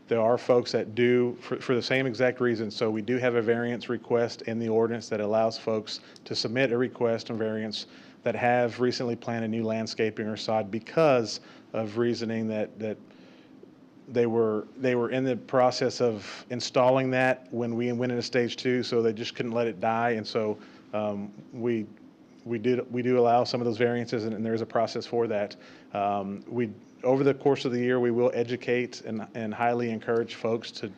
There are folks that do, for the same exact reason, so we do have a variance request in the ordinance that allows folks to submit a request and variance that have recently planted new landscaping or sod because of reasoning that They were in the process of installing that when we went into stage 2, so they just couldn't let it die. And so we do allow some of those variances, and there is a process for that. Over the course of the year, we will educate and highly encourage folks to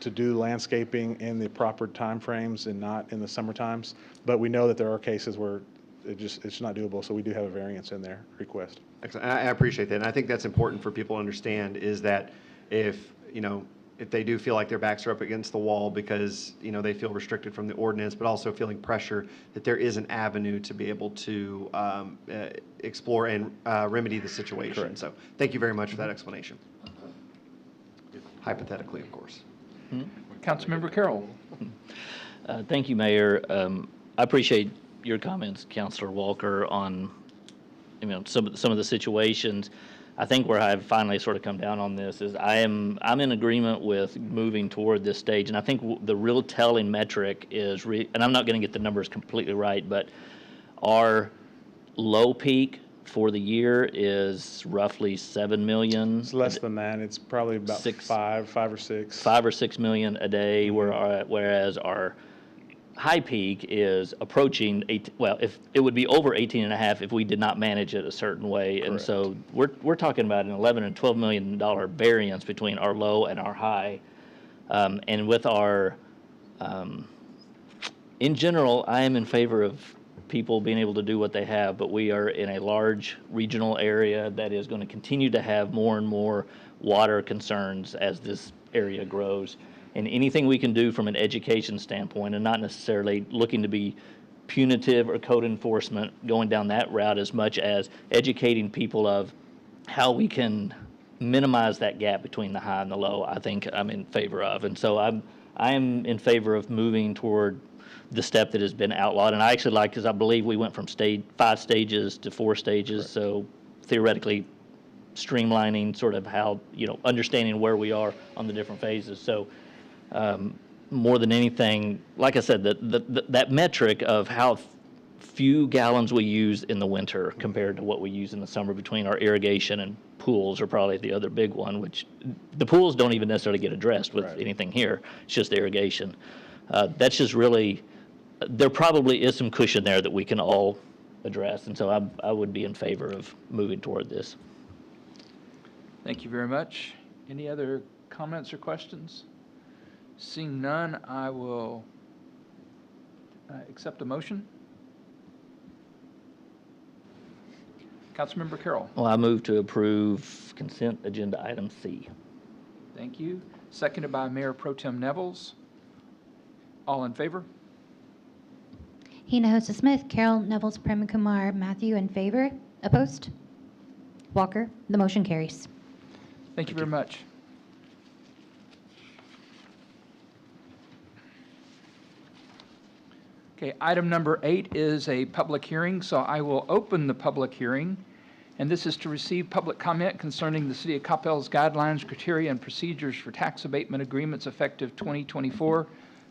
do landscaping in the proper timeframes and not in the summer times. But we know that there are cases where it's not doable, so we do have a variance in their request. Excellent. I appreciate that. And I think that's important for people to understand is that if they do feel like their backs are up against the wall because, they feel restricted from the ordinance, but also feeling pressure, that there is an avenue to be able to explore and remedy the situation. Correct. So thank you very much for that explanation. Hypothetically, of course. Councilmember Carroll. Thank you, Mayor. I appreciate your comments, Councilor Walker, on some of the situations. I think where I've finally sort of come down on this is I'm in agreement with moving toward this stage, and I think the real telling metric is, and I'm not going to get the numbers completely right, but our low peak for the year is roughly 7 million. It's less than that. It's probably about 5 or 6. 5 or 6 million a day, whereas our high peak is approaching if it would be over 18 and a half if we did not manage it a certain way. Correct. And so we're talking about an 11 and $12 million variance between our low and our high. And with our, in general, I am in favor of people being able to do what they have, but we are in a large regional area that is going to continue to have more and more water concerns as this area grows. And anything we can do from an education standpoint, and not necessarily looking to be punitive or code enforcement, going down that route, as much as educating people of how we can minimize that gap between the high and the low, I think I'm in favor of. And so I am in favor of moving toward the step that has been outlawed. And I actually like, because I believe we went from 5 stages to 4 stages. Right. So theoretically streamlining sort of how, understanding where we are on the different phases. So more than anything, like I said, that metric of how few gallons we use in the winter compared to what we use in the summer between our irrigation and pools are probably the other big one, which the pools don't even necessarily get addressed with anything here. It's just irrigation. That's just really, there probably is some cushion there that we can all address. And so I would be in favor of moving toward this. Thank you very much. Any other comments or questions? Seeing none, I will accept a motion. Councilmember Carroll. Well, I move to approve consent agenda item C. Thank you. Seconded by Mayor Pro Tem Nevels. All in favor? Hinojosa Smith, Carroll, Nevels, Prem Kumar, Matthew in favor. Opposed? Walker. The motion carries. Thank you very much. Okay, item number 8 is a public hearing, so I will open the public hearing. And this is to receive public comment concerning the City of Coppell's guidelines, criteria, and procedures for tax abatement agreements effective 2024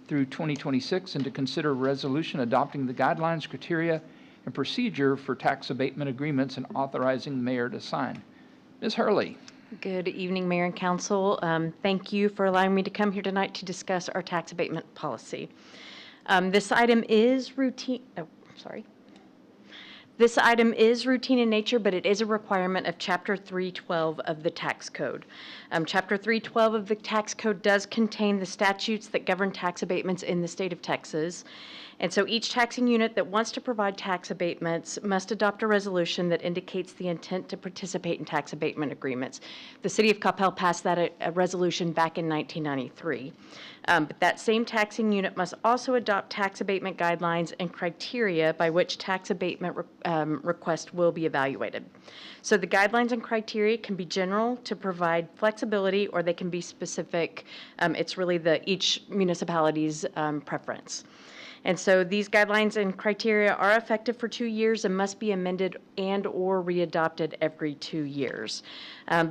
through 2026, and to consider a resolution adopting the guidelines, criteria, and procedure for tax abatement agreements and authorizing the mayor to sign. Ms. Hurley. Good evening, Mayor and Council. Thank you for allowing me to come here tonight to discuss our tax abatement policy. This item is routine. This item is routine in nature, but it is a requirement of Chapter 312 of the Tax Code. Chapter 312 of the Tax Code does contain the statutes that govern tax abatements in the state of Texas. And so each taxing unit that wants to provide tax abatements must adopt a resolution that indicates the intent to participate in tax abatement agreements. The City of Coppell passed that a resolution back in 1993. But that same taxing unit must also adopt tax abatement guidelines and criteria by which tax abatement request will be evaluated. So the guidelines and criteria can be general to provide flexibility, or they can be specific. It's really each municipality's preference. And so these guidelines and criteria are effective for 2 years and must be amended and or readopted every 2 years.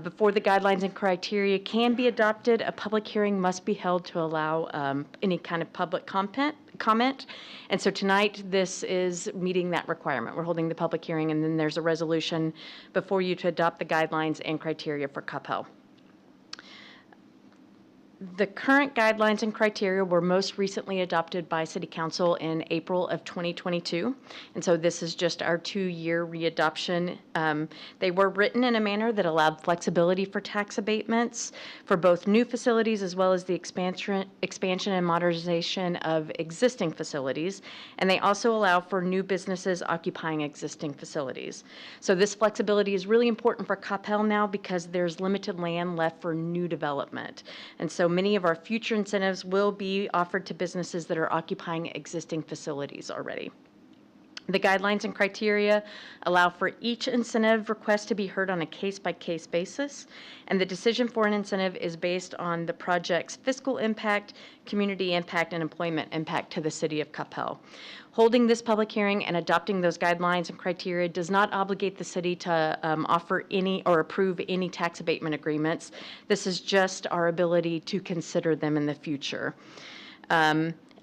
Before the guidelines and criteria can be adopted, a public hearing must be held to allow any kind of public comment. And so tonight, this is meeting that requirement. We're holding the public hearing, and then there's a resolution before you to adopt the guidelines and criteria for Coppell. The current guidelines and criteria were most recently adopted by City Council in April of 2022, and so this is just our 2-year readoption. They were written in a manner that allowed flexibility for tax abatements for both new facilities as well as the expansion and modernization of existing facilities, and they also allow for new businesses occupying existing facilities. So this flexibility is really important for Coppell now because there's limited land left for new development. And so many of our future incentives will be offered to businesses that are occupying existing facilities already. The guidelines and criteria allow for each incentive request to be heard on a case-by-case basis, and the decision for an incentive is based on the project's fiscal impact, community impact, and employment impact to the city of Coppell. Holding this public hearing and adopting those guidelines and criteria does not obligate the city to offer any or approve any tax abatement agreements. This is just our ability to consider them in the future.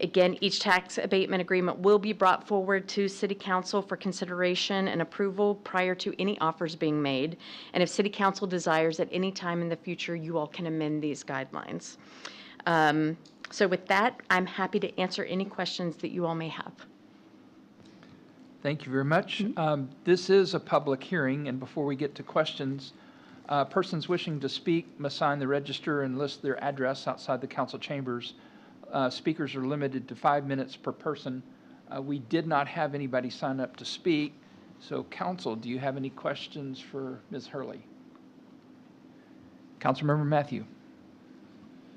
Again, each tax abatement agreement will be brought forward to City Council for consideration and approval prior to any offers being made. And if City Council desires at any time in the future, you all can amend these guidelines. So with that, I'm happy to answer any questions that you all may have. Thank you very much. This is a public hearing, and before we get to questions, persons wishing to speak must sign the register and list their address outside the council chambers. Speakers are limited to 5 minutes per person. We did not have anybody sign up to speak, so council, do you have any questions for Ms. Hurley? Councilmember Matthew.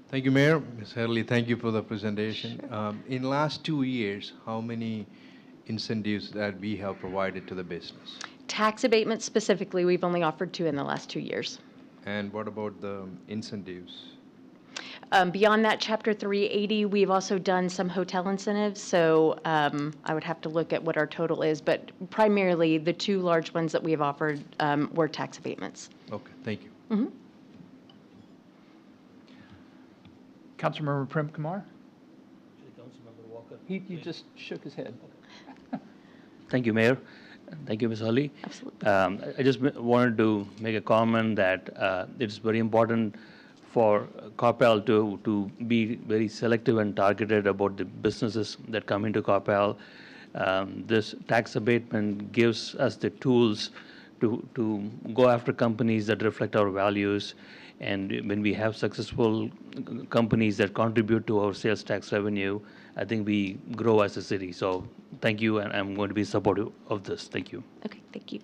Thank you, Mayor. Ms. Hurley, thank you for the presentation. In last 2 years, how many incentives that we have provided to the business? Tax abatements specifically, we've only offered 2 in the last 2 years. And what about the incentives? Beyond that, Chapter 380, we've also done some hotel incentives, so I would have to look at what our total is, but primarily the 2 large ones that we have offered were tax abatements. Okay, thank you. Mm-hmm. Councilmember Prem Kumar? Councilmember Walker. He just shook his head. Thank you, Mayor. Thank you, Ms. Hurley. Absolutely. I just wanted to make a comment that it's very important for Coppell to be very selective and targeted about the businesses that come into Coppell. This tax abatement gives us the tools to go after companies that reflect our values. And when we have successful companies that contribute to our sales tax revenue, I think we grow as a city. So thank you, and I'm going to be supportive of this. Thank you. Okay, thank you.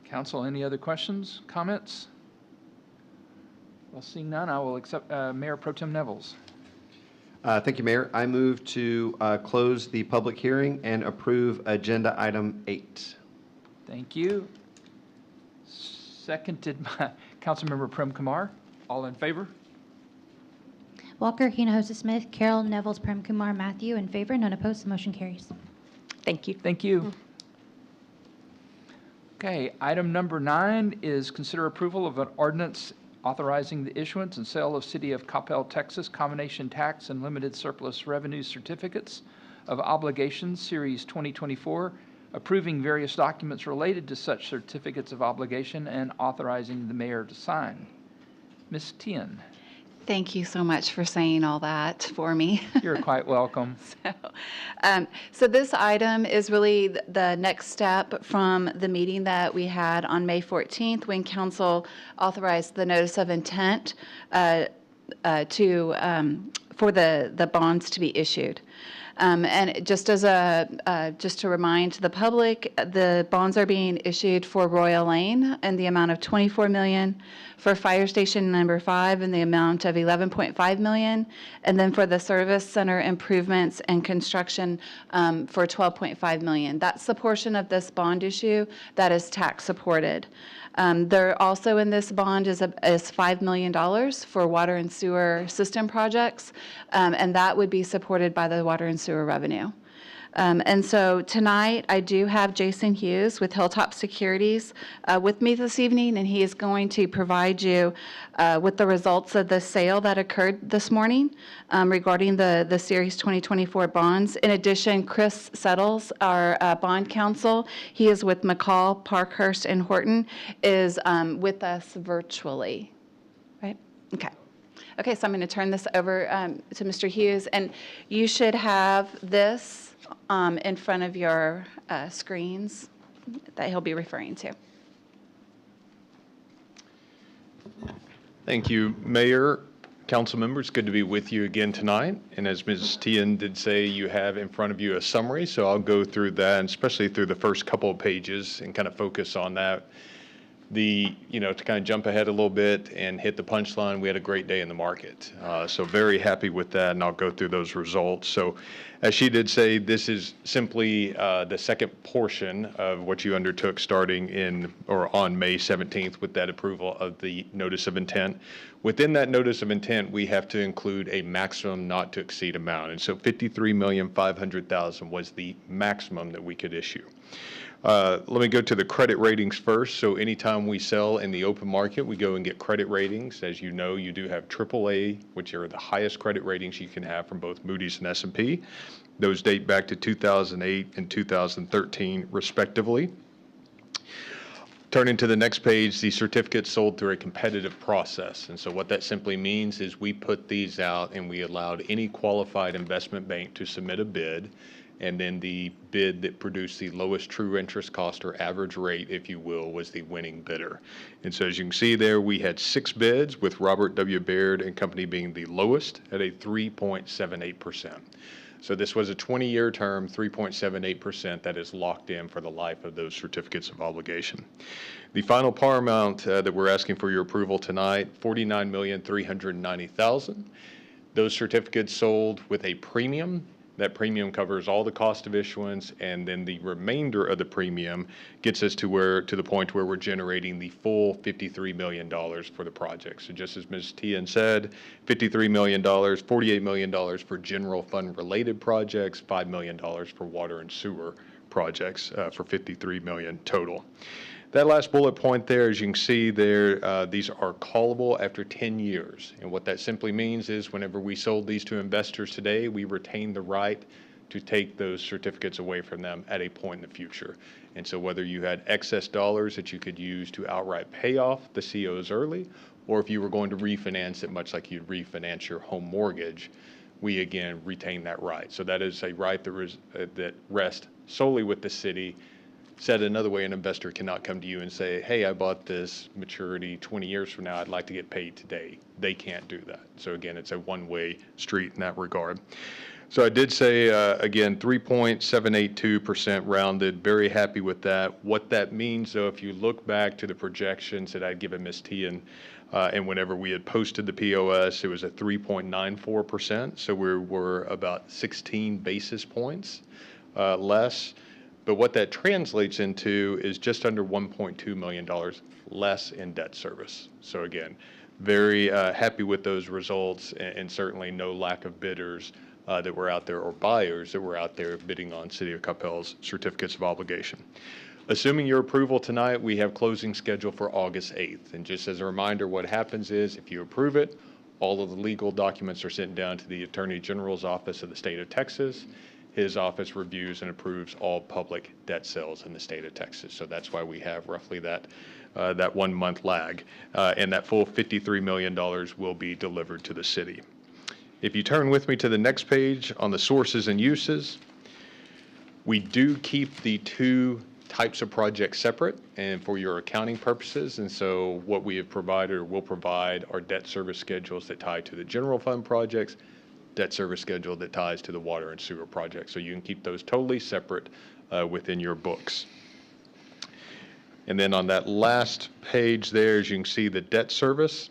Council, any other questions, comments? Well, seeing none, I will accept Mayor Pro Tem Nevels. Thank you, Mayor. I move to close the public hearing and approve agenda item 8. Thank you. Seconded by Councilmember Prem Kumar. All in favor? Walker, Hinojosa Smith, Carol, Nevels, Prem Kumar, Matthew, in favor, none opposed, the motion carries. Thank you. Thank you. Okay, item number 9 is consider approval of an ordinance authorizing the issuance and sale of City of Coppell, Texas combination tax and limited surplus revenue certificates of obligations, Series 2024, approving various documents related to such certificates of obligation and authorizing the mayor to sign. Ms. Tien. Thank you so much for saying all that for me. You're quite welcome. So this item is really the next step from the meeting that we had on May 14th when council authorized the notice of intent for the bonds to be issued. And just as just to remind the public, the bonds are being issued for Royal Lane in the amount of $24 million, for Fire Station number 5 in the amount of $11.5 million, and then for the Service Center improvements and construction for $12.5 million. That's the portion of this bond issue that is tax supported. There also in this bond is $5 million for water and sewer system projects, and that would be supported by the water and sewer revenue. And so tonight I do have Jason Hughes with Hilltop Securities with me this evening, and he is going to provide you with the results of the sale that occurred this morning regarding the Series 2024 bonds. In addition, Chris Settles, our bond counsel, he is with McCall, Parkhurst, and Horton, is with us virtually, right? Okay. Okay, so I'm going to turn this over to Mr. Hughes, and you should have this in front of your screens that he'll be referring to. Thank you, Mayor, council members. Good to be with you again tonight. And as Ms. Tian did say, you have in front of you a summary, so I'll go through that, and especially through the first couple of pages and kind of focus on that. To kind of jump ahead a little bit and hit the punchline, we had a great day in the market. So very happy with that, and I'll go through those results. So as she did say, this is simply the second portion of what you undertook starting on May 17th with that approval of the notice of intent. Within that notice of intent, we have to include a maximum not to exceed amount. And so $53,500,000 was the maximum that we could issue. Let me go to the credit ratings first. So anytime we sell in the open market, we go and get credit ratings. As you know, you do have AAA, which are the highest credit ratings you can have from both Moody's and S&P. Those date back to 2008 and 2013, respectively. Turning to the next page, the certificates sold through a competitive process. And so what that simply means is we put these out and we allowed any qualified investment bank to submit a bid, and then the bid that produced the lowest true interest cost or average rate, if you will, was the winning bidder. And so as you can see there, we had 6 bids, with Robert W. Baird and Company being the lowest at a 3.78%. So this was a 20-year term, 3.78% that is locked in for the life of those certificates of obligation. The final par amount that we're asking for your approval tonight, $49,390,000. Those certificates sold with a premium. That premium covers all the cost of issuance, and then the remainder of the premium gets us to the point where we're generating the full $53 million for the project. So just as Ms. Tian said, $53 million, $48 million for general fund related projects, $5 million for water and sewer projects, for $53 million total. That last bullet point there, as you can see there, these are callable after 10 years. And what that simply means is whenever we sold these to investors today, we retain the right to take those certificates away from them at a point in the future. And so whether you had excess dollars that you could use to outright pay off the COs early, or if you were going to refinance it much like you'd refinance your home mortgage, we again retain that right. So that is a right that rests solely with the city. Said another way, an investor cannot come to you and say, hey, I bought this maturity 20 years from now, I'd like to get paid today. They can't do that. So again, it's a one-way street in that regard. So I did say, again, 3.782% rounded, very happy with that. What that means, though, if you look back to the projections that I'd given Ms. Tian, and whenever we had posted the POS, it was at 3.94%. So we were about 16 basis points less. But what that translates into is just under $1.2 million less in debt service. So again, very happy with those results, and certainly no lack of bidders that were out there, or buyers that were out there bidding on City of Coppell's certificates of obligation. Assuming your approval tonight, we have closing scheduled for August 8th. And just as a reminder, what happens is if you approve it, all of the legal documents are sent down to the Attorney General's office of the state of Texas. His office reviews and approves all public debt sales in the state of Texas. So that's why we have roughly that 1 month lag. And that full $53 million will be delivered to the city. If you turn with me to the next page on the sources and uses, we do keep the 2 types of projects separate and for your accounting purposes. And so what we have provided or will provide are debt service schedules that tie to the general fund projects, debt service schedule that ties to the water and sewer project. So you can keep those totally separate within your books. And then on that last page there, as you can see, the debt service,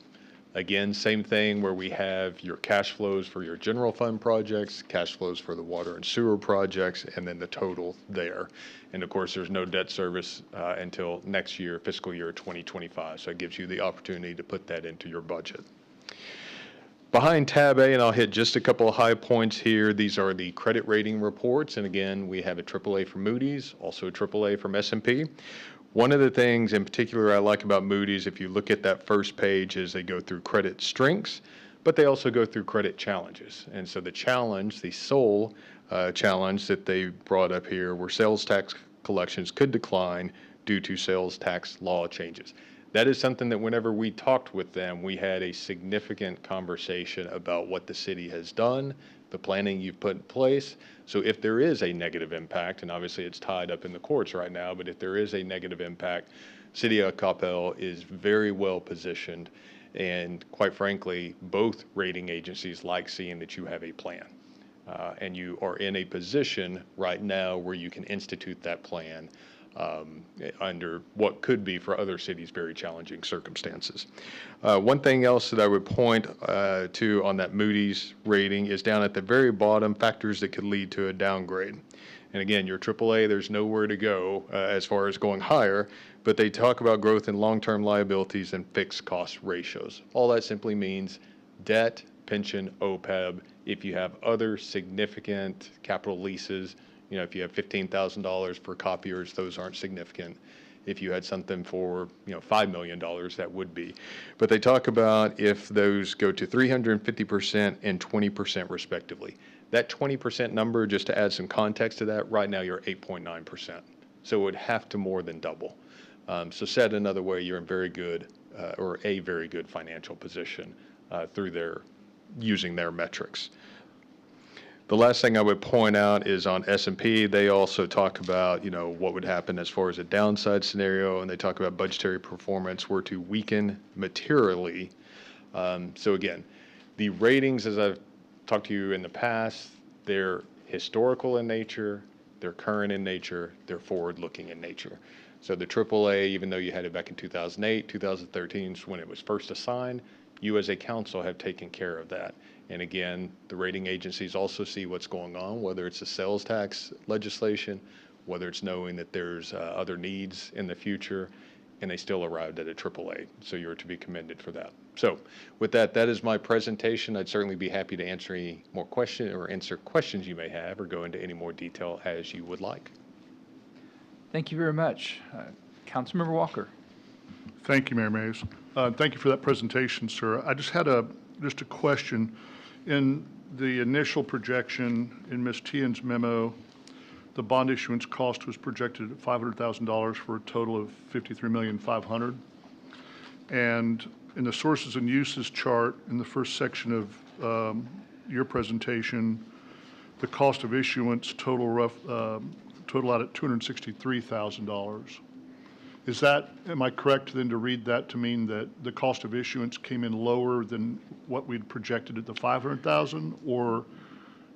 again, same thing where we have your cash flows for your general fund projects, cash flows for the water and sewer projects, and then the total there. And of course, there's no debt service until next year, fiscal year 2025. So it gives you the opportunity to put that into your budget. Behind tab A, and I'll hit just a couple of high points here, these are the credit rating reports. And again, we have a AAA from Moody's, also a AAA from S&P. One of the things in particular I like about Moody's, if you look at that first page, is they go through credit strengths, but they also go through credit challenges. And so the challenge, the sole challenge that they brought up here, were sales tax collections could decline due to sales tax law changes. that is something that whenever we talked with them, we had a significant conversation about what the city has done, the planning you've put in place. So if there is a negative impact, and obviously it's tied up in the courts right now, but if there is a negative impact, City of Coppell is very well positioned. And quite frankly, both rating agencies like seeing that you have a plan. And you are in a position right now where you can institute that plan under what could be for other cities very challenging circumstances. One thing else that I would point to on that Moody's rating is down at the very bottom, factors that could lead to a downgrade. And again, your AAA, there's nowhere to go as far as going higher, but they talk about growth in long-term liabilities and fixed cost ratios. All that simply means debt, pension, OPEB. If you have other significant capital leases, you know, if you have $15,000 for copiers, those aren't significant. If you had something for, you know, $5 million, that would be. But they talk about if those go to 350% and 20% respectively. That 20% number, just to add some context to that, right now you're 8.9%. So it would have to more than double. So said another way, you're in very good, or a very good financial position through using their metrics. The last thing I would point out is on S&P, they also talk about, you know, what would happen as far as a downside scenario, and they talk about budgetary performance were to weaken materially. So again, the ratings, as I've talked to you in the past, they're historical in nature, they're current in nature, they're forward-looking in nature. So the AAA, even though you had it back in 2008, 2013 when it was first assigned, you as a council have taken care of that. And again, the rating agencies also see what's going on, whether it's the sales tax legislation, whether it's knowing that there's other needs in the future, and they still arrived at a AAA. So you're to be commended for that. So with that, that is my presentation. I'd certainly be happy to answer any more questions or answer questions you may have or go into any more detail as you would like. Thank you very much. Councilmember Walker. Thank you, Mayor Mays. Thank you for that presentation, sir. I just had just a question. In the initial projection in Ms. Tian's memo, the bond issuance cost was projected at $500,000 for a total of $53,500,000. And in the sources and uses chart in the first section of your presentation, the cost of issuance total out at $263,000. Is that, am I correct then to read that to mean that the cost of issuance came in lower than what we'd projected at the 500,000, or?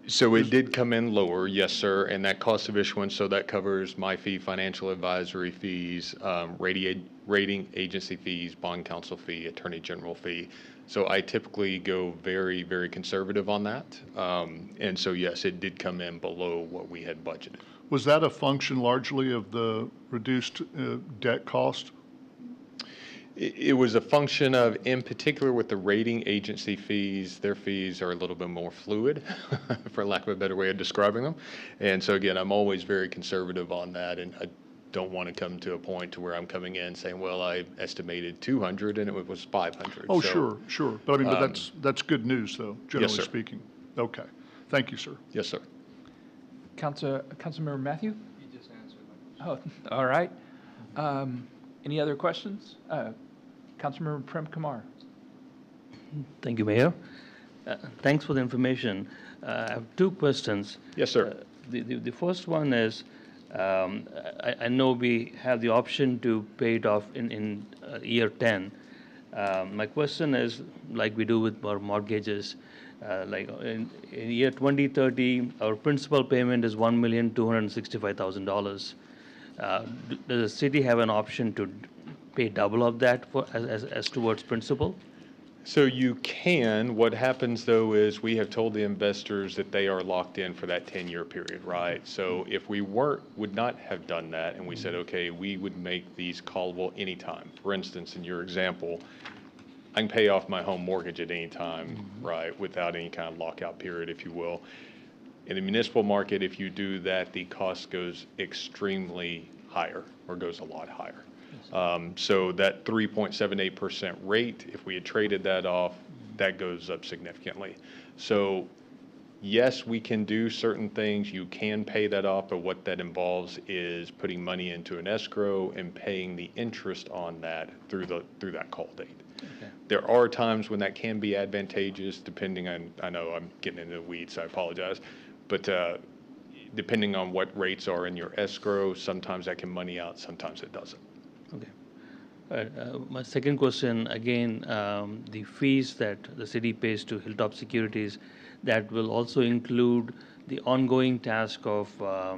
So it did come in lower, yes, sir, and that cost of issuance, so that covers my fee, financial advisory fees, rating agency fees, bond counsel fee, attorney general fee. So I typically go very, very conservative on that. And so, yes, it did come in below what we had budgeted. Was that a function largely of the reduced debt cost? It was a function of, in particular with the rating agency fees, their fees are a little bit more fluid, for lack of a better way of describing them. And so again, I'm always very conservative on that, and I don't want to come to a point to where I'm coming in saying, well, I estimated 200 and it was 500. Oh, so, sure. But I mean, but that's good news though, generally yes, speaking. Okay. Thank you, sir. Yes, sir. Councilmember Matthew? He just answered my question. Oh, all right. Any other questions? Councilmember Prem Kumar. Thank you, Mayor. Thanks for the information. I have two questions. Yes, sir. The first one is, I know we have the option to pay it off in year 10. My question is, like we do with our mortgages, like in year 2030, our principal payment is $1,265,000. Does the city have an option to pay double of that as towards principal? So you can. What happens though is we have told the investors that they are locked in for that 10-year period, right? So if we would not have done that and we said, okay, we would make these callable anytime. For instance, in your example, I can pay off my home mortgage at any time, right, without any kind of lockout period, if you will. In the municipal market, if you do that, the cost goes extremely higher or goes a lot higher. So that 3.78% rate, if we had traded that off, that goes up significantly. So yes, we can do certain things, you can pay that off, but what that involves is putting money into an escrow and paying the interest on that through that call date. Okay. There are times when that can be advantageous, depending on, I know I'm getting into the weeds, I apologize, but depending on what rates are in your escrow, sometimes that can money out, sometimes it doesn't. Okay. All right, my second question, again, the fees that the city pays to Hilltop Securities, that will also include the ongoing task of, I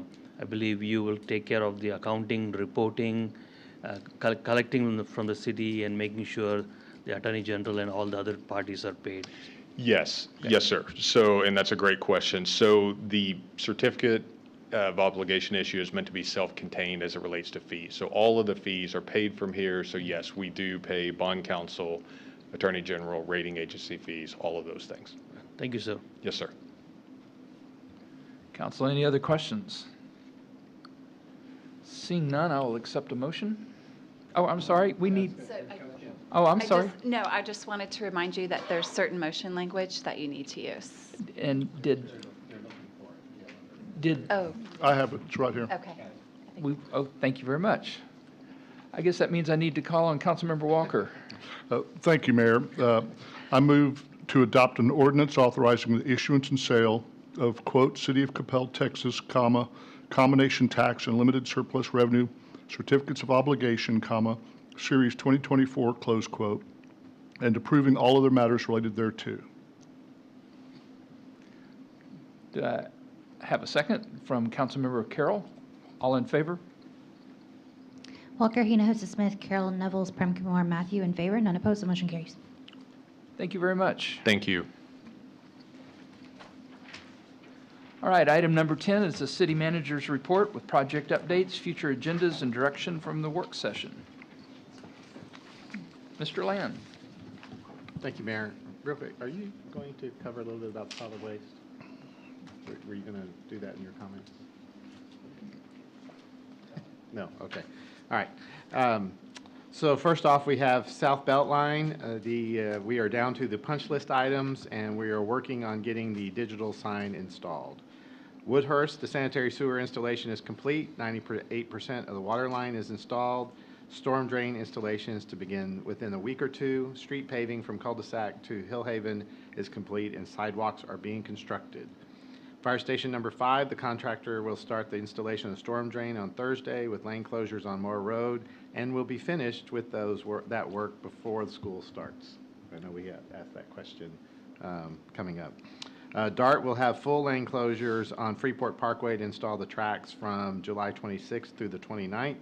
believe you will take care of the accounting, reporting, collecting from the city and making sure the Attorney General and all the other parties are paid. Yes, yes, sir. So, and that's a great question. So the certificate of obligation issue is meant to be self-contained as it relates to fees. So all of the fees are paid from here. So yes, we do pay bond counsel, attorney general, rating agency fees, all of those things. Thank you, sir. Yes, sir. Council, any other questions? Seeing none, I will accept a motion. Oh, I'm sorry, we need, oh, I'm sorry. No, I just wanted to remind you that there's certain motion language that you need to use. And did, Oh, I have it, it's right here. okay. oh, thank you very much. I guess that means I need to call on Councilmember Walker. Thank you, Mayor. I move to adopt an ordinance authorizing the issuance and sale of, quote, City of Coppell, Texas, comma, combination tax and limited surplus revenue certificates of obligation, comma, Series 2024, close quote, and approving all other matters related thereto. Did I have a second from Councilmember Carroll? All in favor? Walker, Hinojosa, Smith, Carroll, Nevels, Prem Kumar, Matthew in favor, none opposed, the motion carries. Thank you very much. Thank you. All right, item number 10 is the city manager's report with project updates, future agendas, and direction from the work session. Mr. Land. Thank you, Mayor. Real quick, are you going to cover a little bit about solid waste? Were you going to do that in your comments? No, okay. All right. So first off, we have South Beltline. We are down to the punch list items, and we are working on getting the digital sign installed. Woodhurst, the sanitary sewer installation is complete. 98% of the water line is installed. Storm drain installation is to begin within a week or two. Street paving from cul-de-sac to Hillhaven is complete, and sidewalks are being constructed. Fire station number 5, the contractor will start the installation of the storm drain on Thursday with lane closures on Moore Road, and will be finished with that work before the school starts. I know we asked that question coming up. DART will have full lane closures on Freeport Parkway to install the tracks from July 26th through the 29th.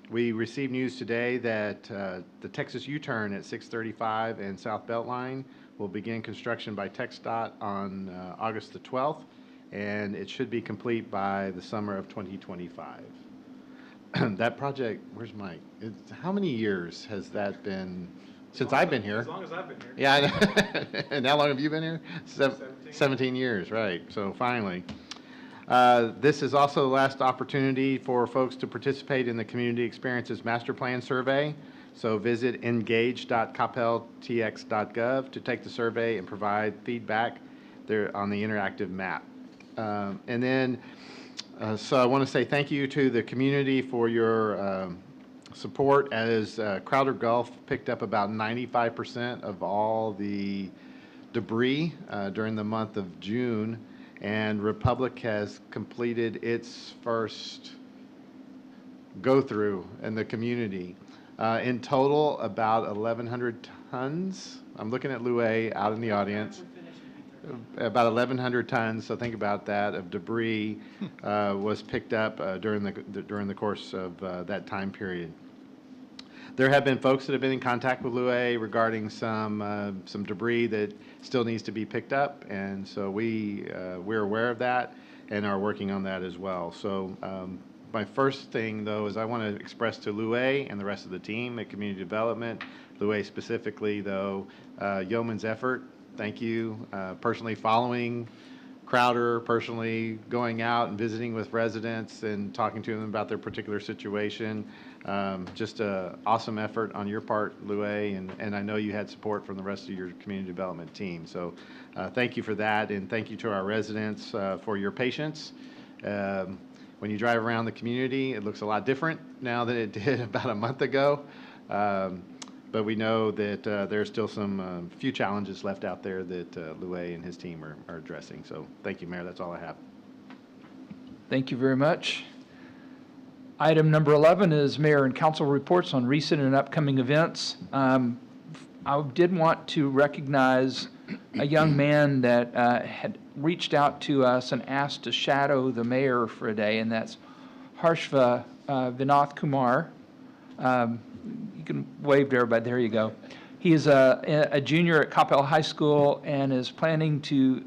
We received news today that the Texas U-turn at 635 and South Beltline will begin construction by TxDOT on August the 12th, and it should be complete by the summer of 2025. That project, where's Mike? How many years has that been since I've been here? As long as I've been here. Yeah, and how long have you been here? 17 years, right. So finally. This is also the last opportunity for folks to participate in the Community Experiences Master Plan Survey. So visit engage.coppelltx.gov to take the survey and provide feedback there on the interactive map. So I want to say thank you to the community for your support, as Crowder Gulf picked up about 95% of all the debris during the month of June, and Republic has completed its first go-through in the community. In total, about 1,100 tons. I'm looking at Louie out in the audience. About 1,100 tons, so think about that, of debris was picked up during the course of that time period. There have been folks that have been in contact with Louie regarding some debris that still needs to be picked up, and so we're aware of that and are working on that as well. So my first thing, though, is I want to express to Louie and the rest of the team at Community Development, Louie specifically, though, yeoman's effort. Thank you. Personally following Crowder, personally going out and visiting with residents and talking to them about their particular situation. Just a awesome effort on your part, Lue, and I know you had support from the rest of your community development team. So thank you for that, and thank you to our residents for your patience. When you drive around the community, it looks a lot different now than it did about a month ago. But we know that there's still some few challenges left out there that Lue and his team are addressing. So thank you, Mayor. That's all I have. Thank you very much. Item number 11 is Mayor and Council reports on recent and upcoming events. I did want to recognize a young man that had reached out to us and asked to shadow the mayor for a day, and that's Harshva Vinoth Kumar. You can wave to everybody. There you go. He is a junior at Coppell High School and is planning to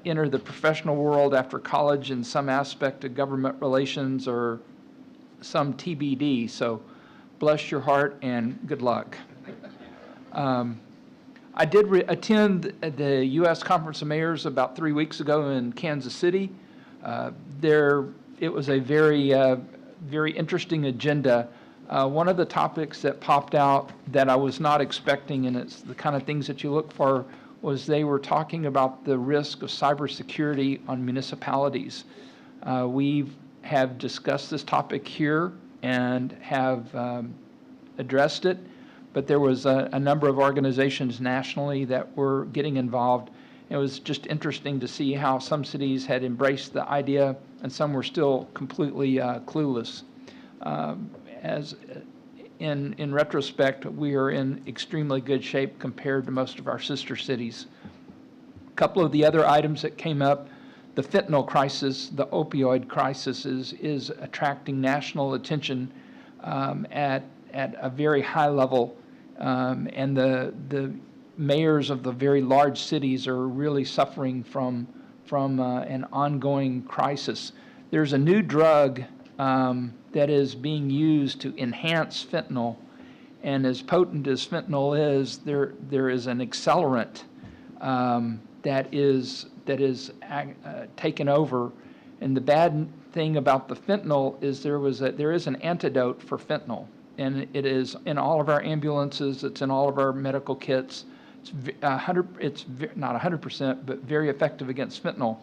enter the professional world after college in some aspect of government relations or some TBD. So bless your heart and good luck. I did attend the U.S. Conference of Mayors about 3 weeks ago in Kansas City. It was a very interesting agenda. One of the topics that popped out that I was not expecting, and it's the kind of things that you look for, was they were talking about the risk of cybersecurity on municipalities. We have discussed this topic here and have addressed it, but there was a number of organizations nationally that were getting involved. It was just interesting to see how some cities had embraced the idea and some were still completely clueless. As in retrospect, we are in extremely good shape compared to most of our sister cities. A couple of the other items that came up, the fentanyl crisis, the opioid crisis is attracting national attention at a very high level, and the mayors of the very large cities are really suffering from an ongoing crisis. There's a new drug that is being used to enhance fentanyl, and as potent as fentanyl is, there is an accelerant that is taken over. And the bad thing about the fentanyl is there is an antidote for fentanyl, and it is in all of our ambulances. It's in all of our medical kits. It's not 100%, but very effective against fentanyl.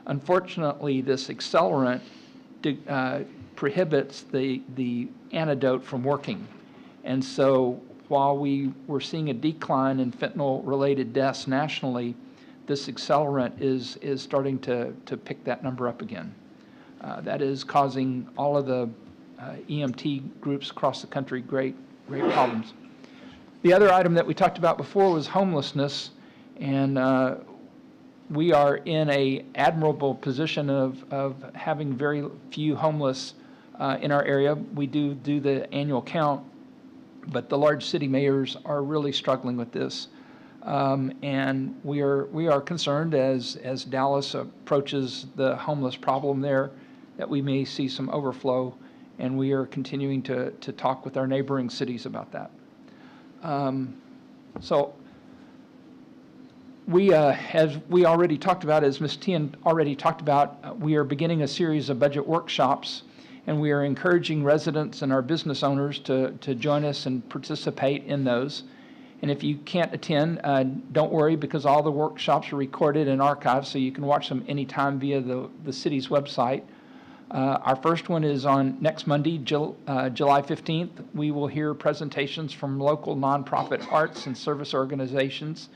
Unfortunately, this accelerant prohibits the antidote from working. And so while we were seeing a decline in fentanyl-related deaths nationally, this accelerant is starting to pick that number up again. That is causing all of the EMT groups across the country great problems. The other item that we talked about before was homelessness, and we are in an admirable position of having very few homeless in our area. We do the annual count, but the large city mayors are really struggling with this. And we are concerned as Dallas approaches the homeless problem there that we may see some overflow, and we are continuing to talk with our neighboring cities about that. So we, as we already talked about, as Ms. Tien already talked about, we are beginning a series of budget workshops, and we are encouraging residents and our business owners to join us and participate in those. And if you can't attend, don't worry, because all the workshops are recorded and archived, so you can watch them anytime via the city's website. Our first one is on next Monday, July 15th. We will hear presentations from local nonprofit arts and service organizations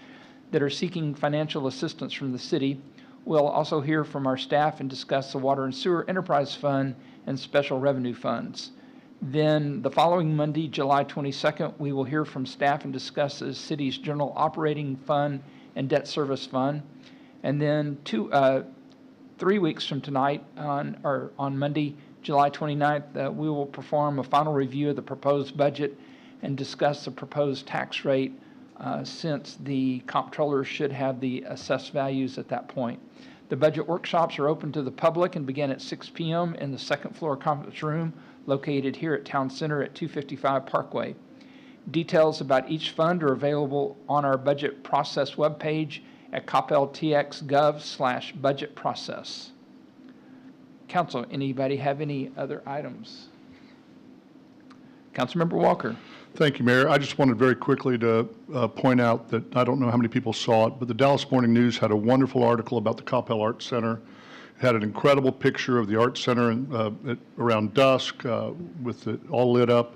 that are seeking financial assistance from the city. We'll also hear from our staff and discuss the Water and Sewer Enterprise Fund and special revenue funds. Then the following Monday, July 22nd, we will hear from staff and discuss the city's general operating fund and debt service fund. And then 3 weeks from tonight, on Monday, July 29th, we will perform a final review of the proposed budget and discuss the proposed tax rate, since the comptroller should have the assessed values at that point. The budget workshops are open to the public and begin at 6 p.m. in the second floor conference room located here at Town Center at 255 Parkway. Details about each fund are available on our budget process webpage at coppelltx.gov/budget process. Council, anybody have any other items? Councilmember Walker. Thank you, Mayor. I just wanted very quickly to point out that I don't know how many people saw it, but the Dallas Morning News had a wonderful article about the Coppell Arts Center. It had an incredible picture of the Arts Center around dusk with it all lit up.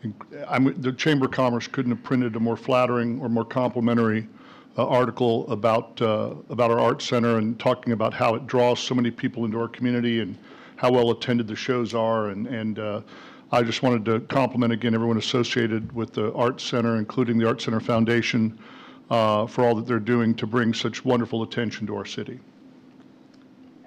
The Chamber of Commerce couldn't have printed a more flattering or more complimentary article about our Arts Center and talking about how it draws so many people into our community and how well attended the shows are. And I just wanted to compliment again everyone associated with the Arts Center, including the Arts Center Foundation, for all that they're doing to bring such wonderful attention to our city.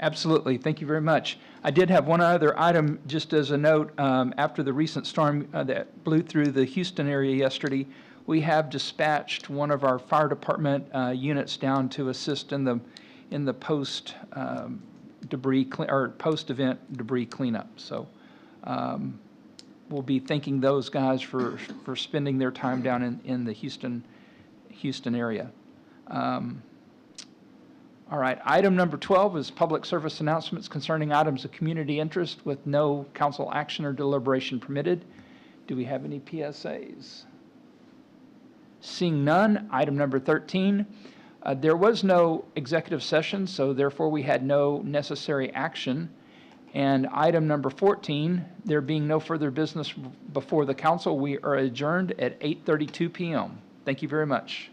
Absolutely. Thank you very much. I did have one other item, just as a note. After the recent storm that blew through the Houston area yesterday, we have dispatched one of our fire department units down to assist in the post post-event debris cleanup. So we'll be thanking those guys for spending their time down in the Houston area. All right, item number 12 is public service announcements concerning items of community interest with no council action or deliberation permitted. Do we have any PSAs? Seeing none, item number 13. There was no executive session, so therefore we had no necessary action. And item number 14, there being no further business before the council, we are adjourned at 8:32 p.m. Thank you very much.